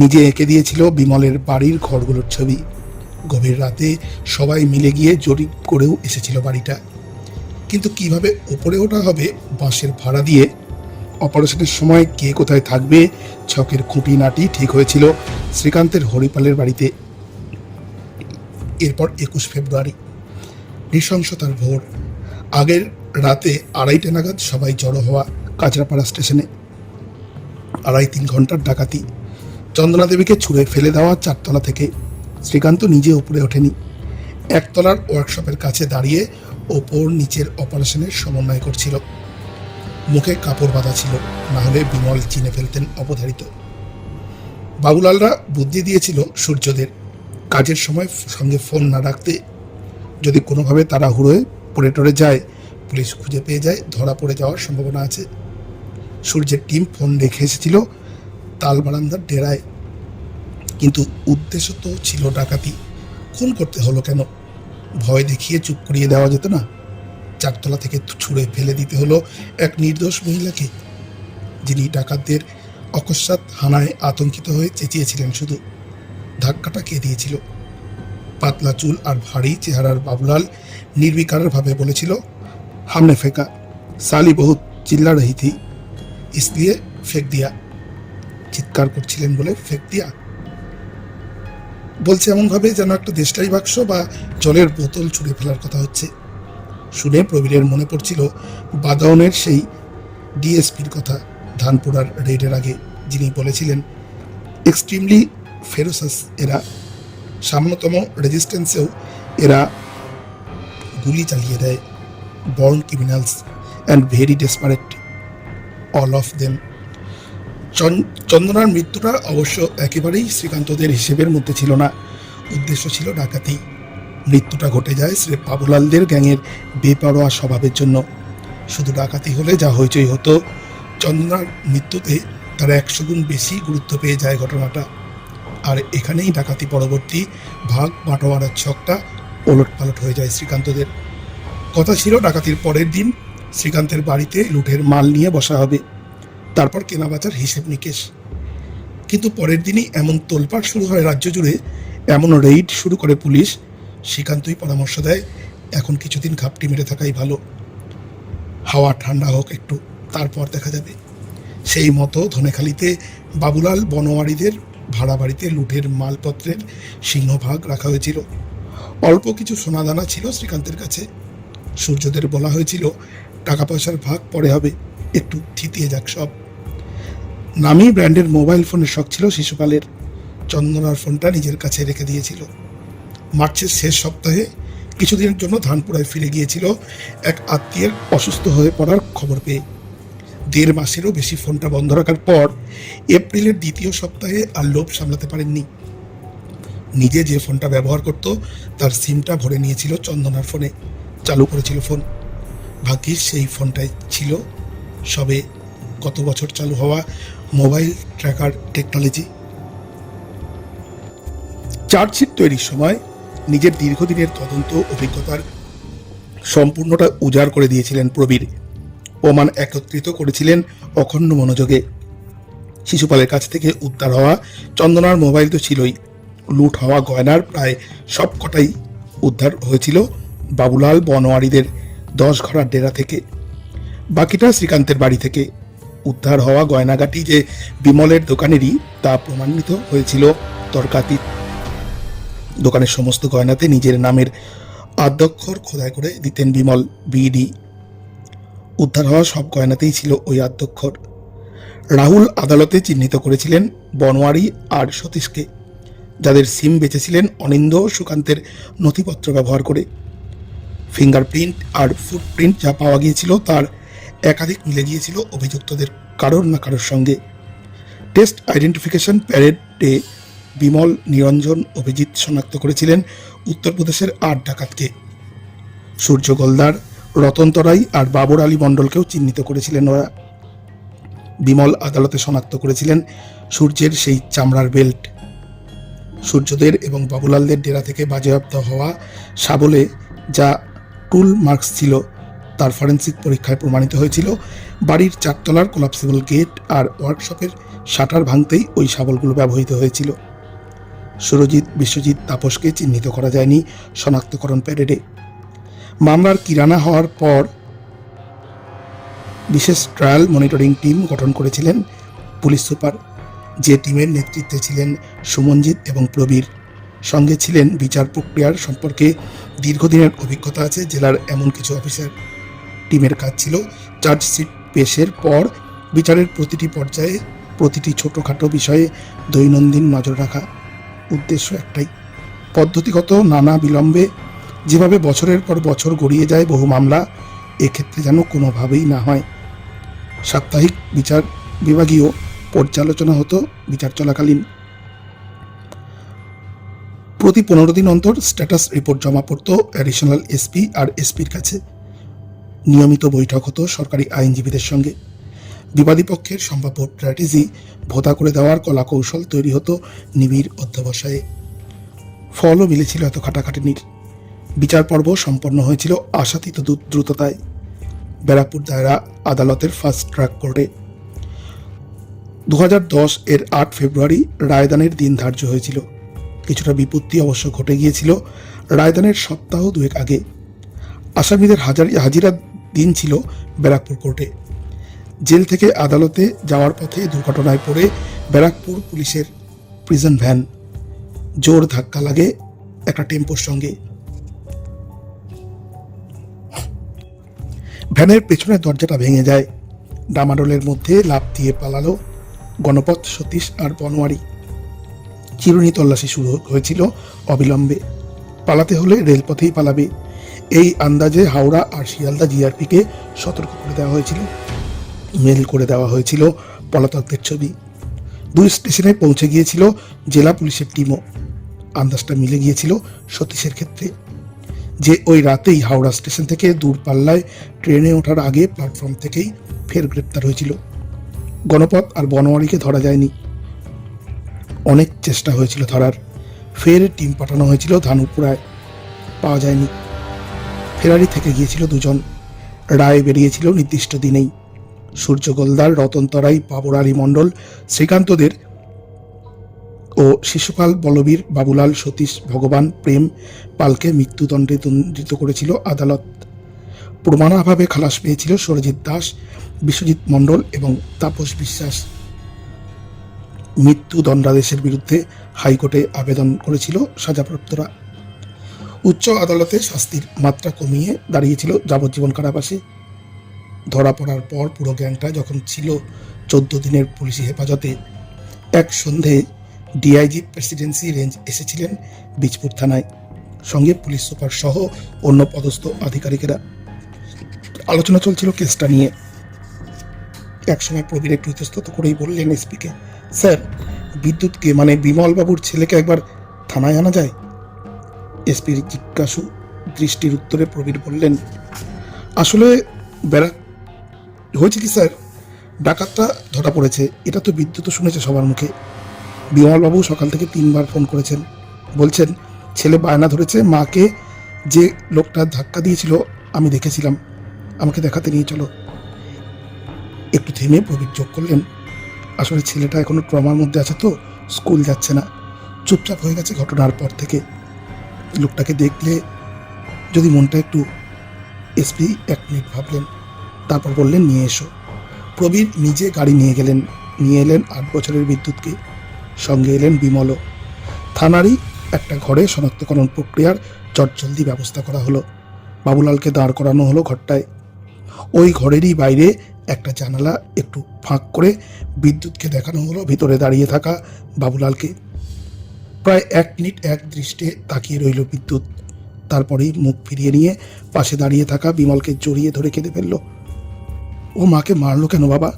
Speaker 1: নিজে এঁকে দিয়েছিল বিমলের বাড়ির ঘরগুলোর ছবি। গভীর রাতে সবাই মিলে গিয়ে জরিপ করেও এসেছিল বাড়িটা। কিন্তু কিভাবে ওপরে ওঠা হবে বাঁশের ভাড়া দিয়ে, অপারেশনের সময় কে কোথায় থাকবে, ছকের খুঁটিনাটি ঠিক হয়েছিল শ্রীকান্তের হরিপালের বাড়িতে। এরপর 21 ফেব্রুয়ারি, নৃশংসতার ভোর। আগের রাতে 2:30 নাগাদ সবাই জড়ো হওয়া কাঁচরাপাড়া স্টেশনে। 2.5-3 ঘন্টার ডাকাতি। চন্দনা দেবীকে ছুঁড়ে ফেলে দেওয়া 4 তলা থেকে। শ্রীকান্ত নিজে উপরে ওঠেনি। 1 তলার ওয়ার্কশপের কাছে দাঁড়িয়ে ওপর নিচের অপারেশনের সমন্বয় করছিল। মুখে কাপড় বাঁধা ছিল, না হলে বিমল চিনে ফেলতেন অবধারিত। বাবুলালরা বুদ্ধি দিয়েছিল সূর্যদের কাজের সময় সঙ্গে ফোন না রাখতে। যদি কোনোভাবে তারা হুড়োয় পড়ে টরে যায়, পুলিশ খুঁজে পেয়ে যায়, ধরা পড়ে যাওয়ার সম্ভাবনা আছে। সূর্যের টিম ফোন রেখে এসেছিল তাল বারান্দার ডেরায়। কিন্তু উদ্দেশ্য তো ছিল ডাকাতি। খুন করতে হলো কেন? ভয় দেখিয়ে চুপ করিয়ে দেওয়া যেত না? 4 তলা থেকে ছুঁড়ে ফেলে দিতে হলো এক নির্দোষ মহিলাকে, যিনি ডাকাতদের অকস্মাৎ হানায় আতঙ্কিত হয়ে চেঁচিয়েছিলেন শুধু। ধাক্কাটা কে দিয়েছিল? পাতলা চুল আর ভারী চেহারার বাবুলাল নির্বিকারভাবে বলেছিল, হামনে ফেঁকা। साली बहुत चिल्ला रही थी इसलिए फेंक दिया। চিৎকার করছিলেন বলে ফেক দিয়া বলছে এমন ভাবে যেন একটা দেশলাই বাক্স বা জলের বোতল ছুঁড়ে ফেলার কথা হচ্ছে। শুনে প্রবীরের মনে পড়ছিল বাদাউনের সেই ডিএসপির কথা, ধানপুরার রেডের আগে, যিনি বলেছিলেন এক্সট্রিমলি ফেরোসাস এরা, সামান্যতম রেজিস্ট্যান্সেও এরা গুলি চালিয়ে দেয়। Born criminals and very desperate all of them. চন্দনার মৃত্যুটা অবশ্য একেবারেই শ্রীকান্তদের হিসেবের মধ্যে ছিল না। উদ্দেশ্য ছিল ডাকাতি। মৃত্যুটা ঘটে যায় স্রেফ বাবুলালদের গ্যাংয়ের বেপরোয়া স্বভাবের জন্য। শুধু ডাকাতি হলে যা হইচই হতো, চন্দনার মৃত্যুতে তার 100 গুণ বেশি গুরুত্ব পেয়ে যায় ঘটনাটা। আর এখানেই ডাকাতি পরবর্তী ভাগ বাটোয়ারার ছকটা ওলটপালট হয়ে যায় শ্রীকান্তদের। কথা ছিল ডাকাতির পরের দিন শ্রীকান্তের বাড়িতে লুটের মাল নিয়ে বসা হবে, তারপর কেনাবেচার হিসেব নিকেশ। কিন্তু পরের দিনই এমন তোলপাড় শুরু হয় রাজ্য জুড়ে, এমন রেইড শুরু করে পুলিশ, শ্রীকান্তই পরামর্শ দেয় এখন কিছুদিন ঘাপটি মেরে থাকাই ভালো, হাওয়া ঠান্ডা হোক একটু, তারপর দেখা যাবে। সেই মতো ধনেখালিতে বাবুলাল বনোয়ারিদের ভাড়া বাড়িতে লুটের মালপত্রের সিংহভাগ রাখা হয়েছিল। অল্প কিছু সোনাদানা ছিল শ্রীকান্তের কাছে। সূর্যদের বলা হয়েছিল টাকা পয়সার ভাগ পরে হবে, একটু থিতিয়ে যাক সব। নামি ব্র্যান্ডের মোবাইল ফোনের শখ ছিল শিশুপালের। চন্দনার ফোনটা নিজের কাছে রেখে দিয়েছিল। মার্চের শেষ সপ্তাহে কিছুদিনের জন্য ধানপুরায় ফিরে গিয়েছিল এক আত্মীয়ের অসুস্থ হয়ে পড়ার খবর পেয়ে। 1.5 মাসেরও বেশি ফোনটা বন্ধ রাখার পর এপ্রিলের দ্বিতীয় সপ্তাহে আর লোভ সামলাতে পারেননি। নিজে যে ফোনটা ব্যবহার করত তার সিমটা ভরে নিয়েছিল চন্দনার ফোনে, চালু করেছিল ফোন। ভাগ্যিস সেই ফোনটাই ছিল সবে গত বছর চালু হওয়া মোবাইল ট্র্যাকার টেকনোলজি। চার্জশিট তৈরির সময় নিজের দীর্ঘদিনের তদন্ত অভিজ্ঞতার সম্পূর্ণটা উজাড় করে দিয়েছিলেন প্রবীর। প্রমাণ একত্রিত করেছিলেন অখণ্ড মনোযোগে। শিশুপালের কাছ থেকে উদ্ধার হওয়া চন্দনার মোবাইল তো ছিলই, লুট হওয়া গয়নার প্রায় সব কটাই উদ্ধার হয়েছিল বাবুলাল বনোয়ারিদের 10 ঘরার ডেরা থেকে। বাকিটা শ্রীকান্তের বাড়ি থেকে। উদ্ধার হওয়া গয়নাগাটি যে বিমলের দোকানেরই তা প্রমাণিত হয়েছিল তর্কাতীত। দোকানের সমস্ত গয়নাতে নিজের নামের আদ্যক্ষর খোদাই করে দিতেন বিমল, বিডি। উদ্ধার হওয়া সব গয়নাতেই ছিল ওই আদ্যক্ষর। রাহুল আদালতে চিহ্নিত করেছিলেন বনোয়ারি আর সতীশকে, যাদের সিম বেচেছিলেন অনিন্দ সুকান্তের নথিপত্র ব্যবহার করে। ফিঙ্গারপ্রিন্ট আর ফুটপ্রিন্ট যা পাওয়া গিয়েছিল তার একাধিক মিলে গিয়েছিল অভিযুক্তদের কারোর না কারোর সঙ্গে। টেস্ট আইডেন্টিফিকেশন প্যারেডে বিমল, নিরঞ্জন, অভিজিৎ শনাক্ত করেছিলেন উত্তরপ্রদেশের 8 ডাকাতকে। সূর্য গোলদার, রতন তরাই আর বাবর আলী মণ্ডলকেও চিহ্নিত করেছিলেন ওরা। বিমল আদালতে শনাক্ত করেছিলেন সূর্যের সেই চামড়ার বেল্ট। সূর্যদের এবং বাবুলালদের ডেরা থেকে বাজেয়াপ্ত হওয়া শাবলে যা টুল মার্কস ছিল তার ফরেন্সিক পরীক্ষায় প্রমাণিত হয়েছিল বাড়ির 4 তলার কোলাপসিবল গেট আর ওয়ার্কশপের শাটার ভাঙতেই ওই শাবলগুলো ব্যবহৃত হয়েছিল। সুরজিৎ, বিশ্বজিৎ, তাপসকে চিহ্নিত করা যায়নি শনাক্তকরণ প্যারেডে। মামলার কিরানা হওয়ার পর বিশেষ ট্রায়াল মনিটরিং টিম গঠন করেছিলেন পুলিশ সুপার, যে টিমের নেতৃত্বে ছিলেন সুমনজিৎ এবং প্রবীর। সঙ্গে ছিলেন বিচার প্রক্রিয়ার সম্পর্কে দীর্ঘদিনের অভিজ্ঞতা আছে জেলার এমন কিছু অফিসার। টিমের কাজ ছিল চার্জশিট পেশের পর বিচারের প্রতিটি পর্যায়ে প্রতিটি ছোটোখাটো বিষয়ে দৈনন্দিন নজর রাখা। উদ্দেশ্য একটাই, পদ্ধতিগত নানা বিলম্বে যেভাবে বছরের পর বছর গড়িয়ে যায় বহু মামলা, এক্ষেত্রে যেন কোনোভাবেই না হয়। সাপ্তাহিক বিচার বিভাগীয় পর্যালোচনা হতো বিচার চলাকালীন। প্রতি 15 দিন অন্তর স্ট্যাটাস রিপোর্ট জমা পড়তো অ্যাডিশনাল এসপি আর এসপির কাছে। নিয়মিত বৈঠক হতো সরকারি আইনজীবীদের সঙ্গে। বিবাদী পক্ষের সম্ভাব্য স্ট্র্যাটেজি ভোতা করে দেওয়ার কলা কৌশল তৈরি হতো নিবিড় অধ্যবসায়ে। ফলও মিলেছিল এত খাটাখাটনির। বিচার পর্ব সম্পন্ন হয়েছিল আশাতীত দ্রুততায় ব্যারাকপুর দায়রা আদালতের ফার্স্ট ট্র্যাক কোর্টে। 2010 এর 8 ফেব্রুয়ারি রায়দানের দিন ধার্য হয়েছিল। কিছুটা বিপত্তি অবশ্য ঘটে গিয়েছিল রায়দানের সপ্তাহ 2 আগে। আসামিদের হাজিরা দিন ছিল ব্যারাকপুর কোর্টে। জেল থেকে আদালতে যাওয়ার পথে দুর্ঘটনায় পড়ে ব্যারাকপুর পুলিশের প্রিজন ভ্যান। জোর ধাক্কা লাগে একটা টেম্পোর সঙ্গে। ভ্যানের পেছনের দরজাটা ভেঙে যায়। ডামাডোলের মধ্যে লাফ দিয়ে পালালো গণপথ, সতীশ আর বনোয়ারি। চিরুনি তল্লাশি শুরু হয়েছিল অবিলম্বে। পালাতে হলে রেলপথেই পালাবে, এই আন্দাজে হাওড়া আর শিয়ালদা জিআরপিকে সতর্ক করে দেওয়া হয়েছিল। মেল করে দেওয়া হয়েছিল পলাতকদের ছবি। 2 স্টেশনে পৌঁছে গিয়েছিল জেলা পুলিশের টিমও। আন্দাজটা মিলে গিয়েছিল সতীশের ক্ষেত্রে, যে ওই রাতেই হাওড়া স্টেশন থেকে দূরপাল্লায় ট্রেনে ওঠার আগে প্ল্যাটফর্ম থেকেই ফের গ্রেপ্তার হয়েছিল। গণপথ আর বনোয়ারিকে ধরা যায়নি, অনেক চেষ্টা হয়েছিল ধরার। ফের টিম পাঠানো হয়েছিল ধানুপুরায়, পাওয়া যায়নি। ফেরারি থেকে গিয়েছিল 2 জন। রায় বেরিয়েছিল নির্দিষ্ট দিনেই। সূর্য গোলদার, রতন তরাই, বাবর আলী মণ্ডল, শ্রীকান্তদের ও শিশুপাল, বলবীর, বাবুলাল, সতীশ, ভগবান, প্রেম পালকে মৃত্যুদণ্ডে দণ্ডিত করেছিল আদালত। প্রমাণাভাবে খালাস পেয়েছিল সরজিৎ দাস, বিশ্বজিৎ মণ্ডল এবং তাপস বিশ্বাস। মৃত্যুদণ্ডাদেশের বিরুদ্ধে হাইকোর্টে আবেদন করেছিল সাজাপ্রাপ্তরা। উচ্চ আদালতে শাস্তির মাত্রা কমিয়ে দাঁড়িয়েছিল যাবজ্জীবন কারাবাসে। ধরা পড়ার পর পুরো গ্যাংটা যখন ছিল 14 দিনের পুলিশি হেফাজতে, এক সন্ধে ডিআইজি প্রেসিডেন্সি রেঞ্জ এসেছিলেন বীজপুর থানায়, সঙ্গে পুলিশ সুপার সহ অন্য পদস্থ আধিকারিকেরা। আলোচনা চলছিল কেসটা নিয়ে। একসময় প্রবীর একটু ইতস্তত করেই বললেন এসপিকে, স্যার, বিদ্যুৎকে মানে বিমল বাবুর ছেলেকে একবার থানায় আনা যায়? এসপির জিজ্ঞাসু দৃষ্টির উত্তরে প্রবীর বললেন, আসলে হয়েছে কি স্যার, ডাকাতটা ধরা পড়েছে, এটা তো বিদ্যুৎ শুনেছে সবার মুখে। বিমলবাবু সকাল থেকে 3 বার ফোন করেছেন, বলছেন ছেলে বায়না ধরেছে, মাকে যে লোকটা ধাক্কা দিয়েছিল আমি দেখেছিলাম, আমাকে দেখাতে নিয়ে চলো। একটু থেমে প্রবীর যোগ করলেন, আসলে ছেলেটা এখনো ট্রমার মধ্যে আছে, তো স্কুল যাচ্ছে না, চুপচাপ হয়ে গেছে ঘটনার পর থেকে। লোকটাকে দেখলে যদি মনটা একটু। এসপি 1 মিনিট ভাবলেন, তারপর বললেন, নিয়ে এসো। প্রবীর নিজে গাড়ি নিয়ে এলেন 8 বছরের বিদ্যুৎকে, সঙ্গে এলেন বিমলও। থানারই একটা ঘরে শনাক্তকরণ প্রক্রিয়ার চটজলদি ব্যবস্থা করা হলো। বাবুলালকে দাঁড় করানো হলো ঘরটায়। ওই ঘরেরই বাইরে একটা জানালা একটু ফাঁক করে বিদ্যুৎকে দেখানো হলো ভিতরে দাঁড়িয়ে থাকা বাবুলালকে। প্রায় 1 মিনিট এক দৃষ্টে তাকিয়ে রইল বিদ্যুৎ। তারপরেই মুখ ফিরিয়ে নিয়ে পাশে দাঁড়িয়ে থাকা বিমলকে জড়িয়ে ধরে কেঁদে ফেলল। ও মাকে মারলো কেন বাবা?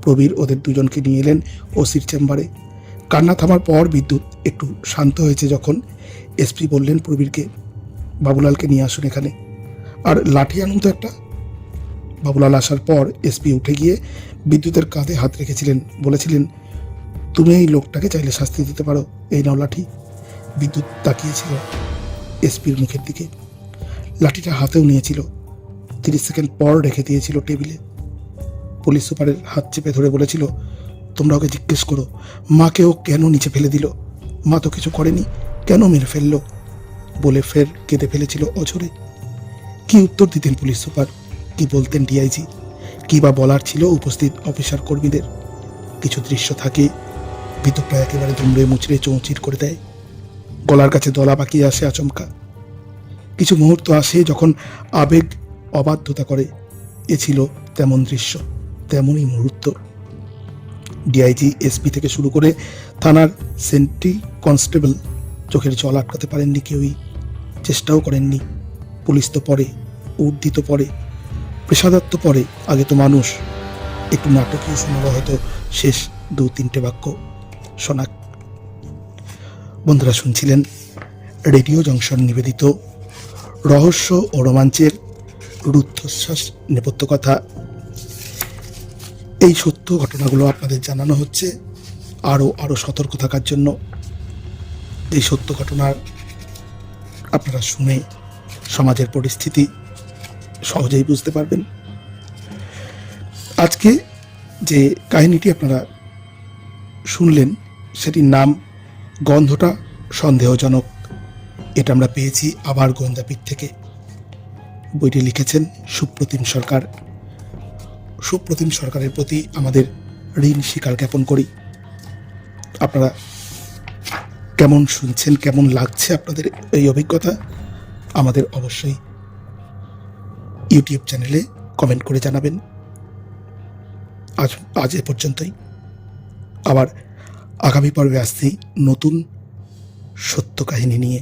Speaker 1: প্রবীর ওদের 2 জনকে নিয়ে এলেন ওসির চেম্বারে। কান্না থামার পর বিদ্যুৎ একটু শান্ত হয়েছে যখন, এসপি বললেন প্রবীরকে, বাবুলালকে নিয়ে আসুন এখানে, আর লাঠি আনুন তো একটা। বাবুলাল আসার পর এসপি উঠে গিয়ে বিদ্যুতের কাঁধে হাত রেখেছিলেন, বলেছিলেন, তুমি এই লোকটাকে চাইলে শাস্তি দিতে পারো, এই নাও লাঠি। বিদ্যুৎ তাকিয়েছিল এসপির মুখের দিকে, লাঠিটা হাতেও নিয়েছিল। 30 সেকেন্ড পর রেখে দিয়েছিল টেবিলে। পুলিশ সুপারের হাত চেপে ধরে বলেছিল, তোমরা ওকে জিজ্ঞেস করো, মাকে ও কেন নিচে ফেলে দিল? মা তো কিছু করেনি, কেন মেরে ফেললো? বলে ফের কেঁদে ফেলেছিল অঝরে। কি উত্তর দিতেন পুলিশ সুপার? কি বলতেন ডিআইজি? কি বা বলার ছিল উপস্থিত অফিসার কর্মীদের? কিছু দৃশ্য থাকে, ভিতরটা একেবারে দুমড়ে মুচড়ে চৌচির করে দেয়। গলার কাছে দলা পাকিয়ে আসে আচমকা। কিছু মুহূর্ত আসে যখন আবেগ অবাধ্যতা করে। এ ছিল তেমন দৃশ্য, তেমনই মুহূর্ত। ডিআইজি, এসপি থেকে শুরু করে থানার সেন্ট্রি কনস্টেবল চোখের জল আটকাতে পারেননি কেউই, চেষ্টাও করেননি। পুলিশ তো পরে, উর্দি তো পরে, পেশাদার তো পরে, আগে তো মানুষ। একটু নাটকীয় শোনাবো হয়তো শেষ 2-3টে বাক্য শোনাক। বন্ধুরা, শুনছিলেন রেডিও জংশন নিবেদিত রহস্য ও রোমাঞ্চের রুদ্ধশ্বাস নেপথ্য কথা। এই সত্য ঘটনাগুলো আপনাদের জানানো হচ্ছে আরও সতর্ক থাকার জন্য। এই সত্য ঘটনার আপনারা শুনে সমাজের পরিস্থিতি সহজেই বুঝতে পারবেন। আজকে যে কাহিনীটি আপনারা শুনলেন সেটির নাম গন্ধটা সন্দেহজনক। এটা আমরা পেয়েছি আবার গোয়েন্দাপীঠ থেকে। বইটি লিখেছেন সুপ্রতিম সরকার। সুপ্রতিম সরকারের প্রতি আমাদের ঋণ স্বীকার জ্ঞাপন করি। আপনারা কেমন শুনছেন, কেমন লাগছে আপনাদের এই অভিজ্ঞতা, আমাদের অবশ্যই ইউটিউব চ্যানেলে কমেন্ট করে জানাবেন। আজ এ পর্যন্তই। আবার আগামী পর্বে আসছি নতুন সত্য কাহিনী নিয়ে।